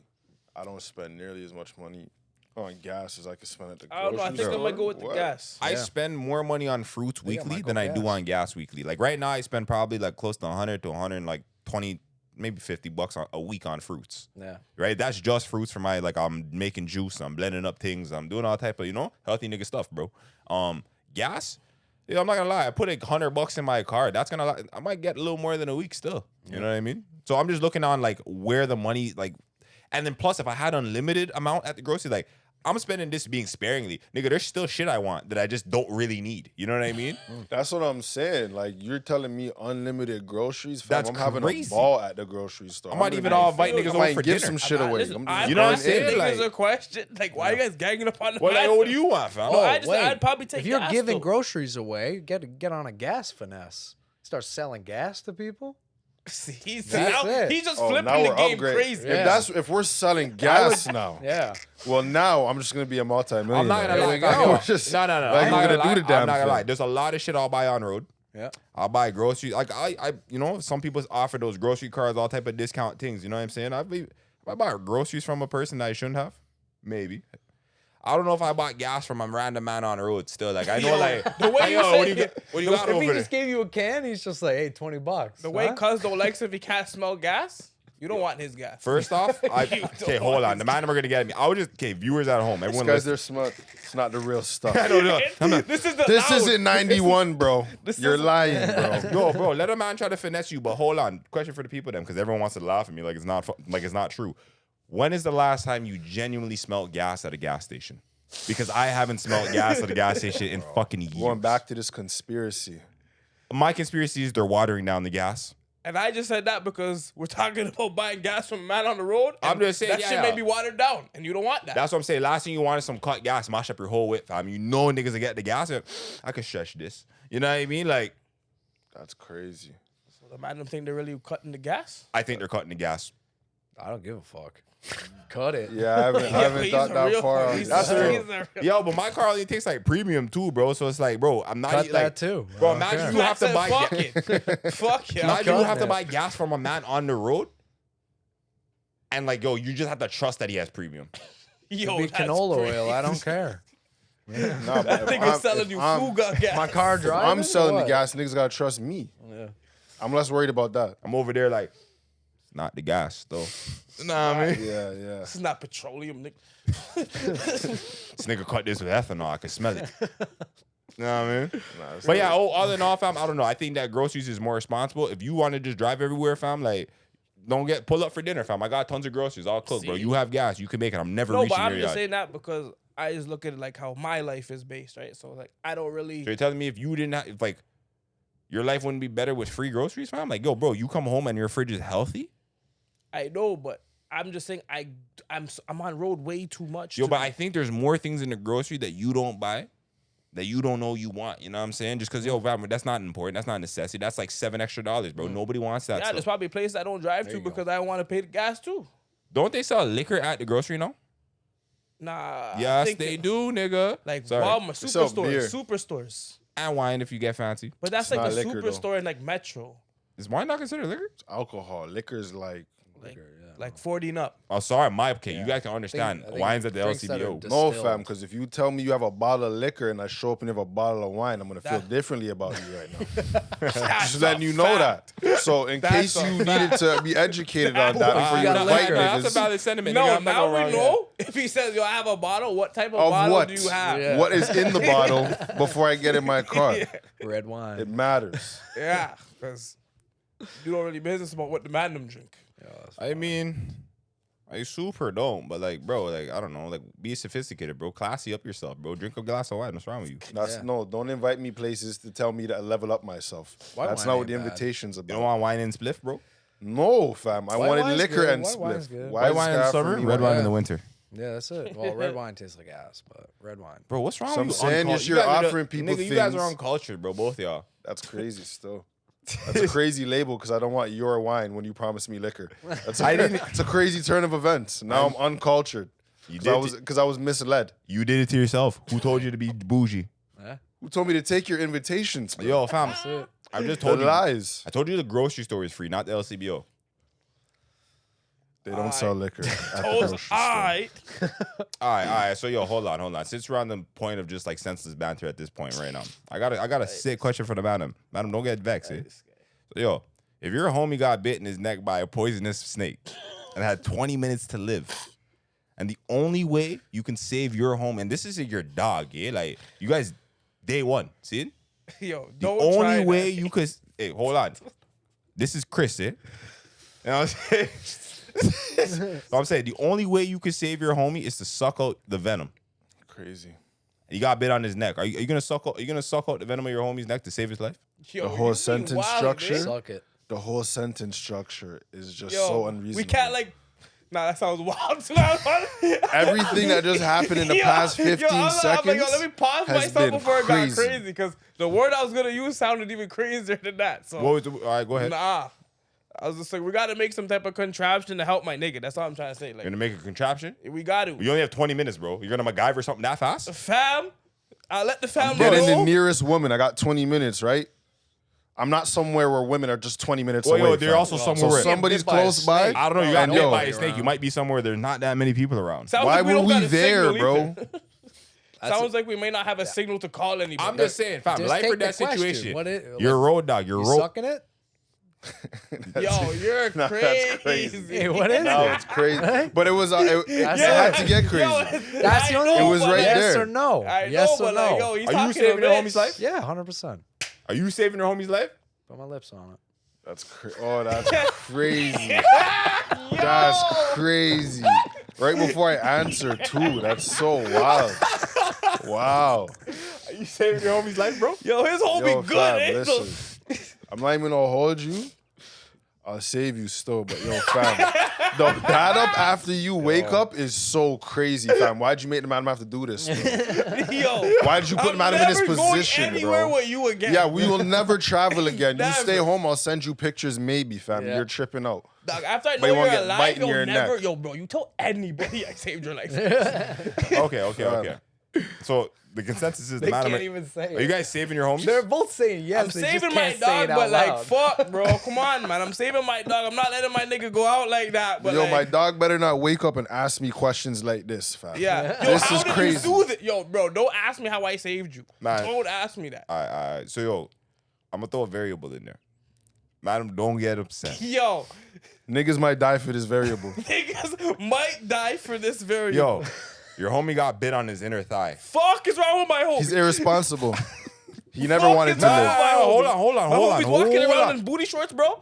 I don't spend nearly as much money On gas is I could spend at the I don't know. I grocery think I store. might go with the What? gas. I spend more money on fruits weekly Michael than I do Gas. on gas weekly. Like right now, I spend probably like close to 100 to 120, maybe $50 a week on fruits. Yeah. Right? That's just fruits for my, like, I'm making juice, I'm blending up things, I'm doing all type of, healthy nigga stuff, bro. Gas, I'm not gonna lie, I put $100 in my car. That's I might get a little more than a week still. You know what I mean? So I'm just looking on like where the money, like, and then plus if I had unlimited amount at the grocery, like, I'm spending this being sparingly. Nigga, there's still shit I want that I just don't really need. You know what I mean? That's what I'm saying. Like, you're telling me unlimited groceries? Fam, That's I'm having crazy. a ball at the grocery store. I might I'm even gonna all be- invite niggas I over might for give dinner. some shit away. Listen, I'm You know what I'm asking saying? niggas Like- a question. Like, why you guys ganging up on the Well, like, man? what do you want, fam? Oh, I'd probably take If you're gas, giving though. groceries away, get on a gas finesse. Start selling gas to people. He's That's it. he's just Oh, flipping now the we're game upgrading. crazy. Yeah. If we're selling gas now, Yeah. well, now I'm just gonna be a multi-millionaire. I'm not gonna There lie. we go. No, We're just- no. like, I'm we're not gonna gonna do lie. the I'm damn not gonna lie. thing. There's a lot of shit I'll buy on road. Yeah. I'll buy groceries. Like some people offer those grocery cards, all type of discount things. You know what I'm saying? If I buy groceries from a person that I shouldn't have, maybe. I don't know if I bought gas from a random man on the road. Still, like I know, Yo, like the way you what say do you it- what do you got If over he there? just gave you a can, he's just like, hey, $20. The way huh? Cuz don't likes if he can't smell gas, you don't want his gas. First off, okay, hold on. The man never gonna get me. I would just viewers at home. Everyone, Guys, listen. they're smart. It's not the real stuff. I don't know. This is the This loud. isn't 91, bro. You're lying, bro. No, bro, let a man try to finesse you, but hold on. Question for the people then, because everyone wants to laugh at me like it's not true. When is the last time you genuinely smelled gas at a gas station? Because I haven't smelled gas at a gas station in fucking years. Going back to this conspiracy. My conspiracy is they're watering down the gas. And I just said that because we're talking about buying gas from a man on the road. I'm and just saying, that yeah, shit yeah. may be watered down, and you don't want that. That's what I'm saying. Last thing you want is some cut gas, mash up your whole whip, fam. You know niggas will get the gas. I could stretch this. You know what I mean? Like, That's crazy. So the man don't think they're really cutting the gas. I think they're cutting the gas. I don't give a fuck. Cut it. Yeah, I haven't He's thought a that real- far on he's that. a- That's he's a real- Yo, but my car only takes like premium too, bro. So it's like, bro, I'm not Cut like, that too. Bro, I don't imagine care. you have to Matt buy said, gas. fuck it. Fuck yeah. Imagine you have to cutting buy it. gas from a man on the road, and like, yo, you just have to trust that he has premium. Yo, Be that's canola crazy. oil. I don't care. Nah, but I think we're selling you Fuga gas. My car driving. I'm selling the What? gas. Niggas gotta trust me. Yeah. I'm less worried about that. I'm over there like, it's not the gas though. Nah, I mean, Yeah. This is not petroleum, nigga. this nigga cut this with ethanol. I can smell it. You know what I mean? But yeah, other than all, fam, I don't know. I think that groceries is more responsible. If you want to just drive everywhere, fam, like, don't pull up for dinner, fam. I got tons of groceries. I'll cook, bro. See? You have gas. You can make it. I'm never No, reaching but I'm your just yard. saying that because I just look at it like how my life is based, right? So like I don't really. So you're telling me if you didn't have, if, like, your life wouldn't be better with free groceries, fam? Like, yo, bro, you come home and your fridge is healthy? I know, but I'm just saying I'm on road way too much. Yo, to but be- I think there's more things in the grocery that you don't buy that you don't know you want. You know what I'm saying? Just because, yo, fam, that's not important. That's not a necessity. That's like $7 extra, bro. Nobody wants that yeah, stuff. there's probably places I don't drive to because I don't want to pay the gas too. Don't they sell liquor at the grocery now? Nah. I Yes, think they do, nigga. Like Sorry. Walmart, sell beer. superstores. And wine if you get fancy. But that's It's like a not liquor, though. superstore in like Metro, Is wine not considered liquor? Alcohol. Liquor's like like 40 and up. Oh, sorry, okay. You guys can understand. I think Wine's at the drinks that are LCBO. no, Distilled. fam. Because if you tell me you have a bottle of liquor and I show up and you have a bottle of wine, I'm gonna feel differently about you right now. Just letting you know that. So in case you needed to be educated on that before you got invite liquor. That's a niggas. valid sentiment. No, nigga. I'm not now gonna we wrong know if he says, yo, I have a bottle, what type of Of bottle what? do you have? Yeah. What is in the bottle before I get in my car? Red wine. It matters. Yeah, because you don't really business about what the man them drink. I mean, I super don't, but like, bro, like, I don't know, like, be sophisticated, bro. Classy up yourself, bro. Drink a glass of wine. What's wrong with you? That's no. Don't invite me places to tell me to level up myself. White That's wine not what ain't the bad. invitation's You about. don't want wine and spliff, bro? No, fam. I White wanted wine's liquor good. and White wine's spliff. good. Why White is wine in this the for summer, me? red wine in the Yeah. winter. Yeah, that's it. Well, red wine tastes like ass, but red wine. Bro, what's wrong So I'm with you? saying Uncult- you're you guys are offering people nigga, you guys things. are uncultured, bro. Both of y'all. That's crazy still. That's a crazy label because I don't want your wine when you promised me liquor. That's it's a crazy turn of events. Now I'm uncultured. You Because I was misled. You did it to yourself. Who told you to be bougie? Who told me to take your invitations? Bro? Yo, fam. it. I just The told you. lies. I told you the grocery store is free, not the LCBO. They don't sell liquor at the Toes, grocery store. alright. All right. So yo, hold on. Since we're on the point of just like senseless banter at this point right now, I got a sick question for the madam. Madam, don't get vexed. Eh? So yo, if your homie got bit in his neck by a poisonous snake and had 20 minutes to live, and the only way you can save your home, and this isn't your dog, yeah, like you guys, day one, see it? Yo, The don't try only way that. you could, hey, hold on. This is Chris, eh? You know what I'm saying? So I'm saying the only way you could save your homie is to suck out the venom. Crazy. He got bit on his neck. Are you gonna suck out? Are you gonna suck out the venom of your homie's neck to save his life? Yo, The whole you sentence wild, structure? bitch. Suck it. The whole sentence structure is just Yo, so unreasonable. we can't like. Nah, that sounds wild. Everything that just happened in the past 15 I'm seconds like, yo, let me pause has myself been before it got crazy. crazy because the word I was gonna use sounded even crazier than that. So What was all right, go ahead. nah, I was just like, we gotta make some type of contraption to help my nigga. That's all I'm trying to say. You're Like, gonna make a contraption? we got to. You only have 20 minutes, bro. You're gonna MacGyver something that fast? Fam, I let the fam Get in the know. nearest woman. I got 20 minutes, right? I'm not somewhere where women are just 20 minutes Well, away. yo, they're fam. also somewhere So where somebody's Bit by a close by. snake. I don't know. You got And bit yo, by a snake. You might be somewhere there's not that many people around. Sounds Why like we were don't we got a there, signal bro? either. Sounds like we may not have a signal to call anybody. I'm just saying, fam, Just life take or death the question. situation. What You're a road dog. You're You a road. sucking it? Yo, you're Nah, crazy. that's crazy. Hey, what is No, it? it's crazy. But it was it That's had it. to get crazy. That's the only. It was right yes there. or no? I yes know, or but no? like, yo, he's Are you talking saving a your bitch. homie's life? Yeah, 100%. Are you saving your homie's life? Put my lips on it. That's that's crazy. That's crazy. Right before I answer too. That's so wild. Wow. Are you saving your homie's life, bro? Yo, his homie Yo, good. fam, eh? So- listen. I'm not even gonna hold you. I'll save you still, but yo, fam, the bat up after you wake up is so crazy, fam. Why'd you make the madam have to do this? Bro? Yo, Why'd you put the I'm madam in this never going position, anywhere bro? with you again. Yeah, we will never travel again. You stay Never. home, I'll send you pictures, maybe, fam. Yeah. You're tripping out. Dog, after I But know you won't you're get alive, bite in you'll your never, neck. yo, bro, you tell anybody I saved your life. Okay. So the consensus is the They madam. can't even say Are you it. guys saving your homies? They're both saying yes. I'm they just saving my can't say dog, it out but like, loud. fuck, bro. Come on, man. I'm saving my dog. I'm not letting my nigga go out like that. But Yo, like, my dog better not wake up and ask me questions like this, fam. yeah. Yo, This how is did crazy. you soothe it? Yo, bro, don't ask me how I saved you. Man. Don't ask me that. All right. So yo, I'm gonna throw a variable in there. Madam, don't get upset. Yo, Niggas might die for this variable. niggas might die for this variable. Yo, your homie got bit on his inner thigh. Fuck is wrong with my homie? He's irresponsible. He never Fuck wanted is to wrong live. with my homie? Hold on. My homie's walking hold around on. in booty shorts, bro.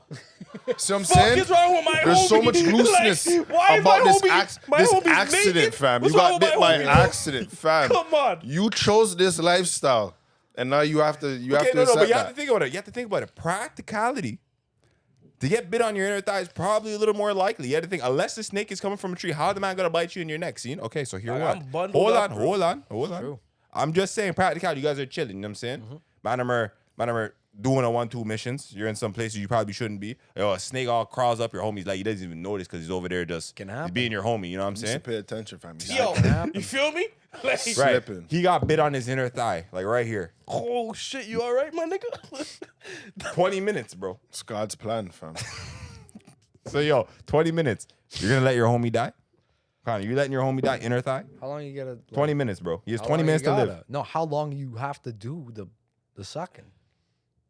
See what I'm Fuck saying? is wrong with my There's homie? so much looseness Like, why is about my this, homie, my this homie's accident, naked? fam. What's You wrong got with bit my by homie, an bro? accident, fam. Come on. You chose this lifestyle, and now you have to Okay, accept but you have to that. think about it. You have to think about it. Practicality. To get bit on your inner thigh is probably a little more likely. You have to think, unless the snake is coming from a tree, how the man gonna bite you in your neck? See? Okay, so here Like, what? I'm bundled Hold up, on, bro. hold on. I'm just saying, practicality. You guys are chilling. You know what I'm saying? Man, I'm doing a 1-2 missions. You're in some places you probably shouldn't be. Yo, a snake all crawls up your homie's like he doesn't even notice because he's over there just Can he's happen. being your homie. You know what I'm You saying? should pay attention, fam. Yo, you feel me? Like, Right. Slipping. He got bit on his inner thigh, like right here. oh shit, you all right, my nigga? 20 minutes, bro. It's God's plan, fam. So yo, 20 minutes. You're gonna let your homie die? Connor, you letting your homie die inner thigh? How long you gotta? 20 minutes, bro. He has how 20 long minutes you to live. gotta? No, how long you have to do the sucking?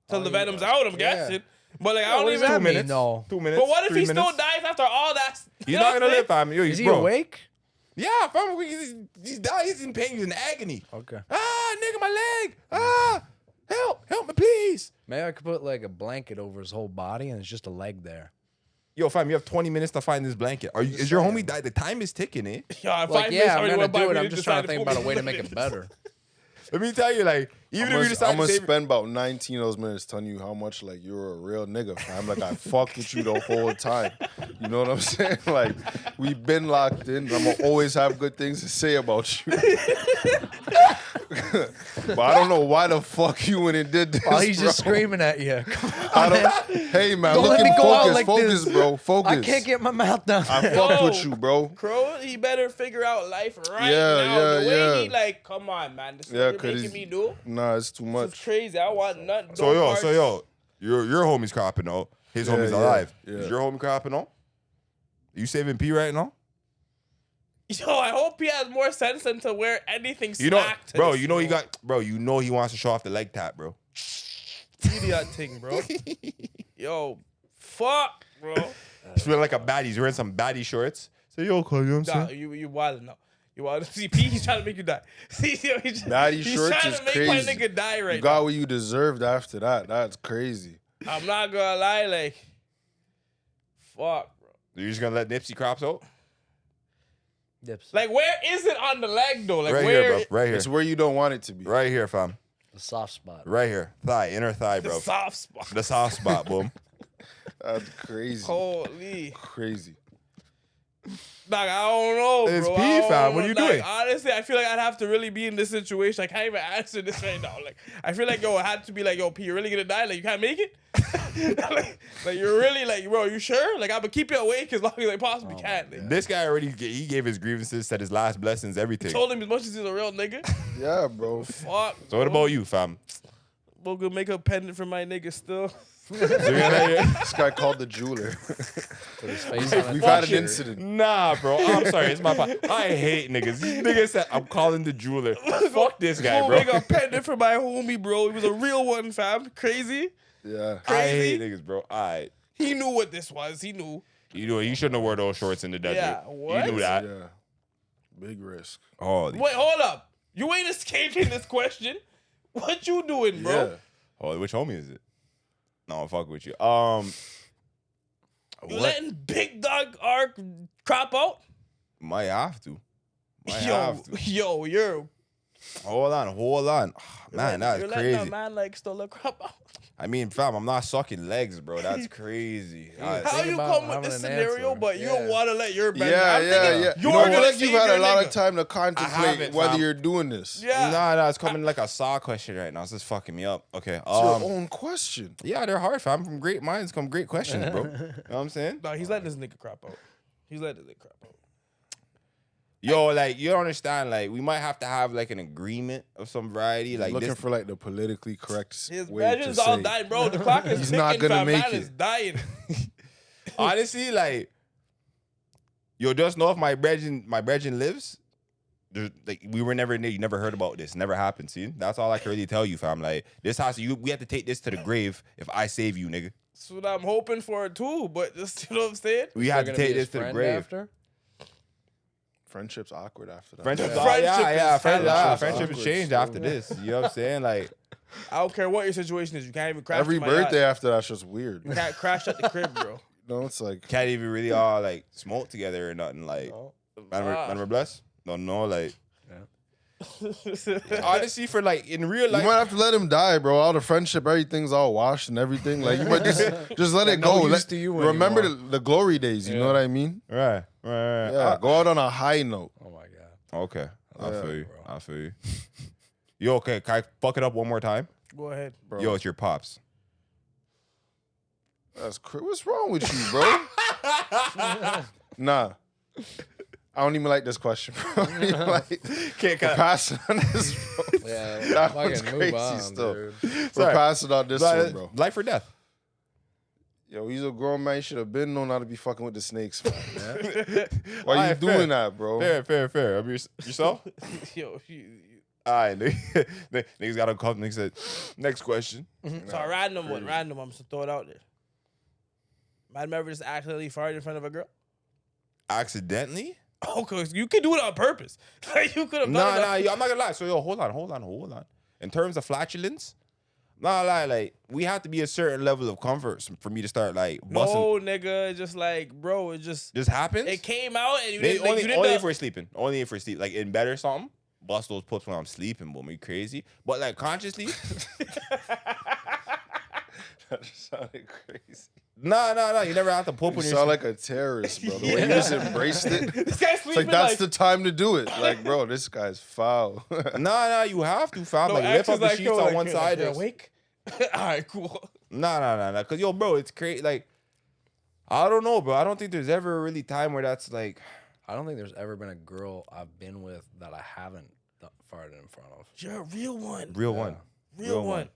Till the venom's out, I'm guessing. But like, I don't what does even. that 2 mean? minutes. No. 2 minutes. But what if 3 he still minutes. dies after all that? He's not gonna live, fam. Yo, Is he bro. awake? Yeah, fam. He's dying. He's in pain. He's in agony. Okay. Ah, nigga, my leg. Ah, help me, please. Maybe I could put like a blanket over his whole body and it's just a leg there. Yo, fam, you have 20 minutes to find this blanket. Is your homie died? The time is ticking, eh? Yeah, Like, yeah, I'm gonna do it. I'm just trying to think about a way to make it better. Let me tell you, like, even if you decide I'm to gonna save. spend about 19 of those minutes telling you how much like you're a real nigga, fam. Like I fucked with you the whole time. You know what I'm saying? Like we've been locked in. I'm gonna always have good things to say about you. But I don't know why the fuck you went and did this. While he's bro. just screaming at you. Come I on, don't, man. hey man, Don't look let me at go out focus, like focus, this. bro. Focus. I can't get my mouth down. I fucked Yo. with you, bro. Crow, he better figure out life right Yeah, now. The way he yeah. like, come on, man. This is Yeah, what you're 'cause making he's- me do. Nah, it's too It's much. crazy. I want nothing. So yo, your homie's cropping out. His homie's yeah, alive. yeah. Is your homie cropping out? You saving P right now? Yo, I hope he has more sense than to wear anything You know, slack to bro. this, You know he got, bro. You know he wants to show off the leg tap, bro. idiot thing, bro. Yo, fuck, bro. He's feeling like a baddie. He's wearing some baddie shorts. So yo, Cole, you know what I'm Nah, saying? you wildin' now. You wild. See, P, he's trying to make you die. See, yo, he's Baddie shorts trying is to make crazy. my nigga die right You got now. what you deserved after that. That's crazy. I'm not gonna lie, like, fuck, bro. You're just gonna let Nipsey crops out? Dips. Like, where is it on the leg though? Like, Right where? here, bro. Right here. It's where you don't want it to be. Right here, fam. The soft spot. Right here. Thigh, inner thigh, The bro. soft spot. The soft spot, boom. That's crazy. Holy. Crazy. Dog, I don't know, bro. It's P, I don't fam. What know. you Like, doing? honestly, I feel like I'd have to really be in this situation. I can't even answer this right now. Like, I feel like, yo, it had to be like, yo, P, you're really gonna die? Like, you can't make it? like, you're really like, bro, you sure? Like, I'm gonna keep you awake as long as I possibly can. Like, This guy already, he gave his grievances, said his last blessings, everything. told him as much as he's a real nigga. Yeah, bro. Fuck. So what about you, fam? We'll go make a pendant for my nigga still. So you're gonna- This guy called the jeweler. Put his face on We've it. had an Sure. incident. Nah, bro. I'm sorry. It's my fault. I hate niggas. This nigga said, I'm calling the jeweler. Fuck this guy, We'll bro. make a pendant for my homie, bro. He was a real one, fam. Crazy. Yeah. I hate Crazy. niggas, bro. Alright. He knew what this was. He knew. You know, you shouldn't have wore those shorts in the desert. Yeah, what? You knew that. Yeah. Big risk. Oh, Wait, hold up. You ain't escaping this question. What you doing, bro? Yeah. oh, which homie is it? No, fuck with you. You What? letting Big Dog Arc crop out? Might have to. Might Yo, have to. yo, you're Hold on. Oh, man, that's you're letting a crazy. man like still a crop out. I mean, fam, I'm not sucking legs, bro. That's crazy. Yeah. How Think you about come with having this an scenario, answer. but you Yeah. don't want to let your best? Yeah, I'm yeah, thinking yeah. You're I gonna feel like save you've had your a lot nigga. of time to contemplate haven't, whether fam. you're doing this. Yeah. Nah, it's coming like a saw question right now. It's just fucking me up. Okay. It's your own question. Yeah, they're hard, fam. From great minds come great questions, bro. You know what I'm saying? No, he's letting this nigga crop out. He's letting this nigga crop out. Yo, like, you don't understand. Like, we might have to have, like, an agreement of some variety. Like, Looking this. for like the politically correct His way to legends all say. dying, bro. The clock is He's ticking, not gonna fam. make Man it. is dying. Honestly, like, yo, just know if my brethren lives, there's, like, we were never, you never heard about this. Never happened, see? That's all I can really tell you, fam. Like, this has to, we have to take this to the grave if I save you, nigga. That's what I'm hoping for too. But just, you know what I'm saying? We You're have to gonna be take his this to the friend grave. After? Friendship's awkward after that. Friendship, Yeah. friendship Friendship's has changed awkward after this. You know what I'm saying? Like, I don't care what your situation is. You can't even crash Every to my birthday yacht. after that's just weird. You can't crash at the crib, bro. No, it's like can't even really all like smoke together or nothing. Like, No. man, we're blessed. Don't know, like, Yeah. honestly, for like in real you life, might have to let him die, bro. All the friendship, everything's all washed and everything. Like you might just let it no go. use to you remember anymore. the glory days. You know what I mean? right. Yeah. Go out on a high note. Oh my god. Okay, I Yeah, feel you. bro. I feel you. Yo, okay, can I fuck it up one more time? Go ahead. Bro. Yo, it's your pops. What's wrong with you, bro? Nah. I don't even like this question, bro. Can't We're passing on this, bro. Yeah, That one's fucking crazy move on, still. dude. We're Sorry. passing on this one, bro. Life or death? Yo, he's a grown man. He should have been known how to be fucking with the snakes, man. Yeah. Why you Alright, doing fair. that, bro? Fair. I mean, yourself? Yo, All right, niggas got to come. Niggas said, next question. so a random one, random. I'm just throw it out there. Man, ever just accidentally farted in front of a girl? Accidentally? Oh, cause you could do it on purpose. Like you could have Nah, done it. I'm not gonna lie. So yo, hold on. In terms of flatulence, nah, like we have to be a certain level of comfort for me to start like busting. No, nigga, it's just like, bro, it just Happens. it came out and you They- didn't, like, only you didn't only if we're sleeping. Only if we're sleep. Like in bed or something. Bust those pups when I'm sleeping, boy. Me crazy. But like consciously, That sounded crazy. nah. You never have to poop You when you're sound like a terrorist, bro. The way you just embraced it. This guy's It's sleeping like that's the time to do it. Like, bro, this guy's foul. Nah, you have to, fam. no, Like X lift up is the like, sheets yo, on like, one you're side. Like, you're awake? All right, cool. Nah. Cause yo, bro, it's crazy. Like, I don't know, bro. I don't think there's ever a really time where that's like. I don't think there's ever been a girl I've been with that I haven't farted in front of. You're a real one. Real one. Real one.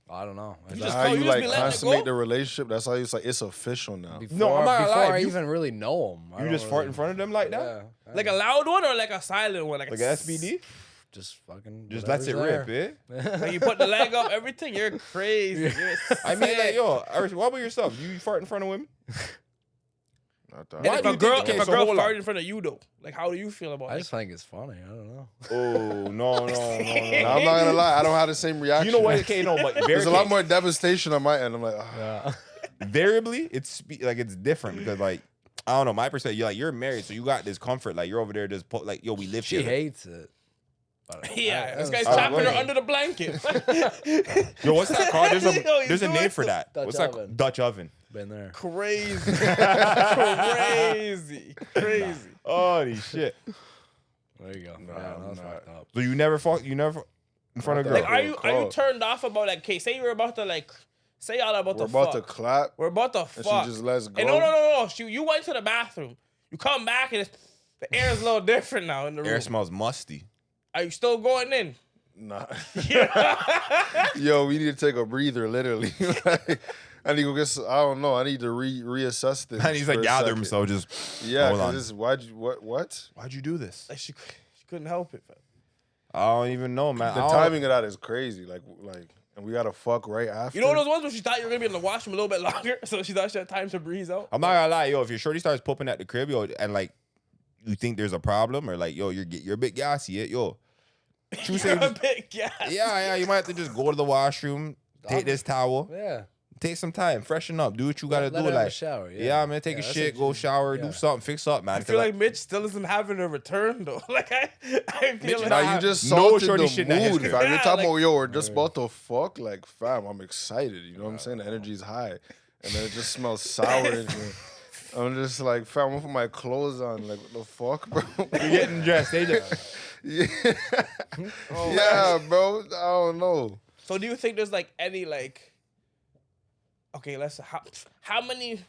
I don't know. You Is just that how you you just like be letting it consummate go? the relationship? That's how it's like it's official now. Before, I'm not gonna lie, before I you- even really know him. I You don't just fart really- in front of them like that? Yeah. Like a loud one or like a silent one? Like Like a SBD? Just fucking. Just lets it whatever's rip, eh? there. Like you put the leg up, everything. You're crazy. You're I mean, like, sick. yo, Irish, what about yourself? You fart in front of women? Not And that. Why if do a you girl, think- okay, if a so girl hold on. farted in front of you though, like how do you feel about I it? just think it's funny. I don't know. Oh, no. Nah, I'm not gonna lie. I don't have the same reaction. You know what? Okay, no, but There's a lot more devastation on my end. I'm like, Yeah. variably, it's like it's different because like I don't know my perspective. You're married, so you got this comfort. Like you're over there just like yo, we live She together. hates it. But Yeah, this guy's I trapping her like it. under the blanket. Yo, what's that called? There's Yo, a he's there's a doing name for that. Dutch What's that? oven. Dutch oven. Been there. Crazy, crazy. Holy shit! There you go. Nah, yeah, I'm that was not. fucked up. So you never fought? You never in front of a Not girl? Like, are you Cool. turned off about like? Okay, say you're about to like, say y'all about we're to about to fuck. clap, We're about to and she fuck. just lets go. And no. You went to the bathroom. You come back and the air is a little different now in the room. Air smells musty. Are you still going in? Nah. Yeah. Yo, we need to take a breather, literally. Like, I need to go get. I don't know. I need to reassess this. And he's like for a gather second. himself. Just Yeah, hold on. because why'd you what? Why'd you do this? Like she couldn't help it. Fam. I don't even know, man. The I don't- timing of that is crazy. Like, and we gotta fuck right after. You know those ones where she thought you were gonna be in the washroom a little bit longer, so she thought she had time to breeze out. I'm not gonna lie, yo. If your shorty starts pooping at the crib, yo, and like you think there's a problem, or like yo, you're a bit gassy, yo. True You're a say, bit gas. yeah. You might have to just go to the washroom, take this towel, Yeah. take some time, freshen up, do what you gotta Let do. her have a Like, shower. yeah, I'm gonna take a that's shit, what go you- shower, do yeah. something, fix up, man. I feel like Mitch still isn't having a return though. Like I feel Mitch like not Now you just No salted shorty the shit at his mood, crib. fam. You're Yeah, talking like- about, yo, we're just about to fuck. Like, fam, I'm excited. You know what I'm saying? The energy's high. And then it just smells sour in here. I'm just like, fam, I'm gonna put my clothes on. Like, what the fuck, bro? you're getting dressed. They just, Yeah. Yeah, bro. I don't know. So do you think there's like any like, okay, how many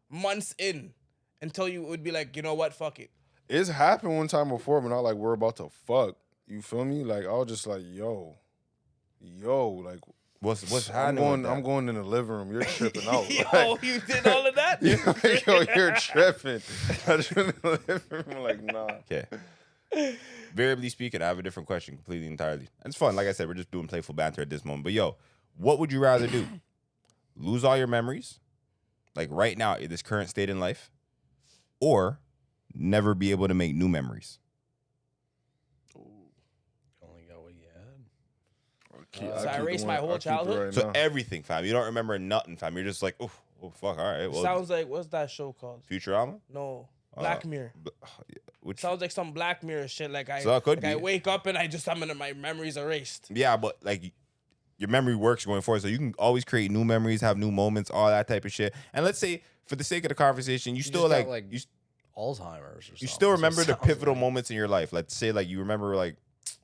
months in until you would be like, you know what, fuck it. It's happened one time before, but not like we're about to fuck. You feel me? Like, I was just like, yo, like, what's I'm happening? going, with that? I'm going in the living room. You're tripping out. Yo, you did all of that? Yo, you're tripping. I just went in the living room. I'm like, nah. Okay. Variably speaking, I have a different question completely entirely. And it's fun. Like I said, we're just doing playful banter at this moment. But yo, what would you rather do? Lose all your memories, like right now in this current state in life, or never be able to make new memories? Only got what you had. So I erased my whole childhood? So everything, fam. You don't remember nothing, fam. You're just like, oh fuck, all right. Well, Sounds like, what's that show called? Futurama? No, Black Mirror. Which, Sounds like some Black Mirror shit. Like So it could I be. wake up and my memories erased. yeah, but like your memory works going forward. So you can always create new memories, have new moments, all that type of shit. And let's say, for the sake of the conversation, you still just got, like, you Alzheimer's or something. You still That's what remember it the sounds pivotal like. moments in your life. Let's say like you remember like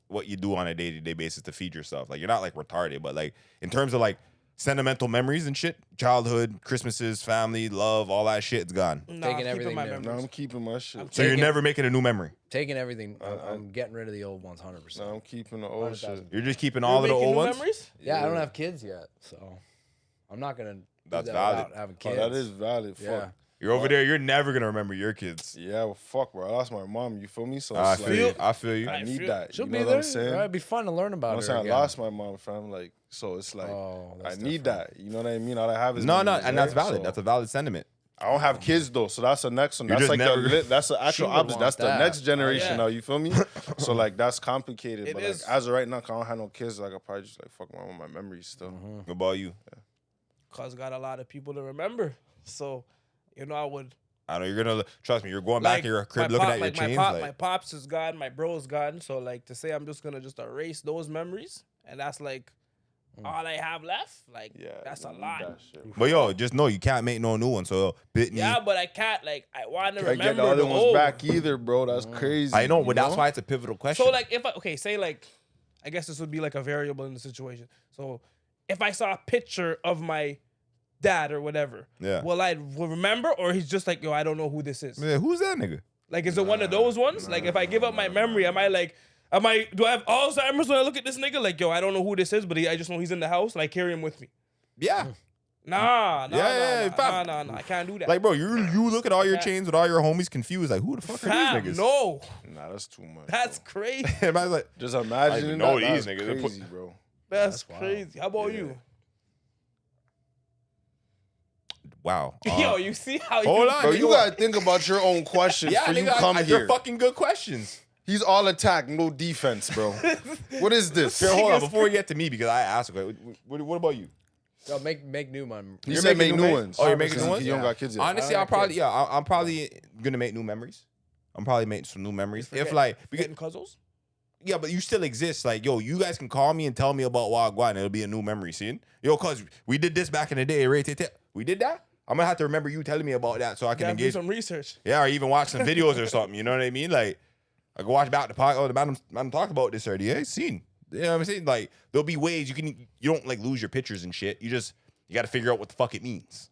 what you do on a day-to-day basis to feed yourself. Like you're not like retarded, but like in terms of like sentimental memories and shit, childhood, Christmases, family, love, all that shit's gone. Nah, Taking I'm keeping everything my there. No, memories. I'm keeping my shit. I'm So you're Taking- never making a new memory. Taking everything. I'm getting rid of the old ones 100%. No, I'm keeping the old shit. 100,000. You're just keeping You're all of the making old new ones. memories? Yeah, I don't have kids yet, so I'm not gonna. That's do that valid. without having Oh, kids. that is valid. Yeah. Fuck. You're over there. You're never gonna remember your kids. Yeah, well, fuck, bro. I lost my mom. You feel me? So I it's feel you. like, I feel you. I I need feel- that. She'll you be know there. what I'm saying? Right? It'd be fun to learn about I'm her saying I again. lost my mom, fam. Like, so it's like Oh, I that's need different. that. You know what I mean? All I have is No, memories, and that's right? valid. So, That's a valid sentiment. I don't have kids though, so that's the next one. You're That's just like never- that's the actual would opposite. want That's the that. next generation yeah. now. You feel me? So like that's complicated. It but is. like as of right now, 'cause I don't have no kids. Like I probably just like fuck around with my memories still. What about you? Cause got a lot of people to remember. So, you know, I would I know you're gonna trust me. You're going back like in your crib my looking pop- at your like, chains. My Like, pops is gone, my bro's gone. So like to say I'm just gonna just erase those memories and that's like all I have left. Like Yeah, that's a you need lot. that shit. but yo, just know you can't make no new one. So Bitney. Yeah, but I can't like I want to Can't get remember the other the ones old. back either, bro. That's crazy. I know, you but that's why it's a pivotal question. So like if say like I guess this would be like a variable in the situation. So if I saw a picture of my dad or whatever, Yeah. will I remember or he's just like, yo, I don't know who this is? Man, who's that nigga? Like is it one of those ones? Like if I give up my memory, am I like Do I have Alzheimer's when I look at this nigga? Like, yo, I don't know who this is, but I just know he's in the house and I carry him with me. Yeah. Nah, fam. I can't do that. Like, bro, you look at all your chains with all your homies confused. Like, who the fuck are these niggas? No, Nah, that's too much. that's bro. crazy. And I was like, Just imagine I know that. these That's niggas. crazy, bro. That's wild. crazy. How about Yeah. you? wow. Yo, you see how hold you... on. Bro, nigga, you what? gotta think about your own questions Yeah, for you nigga, come here. they're fucking good questions. He's all attack, no defense, bro. What is this? Here, hold on. Before we get to me, because I asked, okay, what about you? Yo, make new memories. He You're said making make new new ma- ones. Oh, you're making new ones? You don't got kids yet. Honestly, I I'm don't have probably kids. I'm probably gonna make new memories. I'm probably making some new memories. If like because, Getting cuzzles? yeah, but you still exist. Like, yo, you guys can call me and tell me about Wagwan. It'll be a new memory, see? Yo, cause we did this back in the day, right? We did that? I'm gonna have to remember you telling me about that so I can Gotta do engage. some research. Yeah, or even watch some videos or something. You know what I mean? Like, I can watch back the podcast. Oh, the man talked about this already. Yeah, seen. You know what I'm saying? Like, there'll be ways you don't like lose your pictures and shit. You got to figure out what the fuck it means.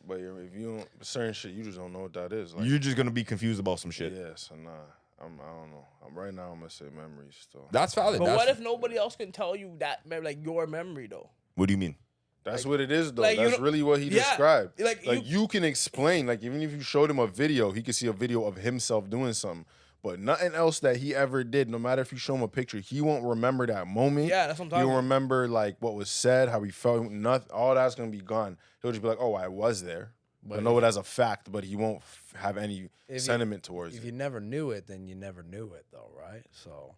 But if you don't certain shit, you just don't know what that is. Like, You're just gonna be confused about some shit. yeah, so nah. I don't know. Right now, I'm gonna say memories still. That's valid. But That's, what if nobody else can tell you that, like, your memory, though? What do you mean? That's what it is, though. like, you That's know- really what he Yeah, described. like, you can explain. Like, even if you showed him a video, he could see a video of himself doing something. But nothing else that he ever did, no matter if you show him a picture, he won't remember that moment. Yeah, that's what I'm talking He'll about. remember, like, what was said, how he felt. Nothing. All that's going to be gone. He'll just be like, oh, I was there. But know it as a fact, but he won't have any sentiment towards If it. you never knew it, then you never knew it, though, right? So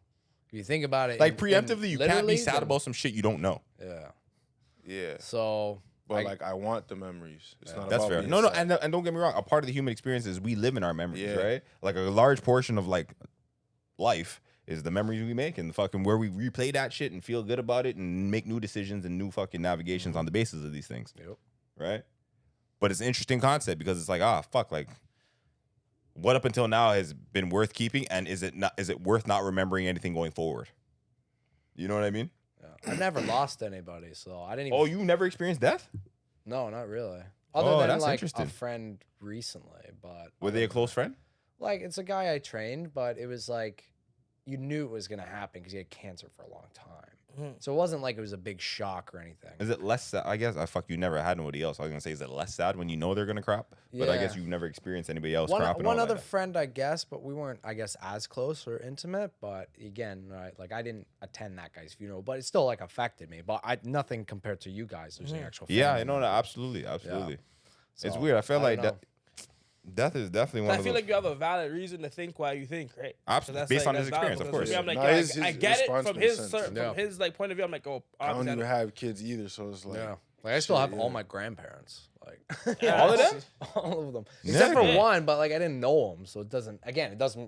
if you think about it, Like, preemptively, you can't literally, be sad then- about some shit you don't know. Yeah. Yeah. So, But, like, I want the memories. It's not That's about fair. being No, sad. and don't get me wrong. A part of the human experience is we live in our memories, Yeah. right? Like, a large portion of, like, life is the memories we make and the fucking where we replay that shit and feel good about it and make new decisions and new fucking navigations on the basis of these things. Yep. Right? But it's an interesting concept because it's like, fuck, like, what up until now has been worth keeping, and is it worth not remembering anything going forward? You know what I mean? yeah. I never lost anybody, so I didn't even. Oh, you never experienced death? No, not really. Other Oh, than that's like interesting. a friend recently, but Were they a close friend? like it's a guy I trained, but it was like you knew it was gonna happen because he had cancer for a long time. So it wasn't like it was a big shock or anything. Is it less sad? I guess you never had nobody else. I was gonna say, is it less sad when you know they're gonna crap? But I guess Yeah. you've never experienced anybody else One crapping. other friend, I guess, but we weren't, I guess, as close or intimate. But again, right, like I didn't attend that guy's funeral, but it still like affected me. But nothing compared to you guys losing actual. Yeah, I family know that. members. Absolutely. It's So, weird. I feel I like don't know. death is definitely one I of feel those. like you have a valid reason to think why you think, right? Absolutely. that's Based on that's his experience, valid, of because course. for me, I'm like, Nah, yeah, his I get it response from makes his sense. from Yeah. his like point of view. I'm like, oh, I don't obviously even have kids either, so it's like, Yeah, like I still have yeah. all my grandparents, like Yeah. All of them? all of them, Yeah. except for Yeah. one. But like I didn't know him, so it doesn't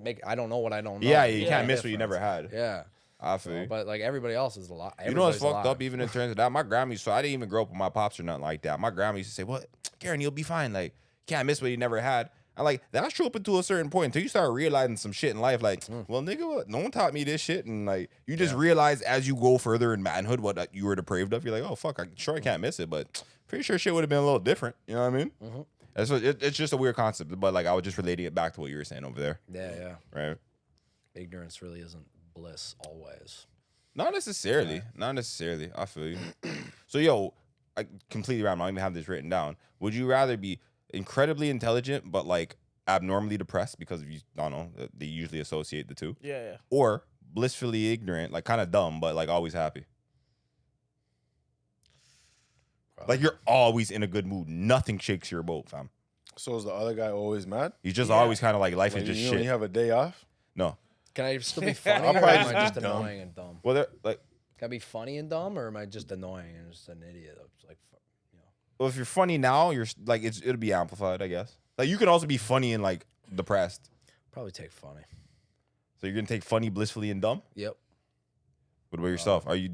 make. I don't know what I don't know. Yeah, you Yeah. can't miss what you never had. Yeah. I feel you. But like everybody else is a lot. You know what's everybody's fucked alive. up even in terms of that? My grandma used to, I didn't even grow up with my pops or nothing like that. My grandma used to say, "What, Karen, you'll be fine. Like, can't miss what you never had." I'm like, that's true up until a certain point until you start realizing some shit in life. Like, well, nigga, what? No one taught me this shit. And like, you just realize as you go further in manhood what you were depraved of. You're like, oh, fuck, I can't miss it. But pretty sure shit would have been a little different. You know what I mean? That's what, it's just a weird concept. But like, I was just relating it back to what you were saying over there. Yeah. Right? Ignorance really isn't bliss always. Not necessarily. Not necessarily. I feel you. So, yo, I completely random. I don't even have this written down. Would you rather be incredibly intelligent but like abnormally depressed because of you? I don't know. They usually associate the two. yeah. Or blissfully ignorant, like kind of dumb but like always happy. Like you're always in a good mood. Nothing shakes your boat, fam. so is the other guy always mad? He's just Yeah. always kind of like life Like, is just you shit. only have a day off? No. Can I still be funny, I'll or probably am just I just be dumb. annoying and dumb? Well, they're like, Can I be funny and dumb, or am I just annoying and just an idiot? That's like, you know. well, if you're funny now, you're like it'll be amplified, I guess. Like you can also be funny and like depressed. Probably take funny. So you're gonna take funny, blissfully, and dumb. Yep. What about yourself? Are you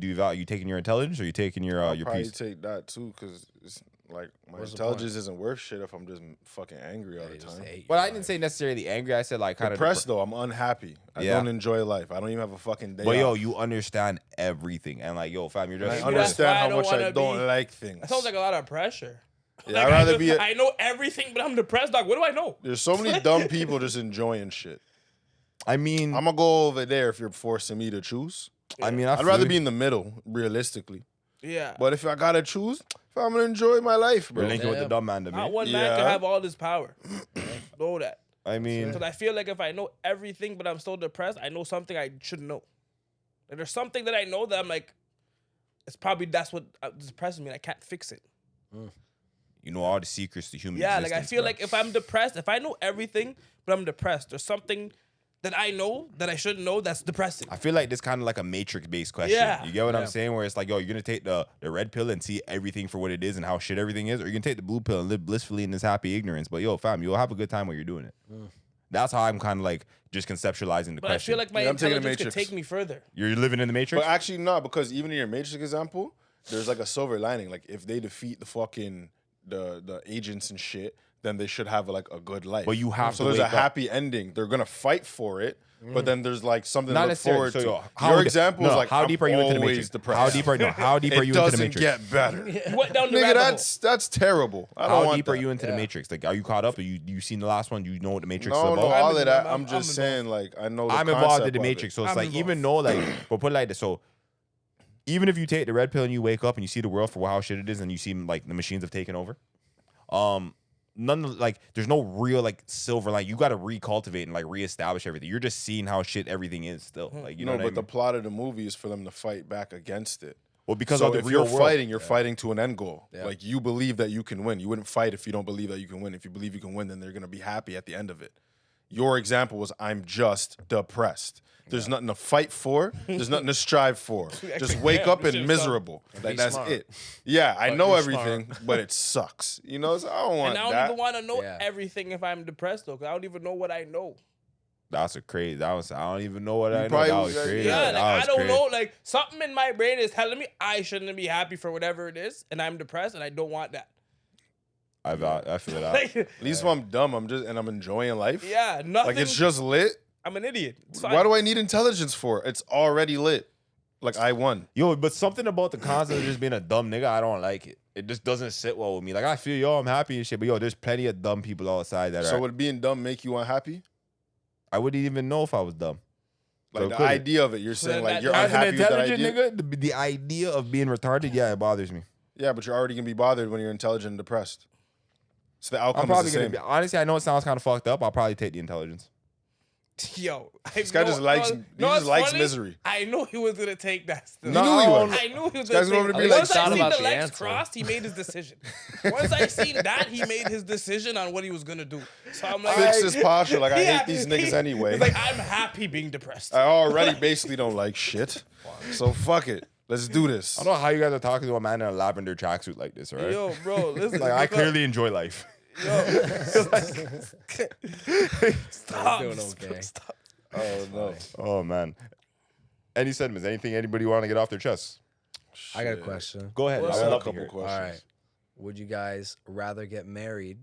taking your intelligence or are you taking your Probably peace? take that too, because it's like my What's the intelligence isn't worth shit if I'm just fucking angry all Yeah, the you just time. hate Well, your I didn't life. say necessarily angry. I said like kind of Depressed though, I'm unhappy. I Yeah. don't enjoy life. I don't even have a fucking day But yo, off. you understand everything, and like yo, fam, you're And I just Maybe that's understand why I how don't much I wanna don't be- like things. That sounds like a lot of pressure. Yeah, Like, I'd rather be. I know everything, but I'm depressed, dog. What do I know? There's so many dumb people just enjoying shit. I mean, I'm gonna go over there if you're forcing me to choose. I mean, I'd rather be in the middle, realistically. Yeah. But if I gotta choose, if I'm gonna enjoy my life, You're bro. linking with the dumb man to Not me. one man can have all this power. Know that. I mean, Because I feel like if I know everything, but I'm still depressed, I know something I shouldn't know. Like there's something that I know that I'm like, it's probably that's what depresses me. And I can't fix it. you know all the secrets to human Yeah, like existence. I feel bro. like if I'm depressed, if I know everything, but I'm depressed, there's something that I know that I shouldn't know that's depressing. I feel like this kind of like a matrix-based question. Yeah. You get what I'm saying? Where it's like, yo, you're gonna take the red pill and see everything for what it is and how shit everything is, or you're gonna take the blue pill and live blissfully in this happy ignorance. But yo, fam, you'll have a good time while you're doing it. That's how I'm kind of like just conceptualizing the But question. I feel like my Yeah, I'm taking the intelligence could Matrix. take me further. You're living in the matrix. But actually, not because even in your Matrix example, there's like a silver lining. Like if they defeat the fucking the agents and shit, then they should have like a good life. But you have so to there's a wake up. happy ending. They're gonna fight for it, but then there's like something Not to look necessarily. forward So, to. yo, how Your d- example no, is like how I'm deep are you into the always matrix? depressed. How deep are you it into the doesn't matrix? get better. You went down the Nigga, rabbit hole. that's terrible. I don't How want deep that. are you into the matrix? Like, are you caught up? Or you seen the last one? You know what the matrix No, is no, about? all of that. I'm I'm just saying, like, I know the I'm involved in concept the of it. matrix, so it's I'm like involved. even though like, but put it like this, so even if you take the red pill and you wake up and you see the world for how shit it is, and you see like the machines have taken over, none of, like there's no real like silver line. You got to recultivate and like reestablish everything. You're just seeing how shit everything is still. Like you know No, what but I mean? the plot of the movie is for them to fight back against it. Well, because So of the if real you're world. fighting, you're fighting to an end goal. Yeah. Like you believe that you can win. You wouldn't fight if you don't believe that you can win. If you believe you can win, then they're gonna be happy at the end of it. Your example was I'm just depressed. There's nothing to fight for. There's nothing to strive for. Just wake up and miserable. Like, that's smart. it. Yeah, I But know you're everything, but it sucks. You know, so I don't want And I don't that. even want to know Yeah. everything if I'm depressed though, because I don't even know what I know. That's a crazy. That was. I don't even know what I know. probably That was, was crazy. Yeah, That like, I was don't crazy. know. Like something in my brain is telling me I shouldn't be happy for whatever it is, and I'm depressed, and I don't want that. I feel that. Like, At least if I'm dumb, I'm enjoying life. yeah, nothing. Like it's just lit. I'm an idiot. It's fine. Why do I need intelligence for? It's already lit. Like I won. Yo, but something about the concept of just being a dumb nigga, I don't like it. It just doesn't sit well with me. Like I feel, yo, I'm happy and shit, but yo, there's plenty of dumb people outside that So are. would being dumb make you unhappy? I wouldn't even know if I was dumb. Like So the could it? idea of it, you're saying like that- you're As an unhappy with that intelligent idea. nigga, the idea of being retarded, yeah, it bothers me. Yeah, but you're already gonna be bothered when you're intelligent and depressed. So the outcome I'm probably is the gonna same. be honestly. I know it sounds kind of fucked up. I'll probably take the intelligence. Yo, This guy just likes misery. I know he was gonna take that. Still. You knew he was. I knew he was This guy's gonna gonna take be it. like, Once I thought seen about the the legs answer. crossed, he made his decision. Once I seen that, he made his decision on what he was gonna do. So I'm like, Fix his posture. Like I Yeah, hate these niggas he's anyway. like, I'm happy being depressed. I already basically don't like shit. So fuck it. Let's do this. I don't know how you guys are talking to a man in a lavender tracksuit like this, all right? Yo, bro, listen. Like I because- clearly enjoy life. Stop. Doing okay. Stop. Oh no. Oh man. Any sentiments? Anything anybody want to get off their chest? I got a question. Go ahead. What's I would up? love to Couple hear it. questions. All right. Would you guys rather get married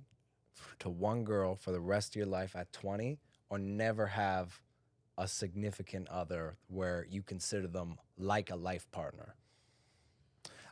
to one girl for the rest of your life at 20 or never have a significant other where you consider them like a life partner?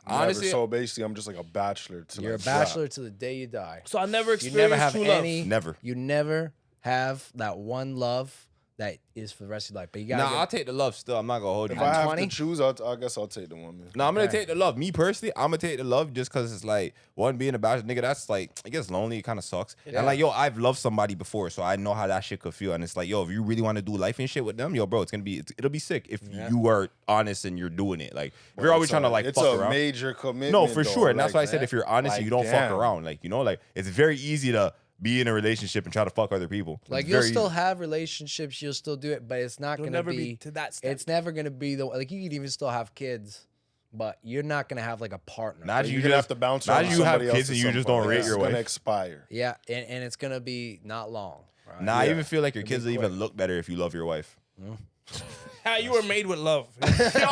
Honestly- so basically, I'm just like a bachelor. To You're a like bachelor to the day you die. So I never You experienced never have true love. any. Never. You never have that one love that is for the rest of your life. But you gotta. Nah, I'll take the love still. I'm not gonna hold you. If I have 20? to choose, I guess I'll take the woman. No, I'm gonna Okay. take the love. Me personally, I'm gonna take the love just because it's like one being a bachelor, nigga. That's like it gets lonely. It kind of sucks. Yeah. And like yo, I've loved somebody before, so I know how that shit could feel. And it's like yo, if you really want to do life and shit with them, yo, bro, it'll be sick if you are honest and you're doing it. Like if you're always trying to like it's fuck a around. major commitment. No, for though. sure. And that's why I Like, said if you're honest and you don't fuck damn. around, like you know, like it's very easy to be in a relationship and try to fuck other people. Like It's you'll very still easy. have relationships, you'll still do it, but it's not You'll gonna never be to that step. It's never gonna be the like you could even still have kids, but you're not gonna have like a partner. Imagine You're you gonna just have to bounce imagine around you have somebody else kids at and you some just point. don't rate It's your gonna wife. expire. Yeah, and it's gonna be not long. Right? Nah, I Yeah. even feel like your It'll be kids will even quick. look better if you love your wife. How you were made with love.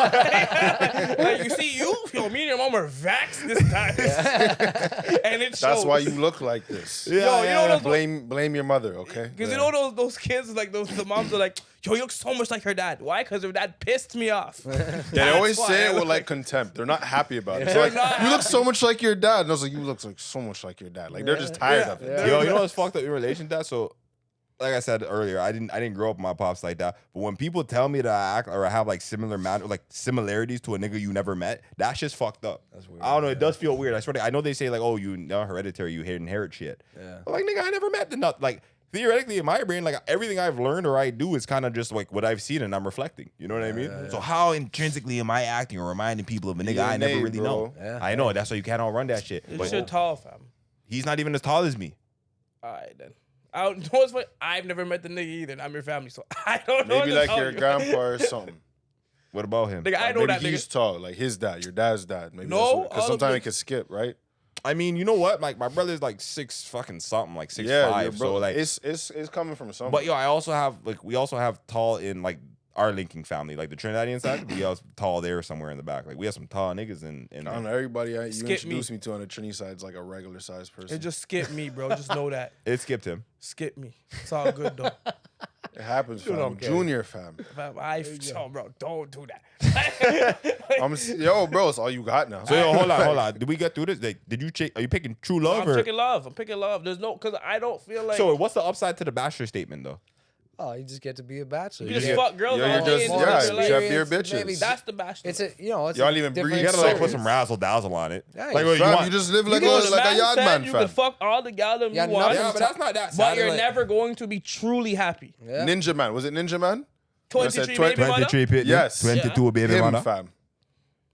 Like, you see, yo, me and your mom are vaxxed this time. And it shows. That's why you look like this. Yo, you know those Blame your mother, okay? Because you know those kids, like the moms are like, yo, you look so much like her dad. Why? Because her dad pissed me off. They always say it with like contempt. They're not happy about it. They're like, you look so much like your dad. And I was like, you look like so much like your dad. Like they're just tired of it. Yeah. Yo, you know what's fucked up in relation to that? So, like I said earlier, I didn't grow up with my pops like that. But when people tell me that I act or I have like similarities to a nigga you never met, that's just fucked up. That's weird. I don't know. It does feel weird. I swear. I know they say like, oh, you know, hereditary, you inherit shit. Yeah. But like, nigga, I never met the nut. Like theoretically, in my brain, like everything I've learned or I do is kind of just like what I've seen and I'm reflecting. You know what I mean? So how intrinsically am I acting or reminding people of a nigga I never really know? Yeah. I know. That's why you can't outrun that shit. You're But shit tall, fam. he's not even as tall as me. All right, then. I don't know what's funny. I've never met the nigga either, and I'm your family, so I don't know. Maybe what to like tell your you. grandpa or something. What about him? Nigga, I know Maybe that he's nigga. tall, like his dad, your dad's dad. Maybe No, because all of sometimes them- it can skip, right? I mean, you know what? Like my brother's like 6 fucking something, like 6'5". Yeah, your So brother, like, it's coming from somewhere. but yo, I also have like we also have tall in like our linking family, like the Trinidadian side. We have tall there somewhere in the back. Like we have some tall niggas in I don't know, everybody you Skip introduced me to on the Trini side is like a regular sized person. It just skip me, bro. Just know that. It skipped him. Skip me. It's all good, though. It happens, fam. don't care. Junior fam. Fam, yo, bro, don't do that. Yo, bro, it's all you got now. So yo, hold on. Did we get through this? Like, did you check? Are you picking true love I'm or? picking love. I'm picking love. There's no, because I don't feel like. So what's the upside to the bachelor statement though? Oh, you just get to be a bachelor. you just get- fuck girls Yo, all you're day just- and yeah, live your you life. have beer Experience, bitches. maybe That's the bachelor. It's a it's Y'all a even different breathe. You gotta like put series. some razzle dazzle on it. Yeah, Like what you Fam, want? you just live You like go a to the like a man yard said man, you fam. can fuck all the gal them Yeah, you want, yeah, but that's not that. but you're like, never going to be truly happy. Yeah. Ninja Man, was it Ninja Man? 23 twen- baby mother. 23 pit, Yes. 22 baby Him, mother. fam.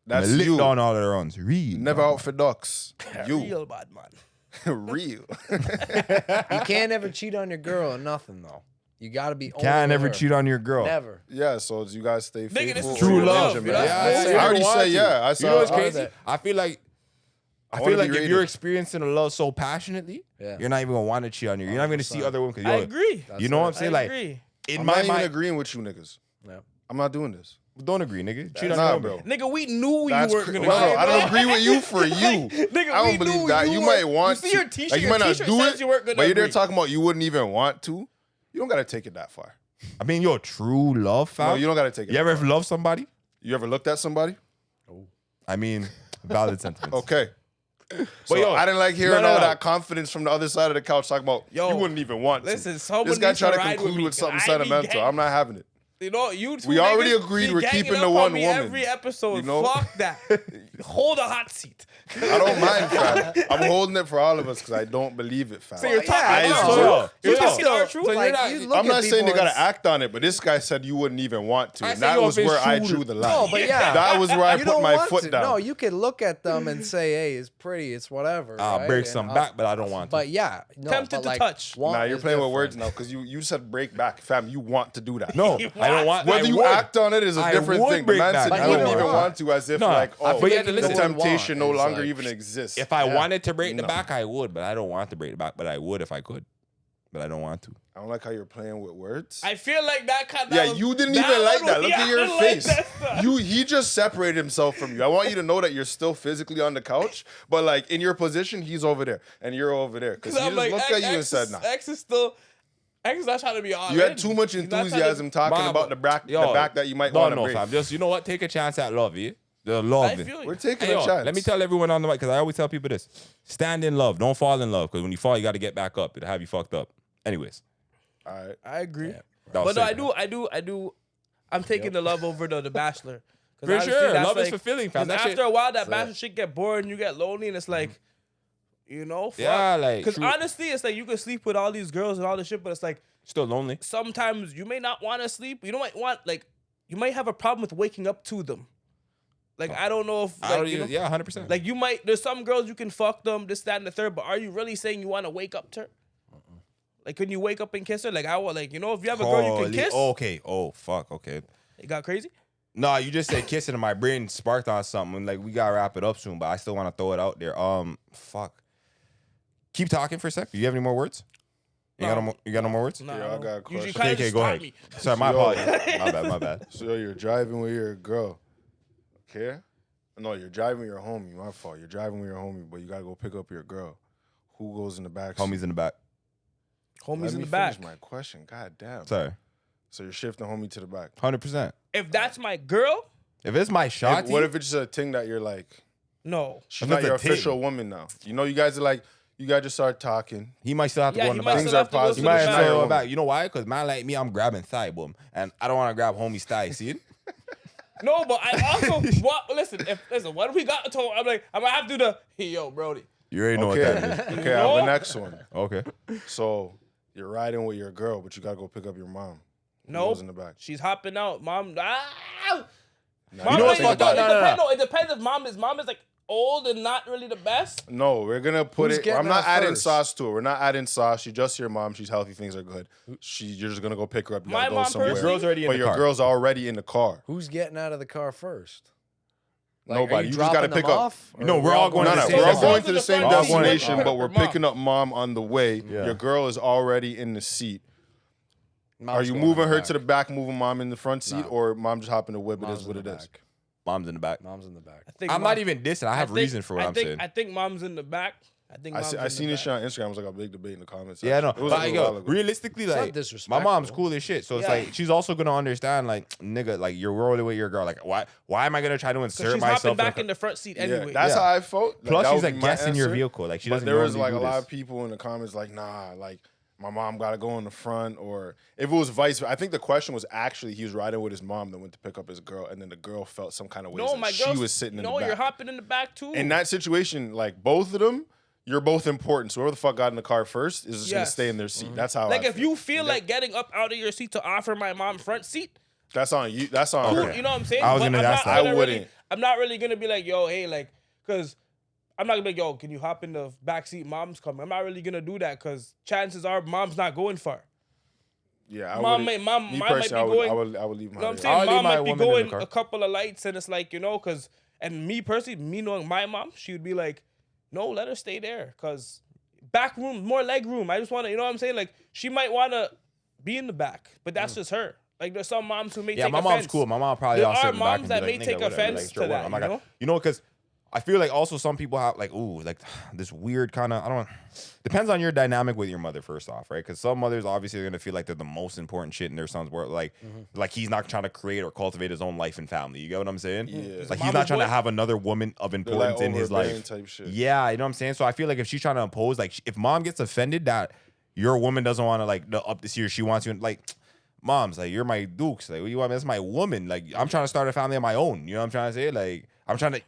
That's That's licked you. on all the runs. Real. Never out for ducks. You Real bad man. real. You can't ever cheat on your girl or nothing though. You gotta be. only Can't with ever her. cheat on your girl. Never. Yeah, so you guys stay Nigga, faithful. this is True True love. love, Yeah, man. yeah, I already want said to. yeah. I saw. You know what's all crazy? that. I feel like wanna be if rated. you're experiencing a love so passionately, Yeah. you're not even gonna want to cheat on you. You're not gonna see 100%. other women. 'Cause, I yo, agree. You know what I'm saying? I Like agree. in I'm my not even mind, agreeing with you niggas. Yeah. I'm not doing this. don't agree, nigga. Cheat on Nah, your bro. woman. Nigga, we knew That's you weren't cr- gonna. no, cheat, I bro. don't agree with you for you. Nigga, I we don't believe knew that. You might want you see to. your t-shirt. Like, you your might not t-shirt do says it, you weren't gonna but you're there agree. talking about you wouldn't even want to. You don't gotta take it that far. I mean, yo, true love, fam. No, you don't gotta take it. You that ever far. love somebody? You ever looked at somebody? I mean, valid sentiments. Okay. So yo, I didn't like hearing no, all no. that confidence from the other side of the couch talking about Yo, you wouldn't even want to. Listen, someone This guy needs to tried to ride with conclude me, with 'cause something I be sentimental. gang- I'm not having it. You know, you two We already niggas agreed be we're ganging keeping up the on one me woman. Every episode, You know? fuck that. Hold a hot seat. I don't mind, fam. I'm holding it for all of us because I don't believe it, fam. So you're yeah, talking I about know. truth. So, You're so, talking so, our truth. so you're Like, not- you look I'm at not saying they people gotta as- act on it, but this guy said you wouldn't even want to. I And say, that yo, was if it's where I true drew to- the line. No, but yeah, That was where I you put don't my want foot to. down. No, you can look at them and say, "Hey, it's pretty, it's whatever." I'll right? break And some I'll- back, but I don't want to. But yeah, no, Tempted but to like, touch. want Nah, you're is playing with different. words now because you said break back, fam. You want to do that. No, You I don't want. Whether I you would. act on it is a I different would thing. The break man back. said But you he wouldn't don't even want. want to, as if No, like, I oh, forget the to listen. temptation no It's longer like- even exists. If I Yeah. wanted to break the No. back, I would, but I don't want to break the back. But I would if I could, but I don't want to. I don't like how you're playing with words. I feel like that kind of. Yeah, you didn't even like that. Look at your face. Like He just separated himself from you. I want you to know that you're still physically on the couch, but like in your position, he's over there and you're over there. Because he I'm just like, looked at you and said, "Nah." X is still. X is not trying to be all You had in. too much He's not trying to- enthusiasm talking Mama, about the back that you might no, want to no, break. fam. Just you know what? Take a chance at love, yeah. The I love. feel We're you. taking Hey, a yo, chance. let me tell everyone on the mic because I always tell people this: stand in love, don't fall in love. Because when you fall, you got to get back up. It'll have you fucked up. Anyways, All right. I agree. that was But no, sick. I do. I'm taking the love over the Bachelor. 'Cause For honestly, sure. that's Love is like- fulfilling, fam. 'cause That after shit- a while, that Bachelor shit get bored and you get lonely, and it's like, you know, fuck. Yeah, like, Because true. honestly, it's like you can sleep with all these girls and all this shit, but it's like Still lonely. sometimes you may not want to sleep. You might want you might have a problem with waking up to them. Like I don't know if I don't you know, even, yeah, 100%. like you might. There's some girls you can fuck them, this, that, and the third. But are you really saying you want to wake up to her? Like, can you wake up and kiss her? Like I will. Like if you have a girl you can Holy- kiss, Okay. Oh fuck. Okay. it got crazy. No, you just said kissing and my brain sparked on something. Like we gotta wrap it up soon, but I still want to throw it out there. Fuck. Keep talking for a sec. Do you have any more words? You got no more words? Nah, Yeah, I got a You question. kind of Okay, just go stopped ahead. me. Sorry, my Yo. apologies. My bad. So you're driving with your girl. Okay? No, you're driving with your homie. My fault. You're driving with your homie, but you gotta go pick up your girl. Who goes in the back? seat? Homies in the back. Homies Let in me the back. finish my question. God damn. Sorry. So you're shifting homie to the back. 100%. If that's my girl, If it's my shot, What if it's just a thing that you're like, no. she's If not it's your a thing. official woman now? You know, you guys are like, you guys just start talking. He might still have to Yeah, go in he the might back. Things still are have to go positive. You to might the have to back. go back. You know why? Because man like me, I'm grabbing thigh, boom, and I don't want to grab homie's thigh. See it? No, but I also listen. What if we got to? I'm like, I might have to do the hey yo, Brody. You already know what Okay, that means. okay. I have the next one. Okay. So you're riding with your girl, but you gotta go pick up your mom. No, in the back. she's hopping out. Mom, Nah, mom, You know what's like, fucked up? No. It depends if mom is like old and not really the best. No, we're gonna put Who's it. getting I'm not that adding first? sauce to it. We're not adding sauce. She's just your mom. She's healthy. Things are good. You're just gonna go pick her up. You My gotta go mom somewhere. Your personally- girl's already in but the your car. girl's already in the car. Who's getting out of the car first? Nobody. You You just gotta dropping them pick up. off, or No, we're all going No, to no, the So same we're all the destination. going to the same front seat, destination, like, but we're her mom. picking up mom on the way. Yeah. Your girl is already in the seat. Mom's Are you going in moving the her back. to the back, moving mom in the front seat, No. or mom just hopping the whip? It Mom's is what in it the is. back. Mom's in the back. Mom's in the back. I think I'm mom- not even dissing. I have reason for what I'm saying. I think mom's in the back. I think mom's I in seen the this shit back. on Instagram. It was like a big debate in the comments. Yeah, no. It was But a like, while yo, ago. realistically, not like, my disrespectful. mom's cool as shit. So it's Yeah. like she's also gonna understand, like, nigga, like you're rolling with your girl. Like, why am I gonna try to Because insert she's myself hopping back a- in the front seat Yeah, anyway. that's Yeah. how I felt. Like, Plus, that she's would be like my guessing your answer. vehicle. Like she But doesn't. there was normally like a do lot this. of people in the comments like, nah, like my mom got to go in the front, or if it was vice. I think the question was actually he was riding with his mom, then went to pick up his girl, and then the girl felt some kind of way. No, that my she girl. was sitting in the No, back. you're hopping in the back too. In that situation, like both of them, you're both important. So whoever the fuck got in the car first is just gonna Yes. stay in their seat. That's how. like I if feel. you feel like getting up out of your seat to offer my mom front seat, That's on you. That's on cool, her. you know what I'm saying? I was But gonna I'm ask not that. gonna I really- wouldn't. I'm not really gonna be like, yo, hey, like, cause I'm not gonna be like, yo, can you hop in the back seat? Mom's coming. I'm not really gonna do that because chances are mom's not going far. Yeah, I Mom wouldn't- may- mom- me mom might personally, be going- I would leave my. You know what I'm there. saying? I'll leave Mom my might be woman in the going car. a couple of lights, and it's like, you know, cause and me personally, me knowing my mom, she would be like, no, let her stay there, cause back room, more leg room. I just want to, you know what I'm saying? Like she might want to be in the back, but that's just her. Like there's some moms who may Yeah, take my offense. mom's cool. My mom probably There all sit are in the back moms and that be may like, take nigga, whatever, offense like, to sure, that, whatever. you know? You know, because I feel like also some people have like, ooh, like this weird kind of, I don't. Depends on your dynamic with your mother first off, right? Because some mothers obviously are gonna feel like they're the most important shit in their son's world, like he's not trying to create or cultivate his own life and family. You get what I'm saying? Yeah. Like he's Mama's not trying to boy? have another woman of They're, importance like, in his overbearing life. type shit. Yeah, you know what I'm saying. So I feel like if she's trying to impose, like, if mom gets offended that your woman doesn't want to like up this year, she wants you like. Mom's like, you're my dukes. Like, what do you want? That's my woman. Like, I'm trying to start a family of my own. You know what I'm trying to say? Like, I'm trying to.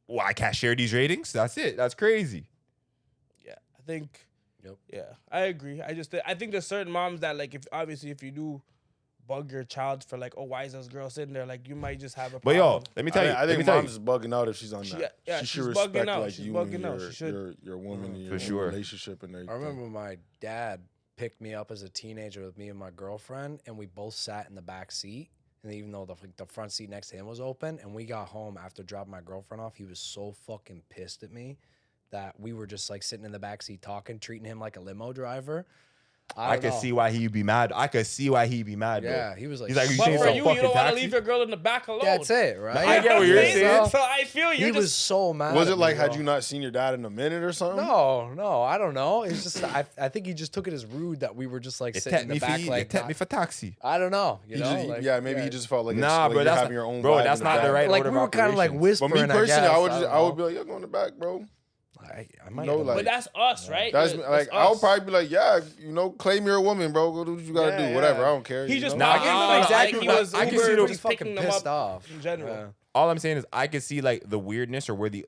Well, I can't share these ratings. That's it. That's crazy. Yeah, I think. Yep. Yeah, I agree. I think there's certain moms that like if you do bug your child for like, oh, why is this girl sitting there? Like you might just have a But problem. yo, let me tell you. I let me think tell mom's you. just bugging out if she's on that. Yeah, she she's should bugging respect out. like She's you bugging and out. She should. your woman and your For sure. relationship and I everything. remember my dad picked me up as a teenager with me and my girlfriend, and we both sat in the back seat. And even though the front seat next to him was open, and we got home after dropping my girlfriend off, he was so fucking pissed at me that we were just like sitting in the back seat talking, treating him like a limo driver. I could see why he'd be mad. I could see why he'd be mad. Yeah, Bro. he was like, He's like, you But saying for some you, fucking you don't want to taxi? leave your girl in the back alone. that's it, right? I get what you're saying. So I feel you. He was so mad. Was at it like me, had bro. you not seen your dad in a minute or something? No, I don't know. It's just I think he just took it as rude that we were just like You sitting tap in me the for back, you like tap me for taxi. I don't know. You He know, just, like, yeah, maybe he just felt like Nah, it's, bro, like that's you're having not- your own. bro, vibe that's in not the back. right like order we of were kind of like operations. But whispering. me personally, I, I guess. would don't I would know. be like, yeah, go in the back, bro. I might No, have like- But that's us, right? That's That's like I would us. probably be like, yeah, you know, claim you're a woman, bro. Go do what you gotta Yeah, do, whatever. yeah. I don't care. He you just know? Nah, not I giving know them exactly like he what- was I can Uber see the- just fucking picking them pissed up off in general. Yeah. All I'm saying is I could see like the weirdness or where the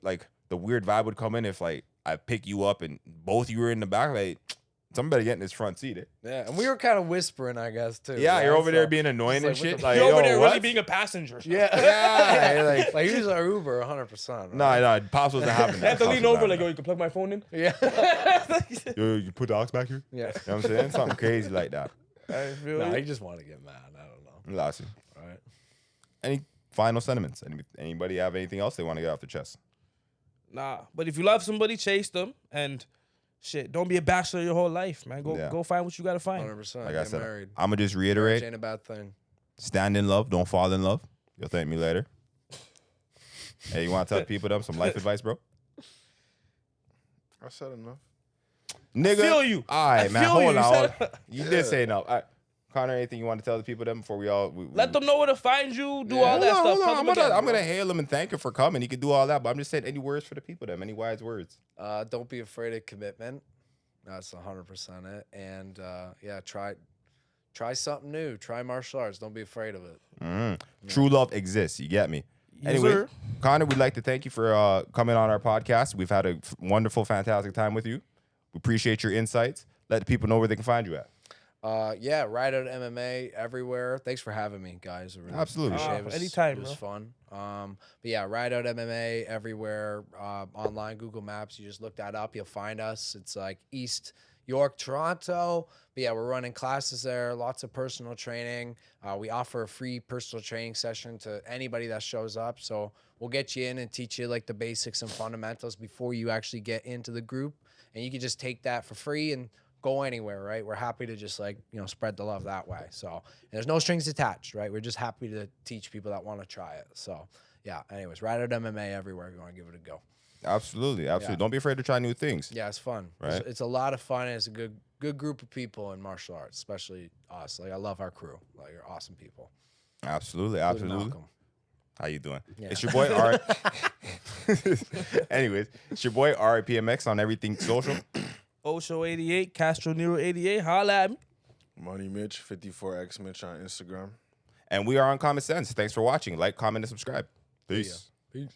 weird vibe would come in if like I pick you up and both you were in the back. Like somebody get in this front seat. Yeah, and we were kind of whispering, I guess, too. Yeah, right? you're over there So- being annoying and It's like, shit. what Like, You're over yo, there what? really being a passenger. Yeah, Yeah, like he was our Uber, 100%. No, Pops wasn't having I that. had to Pops lean wasn't over having like, yo, you can plug my phone in. Yeah, that. Yo, you put the aux back here? yeah. You know what I'm saying? Something crazy like that. I feel No, you. he just wanted to get mad. I don't know. Lassie. All right. Any final sentiments? Anybody have anything else they want to get off their chest? Nah, but if you love somebody, chase them and shit. Don't be a bachelor your whole life, man. Yeah. Go find what you gotta find. 100%. Like get I said, married. I'm gonna just Marriage reiterate: ain't a bad thing. stand in love, don't fall in love. You'll thank me later. Hey, you want to tell people them some life advice, bro? I said enough. Nigga, feel you. All right, I man. feel Hold you. on. You You did say no. All right. Connor, anything you want to tell the people then before we Let them know where to find you. Do all that stuff. Tell them again, I'm bro. gonna hail him and thank him for coming. He can do all that, but I'm just saying any words for the people then. Any wise words? Don't be afraid of commitment. That's 100% it. And yeah, try something new. Try martial arts. Don't be afraid of it. True love exists. You get me? Yes, Anyway, sir. Connor, we'd like to thank you for coming on our podcast. We've had a wonderful, fantastic time with you. We appreciate your insights. Let the people know where they can find you at. Yeah, Rideout MMA everywhere. Thanks for having me, guys. I really Absolutely. appreciate it. It was, Anytime, it was bro. fun. But yeah, Rideout MMA everywhere. Online, Google Maps. You just look that up. You'll find us. It's like East York, Toronto. But yeah, we're running classes there. Lots of personal training. We offer a free personal training session to anybody that shows up. So we'll get you in and teach you like the basics and fundamentals before you actually get into the group. And you can just take that for free and go anywhere, right? We're happy to just like, spread the love that way. So and there's no strings attached, right? We're just happy to teach people that want to try it. So yeah, anyways, Rideout MMA everywhere. If you want to give it a go. Absolutely. Yeah. Don't be afraid to try new things. Yeah, it's fun. Right. It's a lot of fun. And it's a good group of people in martial arts, especially us. Like I love our crew. Like you're awesome people. Absolutely. Including Absolutely. Malcolm. How you doing? Yeah. It's your boy R. Anyways, it's your boy RIPMX on everything social. Osho 88, Castro Nero 88. Holla at me. Money Mitch, 54X Mitch on Instagram. And we are on Common Sense. Thanks for watching. Like, comment, and subscribe. Peace. Peace.